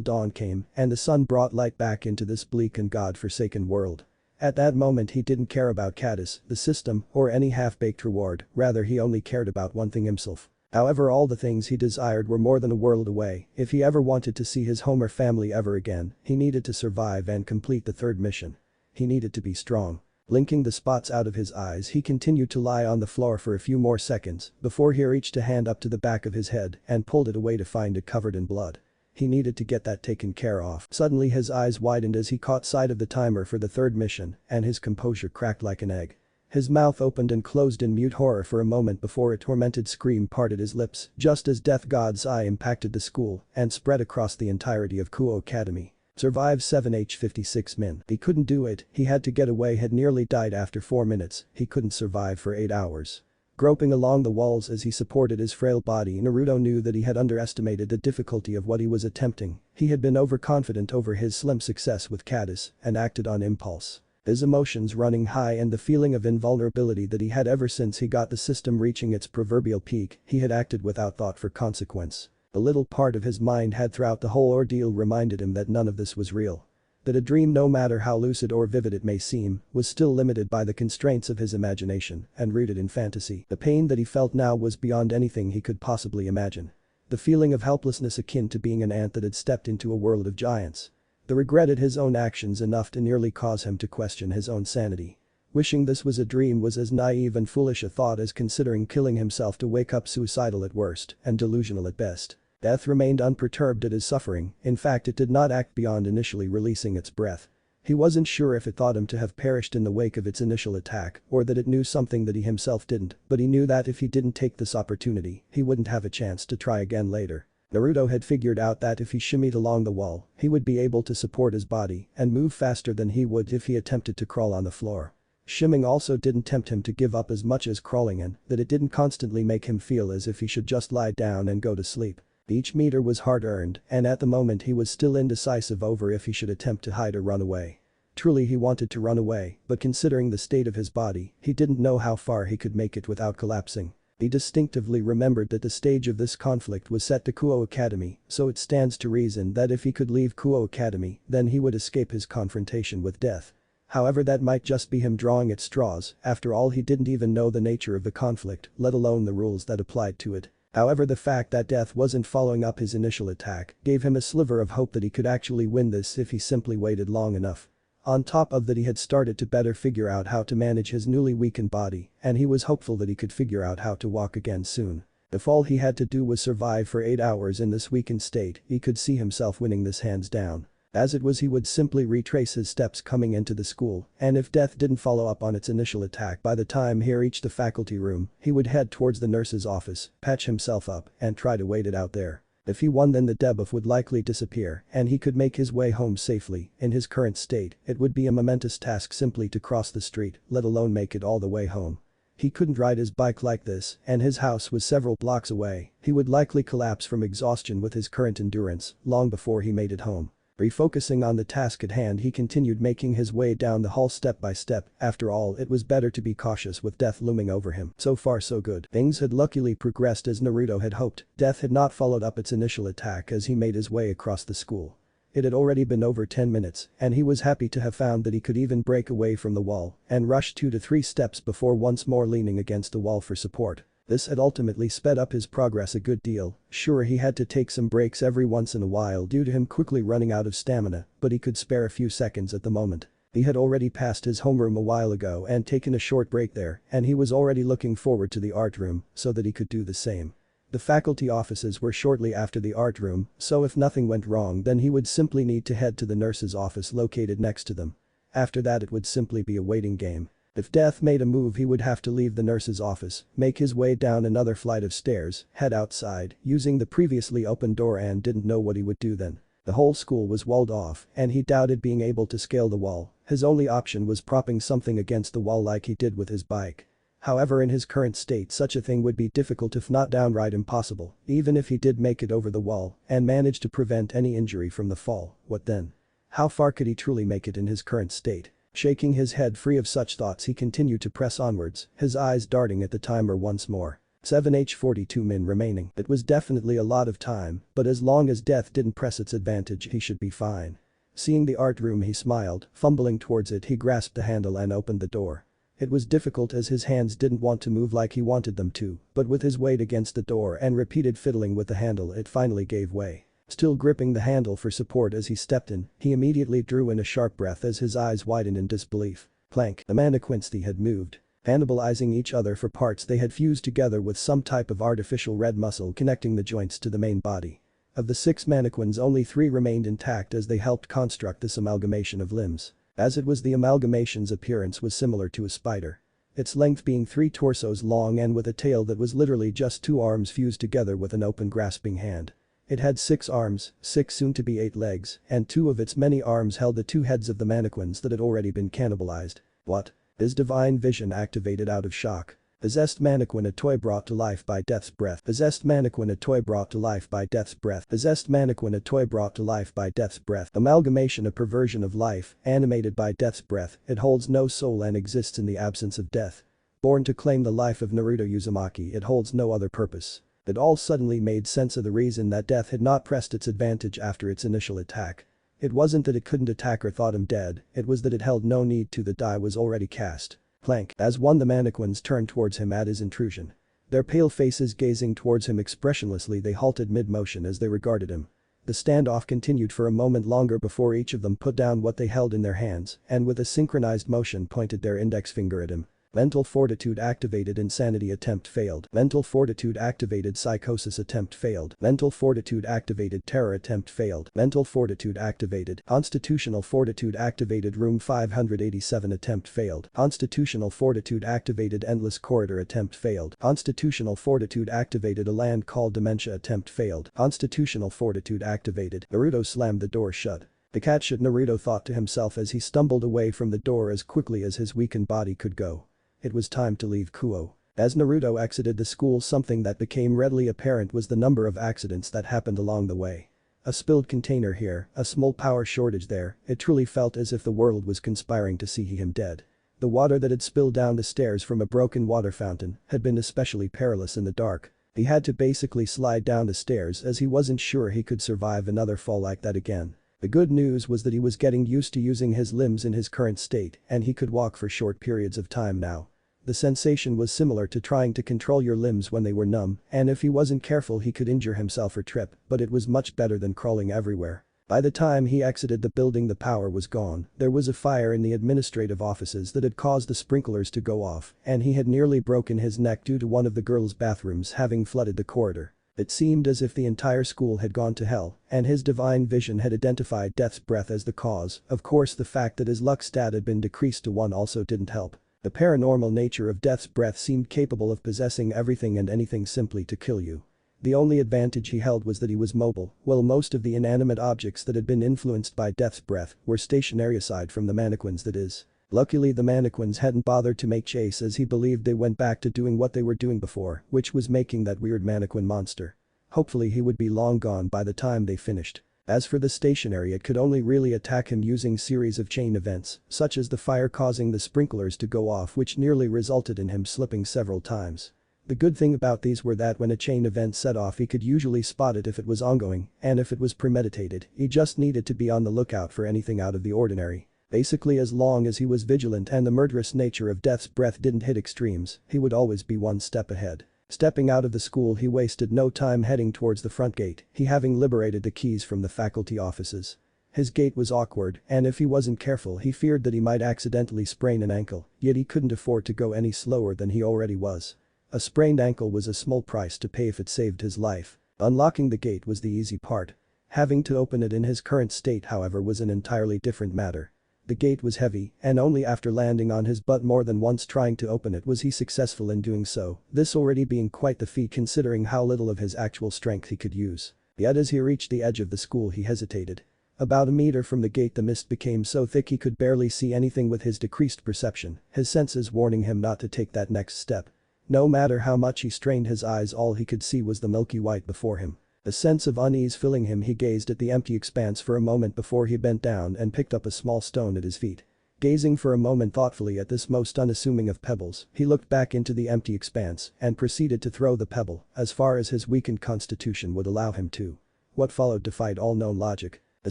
dawn came and the sun brought light back into this bleak and god-forsaken world. At that moment he didn't care about Caddis, the system, or any half-baked reward, rather he only cared about one thing: himself. However, all the things he desired were more than a world away. If he ever wanted to see his home or family ever again, he needed to survive and complete the third mission. He needed to be strong. Blinking the spots out of his eyes, he continued to lie on the floor for a few more seconds before he reached a hand up to the back of his head and pulled it away to find it covered in blood. He needed to get that taken care of. Suddenly his eyes widened as he caught sight of the timer for the third mission and his composure cracked like an egg. His mouth opened and closed in mute horror for a moment before a tormented scream parted his lips just as Death God's eye impacted the school and spread across the entirety of Kuo Academy. Survive 7H56 min. He couldn't do it, he had to get away. Had nearly died after 4 minutes, he couldn't survive for 8 hours. Groping along the walls as he supported his frail body, Naruto knew that he had underestimated the difficulty of what he was attempting. He had been overconfident over his slim success with Caddis and acted on impulse. His emotions running high and the feeling of invulnerability that he had ever since he got the system reaching its proverbial peak, he had acted without thought for consequence. The little part of his mind had throughout the whole ordeal reminded him that none of this was real. That a dream, no matter how lucid or vivid it may seem, was still limited by the constraints of his imagination and rooted in fantasy. The pain that he felt now was beyond anything he could possibly imagine. The feeling of helplessness akin to being an ant that had stepped into a world of giants. The regret at his own actions enough to nearly cause him to question his own sanity. Wishing this was a dream was as naive and foolish a thought as considering killing himself to wake up suicidal at worst and delusional at best. Death remained unperturbed at his suffering. In fact, it did not act beyond initially releasing its breath. He wasn't sure if it thought him to have perished in the wake of its initial attack or that it knew something that he himself didn't, but he knew that if he didn't take this opportunity, he wouldn't have a chance to try again later. Naruto had figured out that if he shimmied along the wall, he would be able to support his body and move faster than he would if he attempted to crawl on the floor. Shimming also didn't tempt him to give up as much as crawling, and that it didn't constantly make him feel as if he should just lie down and go to sleep. Each meter was hard-earned, and at the moment he was still indecisive over if he should attempt to hide or run away. Truly he wanted to run away, but considering the state of his body, he didn't know how far he could make it without collapsing. He distinctively remembered that the stage of this conflict was set to Kuo Academy, so it stands to reason that if he could leave Kuo Academy, then he would escape his confrontation with death. However, that might just be him drawing at straws. After all, he didn't even know the nature of the conflict, let alone the rules that applied to it. However, the fact that death wasn't following up his initial attack gave him a sliver of hope that he could actually win this if he simply waited long enough. On top of that, he had started to better figure out how to manage his newly weakened body, and he was hopeful that he could figure out how to walk again soon. If all he had to do was survive for 8 hours in this weakened state, he could see himself winning this hands down. As it was, he would simply retrace his steps coming into the school, and if death didn't follow up on its initial attack by the time he reached the faculty room, he would head towards the nurse's office, patch himself up, and try to wait it out there. If he won, then the debuff would likely disappear and he could make his way home safely. In his current state, it would be a momentous task simply to cross the street, let alone make it all the way home. He couldn't ride his bike like this, and his house was several blocks away. He would likely collapse from exhaustion with his current endurance long before he made it home. Refocusing on the task at hand, he continued making his way down the hall step by step. After all, it was better to be cautious with death looming over him. So far so good. Things had luckily progressed as Naruto had hoped. Death had not followed up its initial attack as he made his way across the school. It had already been over 10 minutes, and he was happy to have found that he could even break away from the wall and rush 2 to 3 steps before once more leaning against the wall for support. This had ultimately sped up his progress a good deal. Sure, he had to take some breaks every once in a while due to him quickly running out of stamina, but he could spare a few seconds at the moment. He had already passed his homeroom a while ago and taken a short break there, and he was already looking forward to the art room so that he could do the same. The faculty offices were shortly after the art room, so if nothing went wrong then he would simply need to head to the nurse's office located next to them. After that it would simply be a waiting game. If Death made a move he would have to leave the nurse's office, make his way down another flight of stairs, head outside, using the previously open door and didn't know what he would do then. The whole school was walled off and he doubted being able to scale the wall, his only option was propping something against the wall like he did with his bike. However, in his current state such a thing would be difficult if not downright impossible, even if he did make it over the wall and manage to prevent any injury from the fall, what then? How far could he truly make it in his current state? Shaking his head free of such thoughts he continued to press onwards, his eyes darting at the timer once more. 7h42 min remaining. It was definitely a lot of time, but as long as death didn't press its advantage he should be fine. Seeing the art room he smiled, fumbling towards it he grasped the handle and opened the door. It was difficult as his hands didn't want to move like he wanted them to, but with his weight against the door and repeated fiddling with the handle it finally gave way. Still gripping the handle for support as he stepped in, he immediately drew in a sharp breath as his eyes widened in disbelief. Plank. The mannequins they had moved. Cannibalizing each other for parts they had fused together with some type of artificial red muscle connecting the joints to the main body. Of the 6 mannequins only 3 remained intact as they helped construct this amalgamation of limbs. As it was the amalgamation's appearance was similar to a spider. Its length being 3 torsos long and with a tail that was literally just 2 arms fused together with an open grasping hand. It had 6 arms, 6 soon to be 8 legs, and 2 of its many arms held the 2 heads of the mannequins that had already been cannibalized. What? His divine vision activated out of shock. Possessed mannequin, a toy brought to life by death's breath. Possessed mannequin, a toy brought to life by death's breath. Possessed mannequin, a toy brought to life by death's breath. Amalgamation, a perversion of life, animated by death's breath. It holds no soul and exists in the absence of death. Born to claim the life of Naruto Uzumaki, it holds no other purpose. It all suddenly made sense of the reason that death had not pressed its advantage after its initial attack. It wasn't that it couldn't attack or thought him dead, it was that it held no need to, the die was already cast. Plank. As one the mannequins turned towards him at his intrusion. Their pale faces gazing towards him expressionlessly they halted mid-motion as they regarded him. The standoff continued for a moment longer before each of them put down what they held in their hands and with a synchronized motion pointed their index finger at him. Mental fortitude activated. Insanity attempt failed. Mental fortitude activated. Psychosis attempt failed. Mental fortitude activated. Terror attempt failed. Mental fortitude activated. Constitutional fortitude activated. Room 587 attempt failed. Constitutional fortitude activated. Endless corridor attempt failed. Constitutional fortitude activated. A land called dementia attempt failed. Constitutional fortitude activated. Naruto slammed the door shut. The cat shit, Naruto thought to himself as he stumbled away from the door as quickly as his weakened body could go. It was time to leave Kuo. As Naruto exited the school something that became readily apparent was the number of accidents that happened along the way. A spilled container here, a small power shortage there, it truly felt as if the world was conspiring to see him dead. The water that had spilled down the stairs from a broken water fountain had been especially perilous in the dark. He had to basically slide down the stairs as he wasn't sure he could survive another fall like that again. The good news was that he was getting used to using his limbs in his current state and he could walk for short periods of time now. The sensation was similar to trying to control your limbs when they were numb, and if he wasn't careful he could injure himself or trip, but it was much better than crawling everywhere. By the time he exited the building the power was gone, there was a fire in the administrative offices that had caused the sprinklers to go off and he had nearly broken his neck due to one of the girls' bathrooms having flooded the corridor. It seemed as if the entire school had gone to hell, and his divine vision had identified death's breath as the cause. Of course the fact that his luck stat had been decreased to 1 also didn't help. The paranormal nature of death's breath seemed capable of possessing everything and anything simply to kill you. The only advantage he held was that he was mobile, while most of the inanimate objects that had been influenced by death's breath were stationary aside from the mannequins, that is. Luckily the mannequins hadn't bothered to make chase as he believed they went back to doing what they were doing before, which was making that weird mannequin monster. Hopefully he would be long gone by the time they finished. As for the stationary, it could only really attack him using series of chain events, such as the fire causing the sprinklers to go off which nearly resulted in him slipping several times. The good thing about these were that when a chain event set off he could usually spot it if it was ongoing, and if it was premeditated, he just needed to be on the lookout for anything out of the ordinary. Basically as long as he was vigilant and the murderous nature of death's breath didn't hit extremes, he would always be one step ahead. Stepping out of the school he wasted no time heading towards the front gate, he having liberated the keys from the faculty offices. His gait was awkward, and if he wasn't careful he feared that he might accidentally sprain an ankle, yet he couldn't afford to go any slower than he already was. A sprained ankle was a small price to pay if it saved his life. Unlocking the gate was the easy part. Having to open it in his current state, however, was an entirely different matter. The gate was heavy, and only after landing on his butt more than once trying to open it was he successful in doing so, this already being quite the feat considering how little of his actual strength he could use. Yet as he reached the edge of the school he hesitated. About a meter from the gate the mist became so thick he could barely see anything with his decreased perception, his senses warning him not to take that next step. No matter how much he strained his eyes, all he could see was the milky white before him. A sense of unease filling him, he gazed at the empty expanse for a moment before he bent down and picked up a small stone at his feet. Gazing for a moment thoughtfully at this most unassuming of pebbles, he looked back into the empty expanse and proceeded to throw the pebble as far as his weakened constitution would allow him to. What followed defied all known logic. The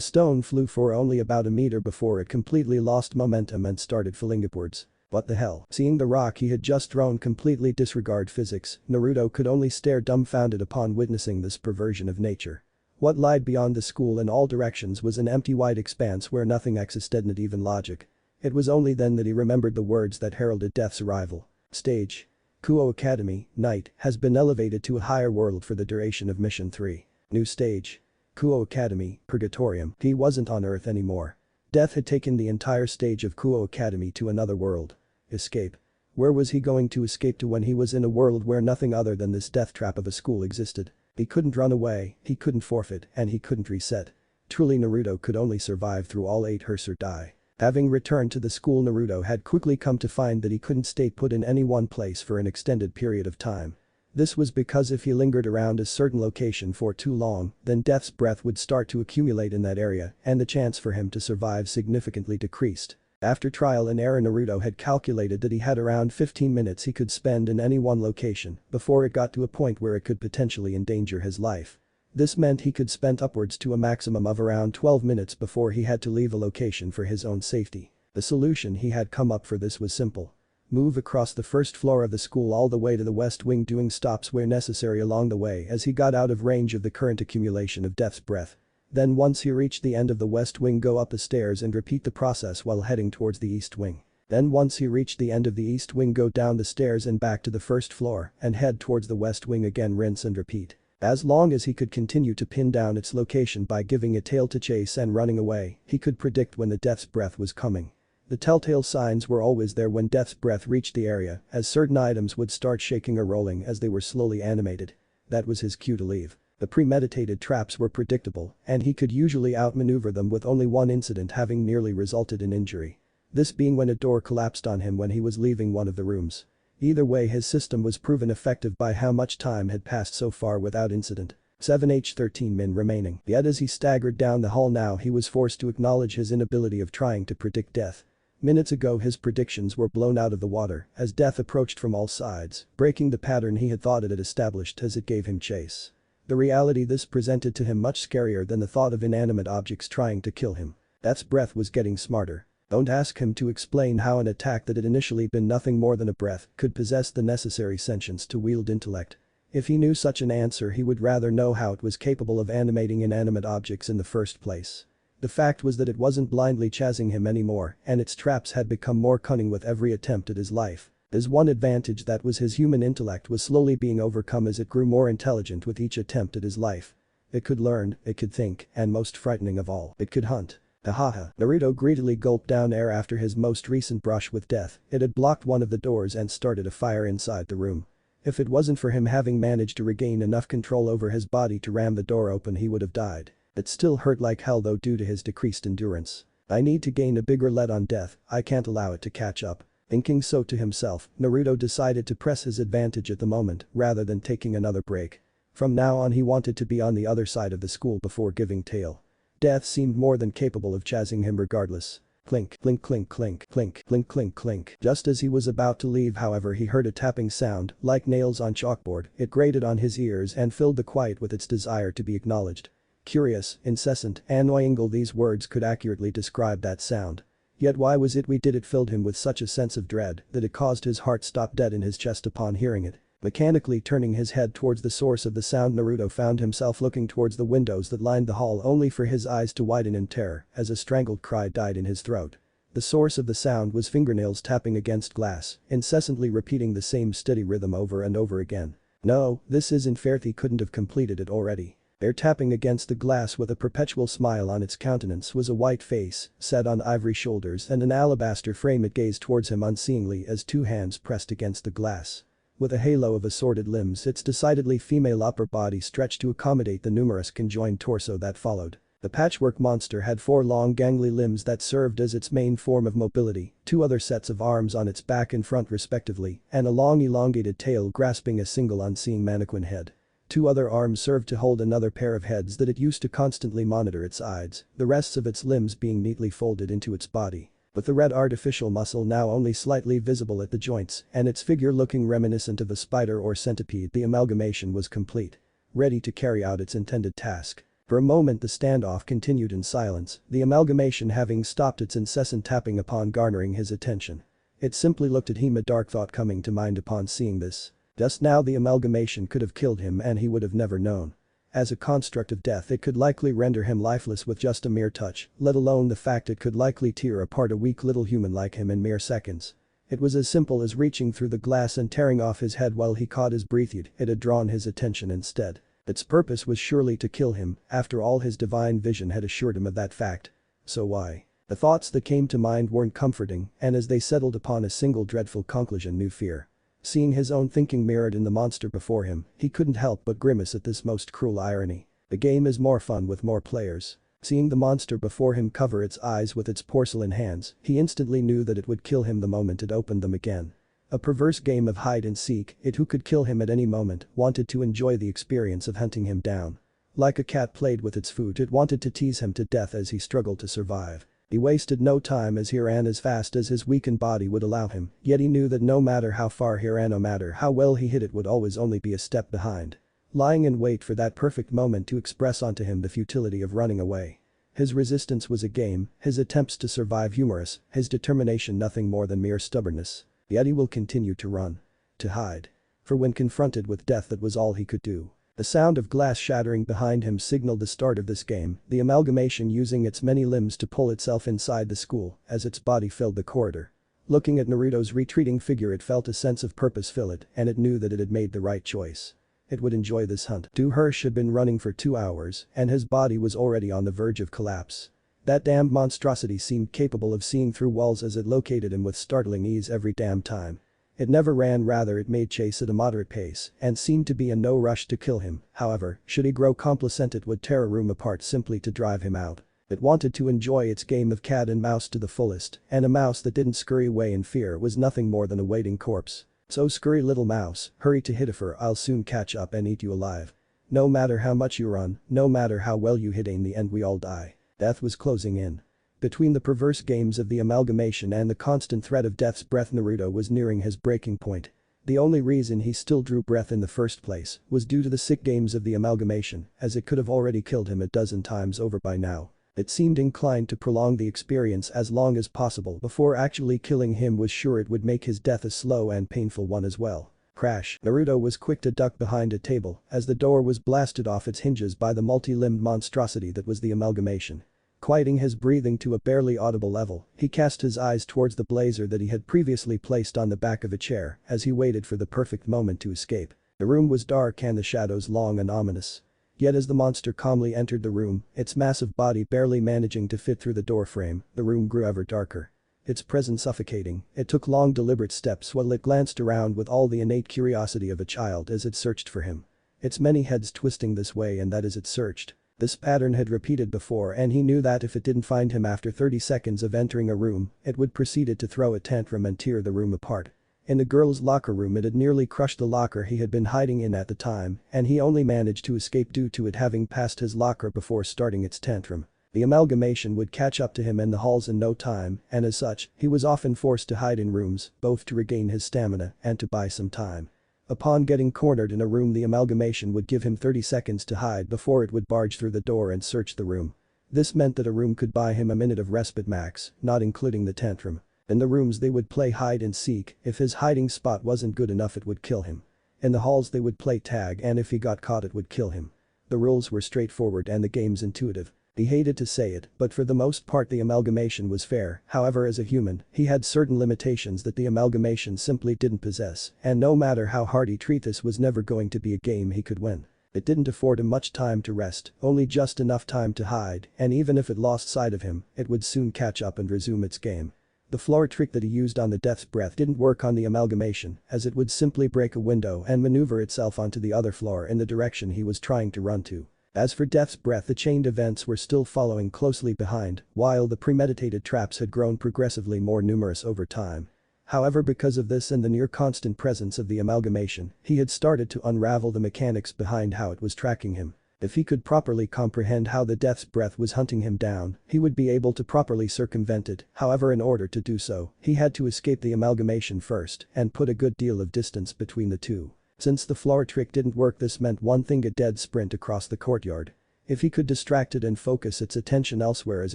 stone flew for only about a meter before it completely lost momentum and started falling upwards. What the hell? Seeing the rock he had just thrown completely disregard physics, Naruto could only stare dumbfounded upon witnessing this perversion of nature. What lied beyond the school in all directions was an empty white expanse where nothing existed, not even logic. It was only then that he remembered the words that heralded death's arrival. Stage. Kuo Academy, Night, has been elevated to a higher world for the duration of Mission 3. New stage. Kuo Academy, Purgatorium. He wasn't on Earth anymore. Death had taken the entire stage of Kuo Academy to another world. Escape. Where was he going to escape to when he was in a world where nothing other than this death trap of a school existed? He couldn't run away, he couldn't forfeit, and he couldn't reset. Truly Naruto could only survive through all 8 hers or die. Having returned to the school, Naruto had quickly come to find that he couldn't stay put in any one place for an extended period of time. This was because if he lingered around a certain location for too long, then death's breath would start to accumulate in that area and the chance for him to survive significantly decreased. After trial and error, Naruto had calculated that he had around 15 minutes he could spend in any one location before it got to a point where it could potentially endanger his life. This meant he could spend upwards to a maximum of around 12 minutes before he had to leave a location for his own safety. The solution he had come up for this was simple. Move across the first floor of the school all the way to the west wing, doing stops where necessary along the way as he got out of range of the current accumulation of death's breath. Then once he reached the end of the west wing, go up the stairs and repeat the process while heading towards the east wing. Then once he reached the end of the east wing, go down the stairs and back to the first floor and head towards the west wing again, rinse and repeat. As long as he could continue to pin down its location by giving a tail to chase and running away, he could predict when the death's breath was coming. The telltale signs were always there when death's breath reached the area, as certain items would start shaking or rolling as they were slowly animated. That was his cue to leave. The premeditated traps were predictable, and he could usually outmaneuver them, with only one incident having nearly resulted in injury. This being when a door collapsed on him when he was leaving one of the rooms. Either way, his system was proven effective by how much time had passed so far without incident. 7h13 min remaining. Yet as he staggered down the hall now, he was forced to acknowledge his inability of trying to predict death. Minutes ago his predictions were blown out of the water as death approached from all sides, breaking the pattern he had thought it had established as it gave him chase. The reality this presented to him much scarier than the thought of inanimate objects trying to kill him. Death's breath was getting smarter. Don't ask him to explain how an attack that had initially been nothing more than a breath could possess the necessary sentience to wield intellect. If he knew such an answer, he would rather know how it was capable of animating inanimate objects in the first place. The fact was that it wasn't blindly chasing him anymore, and its traps had become more cunning with every attempt at his life. His one advantage, that was his human intellect, was slowly being overcome as it grew more intelligent with each attempt at his life. It could learn, it could think, and most frightening of all, it could hunt. Ahaha. Naruto greedily gulped down air after his most recent brush with death. It had blocked one of the doors and started a fire inside the room. If it wasn't for him having managed to regain enough control over his body to ram the door open, he would have died. It still hurt like hell though due to his decreased endurance. I need to gain a bigger lead on death, I can't allow it to catch up. Thinking so to himself, Naruto decided to press his advantage at the moment rather than taking another break. From now on he wanted to be on the other side of the school before giving tail. Death seemed more than capable of chasing him regardless. Clink, clink, clink, clink, clink, clink, clink, clink. Just as he was about to leave, however, he heard a tapping sound, like nails on chalkboard. It grated on his ears and filled the quiet with its desire to be acknowledged. Curious, incessant, annoying, these words could accurately describe that sound. Yet why was it we did it filled him with such a sense of dread that it caused his heart stop dead in his chest upon hearing it. Mechanically turning his head towards the source of the sound, Naruto found himself looking towards the windows that lined the hall only for his eyes to widen in terror as a strangled cry died in his throat. The source of the sound was fingernails tapping against glass, incessantly repeating the same steady rhythm over and over again. No, this isn't fair, he couldn't have completed it already. There, tapping against the glass with a perpetual smile on its countenance, was a white face, set on ivory shoulders, and an alabaster frame. It gazed towards him unseeingly as two hands pressed against the glass. With a halo of assorted limbs, its decidedly female upper body stretched to accommodate the numerous conjoined torso that followed. The patchwork monster had 4 long gangly limbs that served as its main form of mobility, 2 other sets of arms on its back and front respectively, and a long elongated tail grasping a single unseeing mannequin head. 2 other arms served to hold another pair of heads that it used to constantly monitor its sides, the rest of its limbs being neatly folded into its body. With the red artificial muscle now only slightly visible at the joints and its figure looking reminiscent of a spider or centipede, the amalgamation was complete. Ready to carry out its intended task. For a moment the standoff continued in silence, the amalgamation having stopped its incessant tapping upon garnering his attention. It simply looked at him, a dark thought coming to mind upon seeing this. Just now the amalgamation could have killed him and he would have never known. As a construct of death, it could likely render him lifeless with just a mere touch, let alone the fact it could likely tear apart a weak little human like him in mere seconds. It was as simple as reaching through the glass and tearing off his head while he caught his breath. It had drawn his attention instead. Its purpose was surely to kill him, after all his divine vision had assured him of that fact. So why? The thoughts that came to mind weren't comforting, and as they settled upon a single dreadful conclusion, new fear. Seeing his own thinking mirrored in the monster before him, he couldn't help but grimace at this most cruel irony. The game is more fun with more players. Seeing the monster before him cover its eyes with its porcelain hands, he instantly knew that it would kill him the moment it opened them again. A perverse game of hide and seek, it who could kill him at any moment wanted to enjoy the experience of hunting him down. Like a cat played with its food, it wanted to tease him to death as he struggled to survive. He wasted no time as he ran as fast as his weakened body would allow him, yet he knew that no matter how far he ran, no matter how well he hit, it would always only be a step behind. Lying in wait for that perfect moment to express onto him the futility of running away. His resistance was a game, his attempts to survive humorous, his determination nothing more than mere stubbornness. Yet he will continue to run. To hide. For when confronted with death, that was all he could do. The sound of glass shattering behind him signaled the start of this game, the amalgamation using its many limbs to pull itself inside the school as its body filled the corridor. Looking at Naruto's retreating figure, it felt a sense of purpose fill it, and it knew that it had made the right choice. It would enjoy this hunt. Hirsch had been running for 2 hours, and his body was already on the verge of collapse. That damned monstrosity seemed capable of seeing through walls as it located him with startling ease every damn time. It never ran, rather it made chase at a moderate pace and seemed to be in no rush to kill him. However, should he grow complacent, it would tear a room apart simply to drive him out. It wanted to enjoy its game of cat and mouse to the fullest, and a mouse that didn't scurry away in fear was nothing more than a waiting corpse. So scurry, little mouse, hurry to Hittifer, I'll soon catch up and eat you alive. No matter how much you run, no matter how well you hit, in the end we all die. Death was closing in. Between the perverse games of the amalgamation and the constant threat of death's breath, Naruto was nearing his breaking point. The only reason he still drew breath in the first place was due to the sick games of the amalgamation, as it could have already killed him a dozen times over by now. It seemed inclined to prolong the experience as long as possible before actually killing him, was sure it would make his death a slow and painful one as well. Crash. Naruto was quick to duck behind a table as the door was blasted off its hinges by the multi-limbed monstrosity that was the amalgamation. Quieting his breathing to a barely audible level, he cast his eyes towards the blazer that he had previously placed on the back of a chair as he waited for the perfect moment to escape. The room was dark and the shadows long and ominous. Yet as the monster calmly entered the room, its massive body barely managing to fit through the doorframe, the room grew ever darker. Its presence suffocating, it took long deliberate steps while it glanced around with all the innate curiosity of a child as it searched for him. Its many heads twisting this way and that as it searched. This pattern had repeated before, and he knew that if it didn't find him after 30 seconds of entering a room, it would proceed to throw a tantrum and tear the room apart. In the girls' locker room, it had nearly crushed the locker he had been hiding in at the time, and he only managed to escape due to it having passed his locker before starting its tantrum. The amalgamation would catch up to him in the halls in no time, and as such, he was often forced to hide in rooms, both to regain his stamina and to buy some time. Upon getting cornered in a room, the amalgamation would give him 30 seconds to hide before it would barge through the door and search the room. This meant that a room could buy him a minute of respite max, not including the tantrum. In the rooms they would play hide and seek. If his hiding spot wasn't good enough, it would kill him. In the halls they would play tag and if he got caught it would kill him. The rules were straightforward and the game's intuitive. He hated to say it, but for the most part the amalgamation was fair, however as a human, he had certain limitations that the amalgamation simply didn't possess, and no matter how hard he treated this was never going to be a game he could win. It didn't afford him much time to rest, only just enough time to hide, and even if it lost sight of him, it would soon catch up and resume its game. The floor trick that he used on the death's breath didn't work on the amalgamation, as it would simply break a window and maneuver itself onto the other floor in the direction he was trying to run to. As for Death's Breath, the chained events were still following closely behind, while the premeditated traps had grown progressively more numerous over time. However, because of this and the near constant presence of the amalgamation, he had started to unravel the mechanics behind how it was tracking him. If he could properly comprehend how the Death's Breath was hunting him down, he would be able to properly circumvent it, however in order to do so, he had to escape the amalgamation first and put a good deal of distance between the two. Since the floor trick didn't work, this meant one thing: a dead sprint across the courtyard. If he could distract it and focus its attention elsewhere as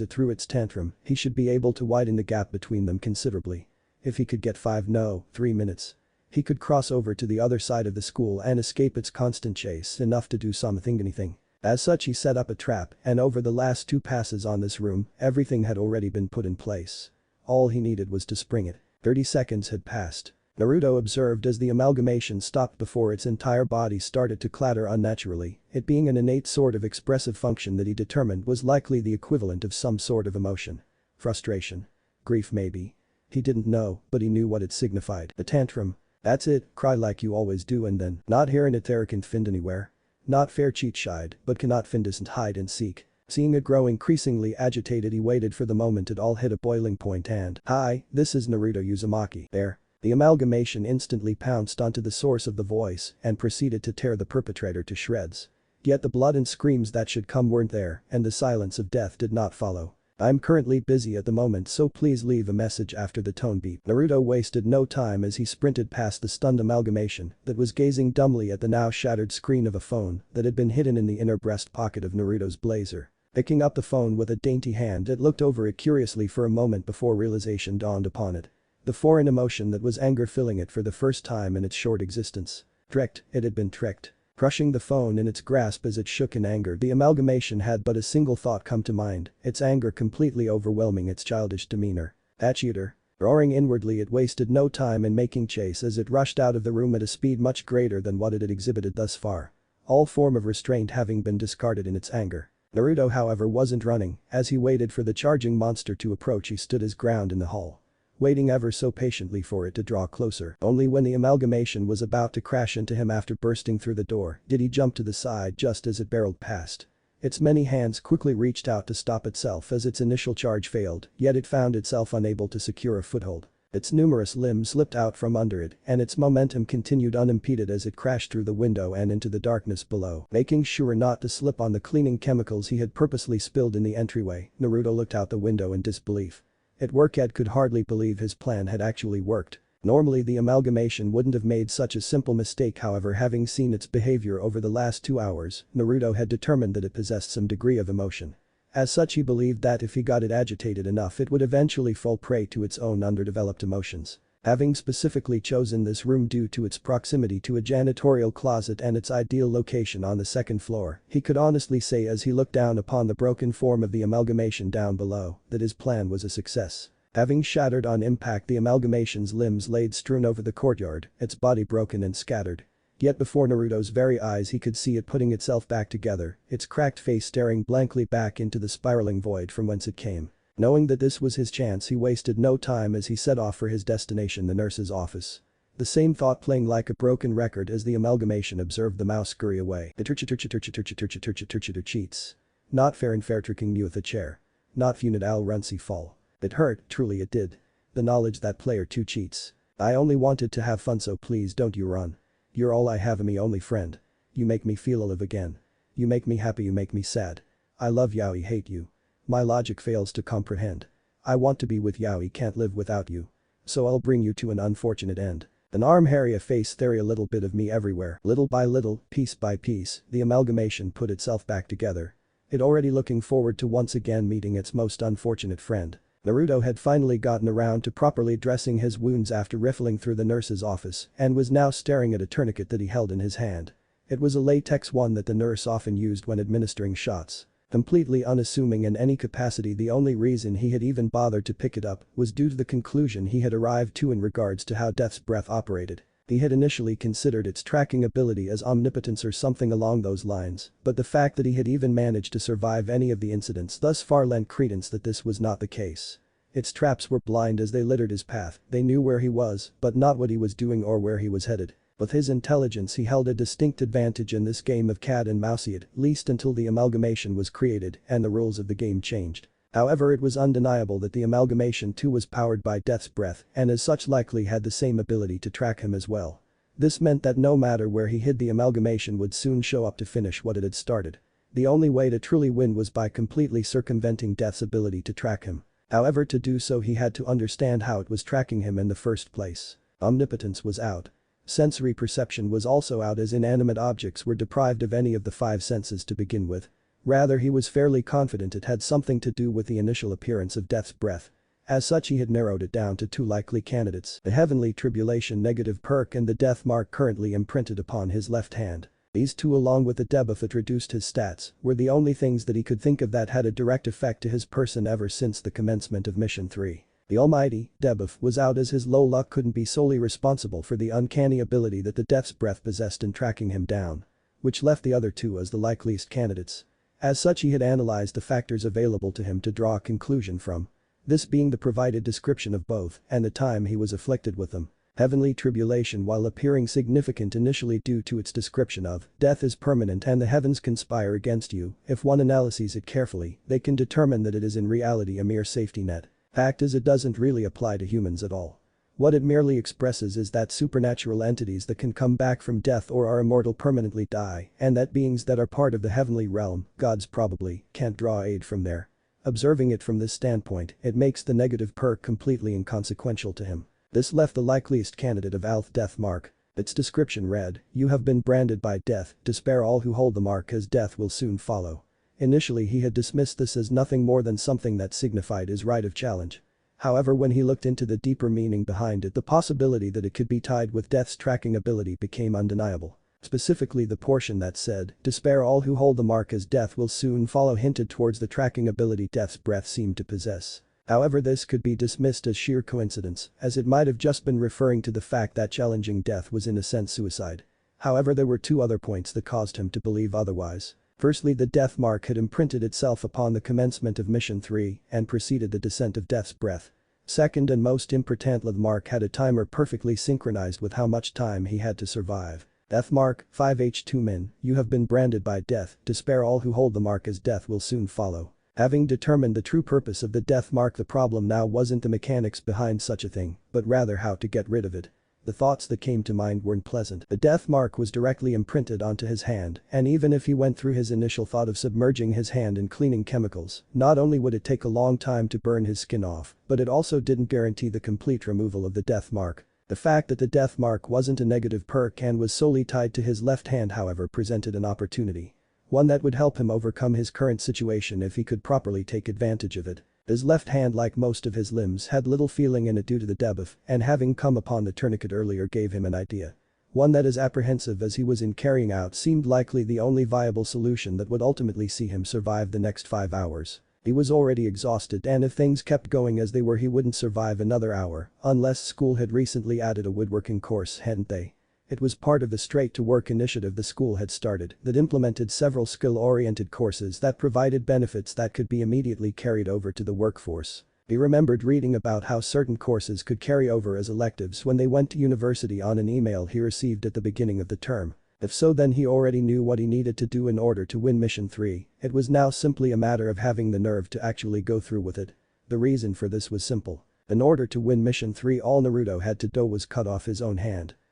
it threw its tantrum, he should be able to widen the gap between them considerably. If he could get 3 minutes. He could cross over to the other side of the school and escape its constant chase, enough to do anything. As such, he set up a trap, and over the last 2 passes on this room, everything had already been put in place. All he needed was to spring it. 30 seconds had passed. Naruto observed as the amalgamation stopped before its entire body started to clatter unnaturally, it being an innate sort of expressive function that he determined was likely the equivalent of some sort of emotion. Frustration. Grief maybe. He didn't know, but he knew what it signified. A tantrum. That's it, cry like you always do and then not hearing it there can't find anywhere. Not fair cheat shied, but cannot find isn't hide and seek. Seeing it grow increasingly agitated, he waited for the moment it all hit a boiling point and, "Hi, this is Naruto Uzumaki." There. The amalgamation instantly pounced onto the source of the voice and proceeded to tear the perpetrator to shreds. Yet the blood and screams that should come weren't there, and the silence of death did not follow. "I'm currently busy at the moment, so please leave a message after the tone beep." Naruto wasted no time as he sprinted past the stunned amalgamation that was gazing dumbly at the now shattered screen of a phone that had been hidden in the inner breast pocket of Naruto's blazer. Picking up the phone with a dainty hand, it looked over it curiously for a moment before realization dawned upon it. The foreign emotion that was anger filling it for the first time in its short existence. Tricked, it had been tricked. Crushing the phone in its grasp as it shook in anger, the amalgamation had but a single thought come to mind, its anger completely overwhelming its childish demeanor. "That cheater." Roaring inwardly, it wasted no time in making chase as it rushed out of the room at a speed much greater than what it had exhibited thus far. All form of restraint having been discarded in its anger. Naruto, however, wasn't running. As he waited for the charging monster to approach, he stood his ground in the hall, waiting ever so patiently for it to draw closer. Only when the amalgamation was about to crash into him after bursting through the door did he jump to the side just as it barreled past. Its many hands quickly reached out to stop itself as its initial charge failed, yet it found itself unable to secure a foothold. Its numerous limbs slipped out from under it, and its momentum continued unimpeded as it crashed through the window and into the darkness below. Making sure not to slip on the cleaning chemicals he had purposely spilled in the entryway, Naruto looked out the window in disbelief. At work, Ed could hardly believe his plan had actually worked. Normally the amalgamation wouldn't have made such a simple mistake, however, having seen its behavior over the last 2 hours, Naruto had determined that it possessed some degree of emotion. As such, he believed that if he got it agitated enough it would eventually fall prey to its own underdeveloped emotions. Having specifically chosen this room due to its proximity to a janitorial closet and its ideal location on the 2nd floor, he could honestly say as he looked down upon the broken form of the amalgamation down below that his plan was a success. Having shattered on impact, the amalgamation's limbs laid strewn over the courtyard, its body broken and scattered. Yet before Naruto's very eyes he could see it putting itself back together, its cracked face staring blankly back into the spiraling void from whence it came. Knowing that this was his chance, he wasted no time as he set off for his destination, the nurse's office. The same thought playing like a broken record as the amalgamation observed the mouse scurry away. Cheats. Not fair and fair tricking you with a chair. Not funid al runcy fall. It hurt, truly it did. The knowledge that player 2 cheats. I only wanted to have fun, so please don't you run. You're all I have, me only friend. You make me feel alive again. You make me happy, you make me sad. I love Yaoi, hate you. My logic fails to comprehend. I want to be with Yaoi, can't live without you. So I'll bring you to an unfortunate end. An arm, hairy, a face, theory, a little bit of me everywhere. Little by little, piece by piece, the amalgamation put itself back together. It already looking forward to once again meeting its most unfortunate friend. Naruto had finally gotten around to properly dressing his wounds after riffling through the nurse's office and was now staring at a tourniquet that he held in his hand. It was a latex one that the nurse often used when administering shots. Completely unassuming in any capacity, the only reason he had even bothered to pick it up was due to the conclusion he had arrived to in regards to how Death's breath operated. He had initially considered its tracking ability as omnipotence or something along those lines, but the fact that he had even managed to survive any of the incidents thus far lent credence that this was not the case. Its traps were blind as they littered his path, they knew where he was, but not what he was doing or where he was headed. With his intelligence, he held a distinct advantage in this game of cat and mouse, at least until the amalgamation was created and the rules of the game changed. However, it was undeniable that the amalgamation too was powered by Death's breath and as such likely had the same ability to track him as well. This meant that no matter where he hid, the amalgamation would soon show up to finish what it had started. The only way to truly win was by completely circumventing Death's ability to track him. However, to do so he had to understand how it was tracking him in the first place. Omnipotence was out. Sensory perception was also out, as inanimate objects were deprived of any of the 5 senses to begin with. Rather, he was fairly confident it had something to do with the initial appearance of Death's breath. As such, he had narrowed it down to 2 likely candidates: the heavenly tribulation negative perk and the death mark currently imprinted upon his left hand. These two, along with the debuff that reduced his stats, were the only things that he could think of that had a direct effect to his person ever since the commencement of Mission 3. The almighty debuff was out, as his low luck couldn't be solely responsible for the uncanny ability that the Death's breath possessed in tracking him down, which left the other two as the likeliest candidates. As such, he had analyzed the factors available to him to draw a conclusion from. This being the provided description of both and the time he was afflicted with them. Heavenly tribulation, while appearing significant initially due to its description of death is permanent and the heavens conspire against you, if one analyses it carefully, they can determine that it is in reality a mere safety net. Fact is, it doesn't really apply to humans at all. What it merely expresses is that supernatural entities that can come back from death or are immortal permanently die, and that beings that are part of the heavenly realm, gods probably, can't draw aid from there. Observing it from this standpoint, it makes the negative perk completely inconsequential to him. This left the likeliest candidate of Alth death mark. Its description read, "You have been branded by death, despair all who hold the mark as death will soon follow." Initially, he had dismissed this as nothing more than something that signified his right of challenge. However, when he looked into the deeper meaning behind it, the possibility that it could be tied with Death's tracking ability became undeniable. Specifically, the portion that said, "Despair all who hold the mark as death will soon follow," hinted towards the tracking ability Death's breath seemed to possess. However, this could be dismissed as sheer coincidence, as it might have just been referring to the fact that challenging death was in a sense suicide. However, there were 2 other points that caused him to believe otherwise. Firstly, the death mark had imprinted itself upon the commencement of Mission 3 and preceded the descent of Death's breath. Second, and most importantly, the mark had a timer perfectly synchronized with how much time he had to survive. Death mark, 5H2 min, you have been branded by death, despair all who hold the mark as death will soon follow. Having determined the true purpose of the death mark, the problem now wasn't the mechanics behind such a thing, but rather how to get rid of it. The thoughts that came to mind weren't pleasant. The death mark was directly imprinted onto his hand, and even if he went through his initial thought of submerging his hand in cleaning chemicals, not only would it take a long time to burn his skin off, but it also didn't guarantee the complete removal of the death mark. The fact that the death mark wasn't a negative perk and was solely tied to his left hand, however, presented an opportunity. One that would help him overcome his current situation if he could properly take advantage of it. His left hand, like most of his limbs, had little feeling in it due to the debuff, and having come upon the tourniquet earlier gave him an idea. One that, as apprehensive as he was in carrying out, seemed likely the only viable solution that would ultimately see him survive the next 5 hours. He was already exhausted, and if things kept going as they were, he wouldn't survive another hour, unless school had recently added a woodworking course, hadn't they? It was part of the Straight to Work initiative the school had started that implemented several skill-oriented courses that provided benefits that could be immediately carried over to the workforce. He remembered reading about how certain courses could carry over as electives when they went to university on an email he received at the beginning of the term. If so, then he already knew what he needed to do in order to win Mission 3. It was now simply a matter of having the nerve to actually go through with it. The reason for this was simple. In order to win Mission 3, all Naruto had to do was cut off his own hand.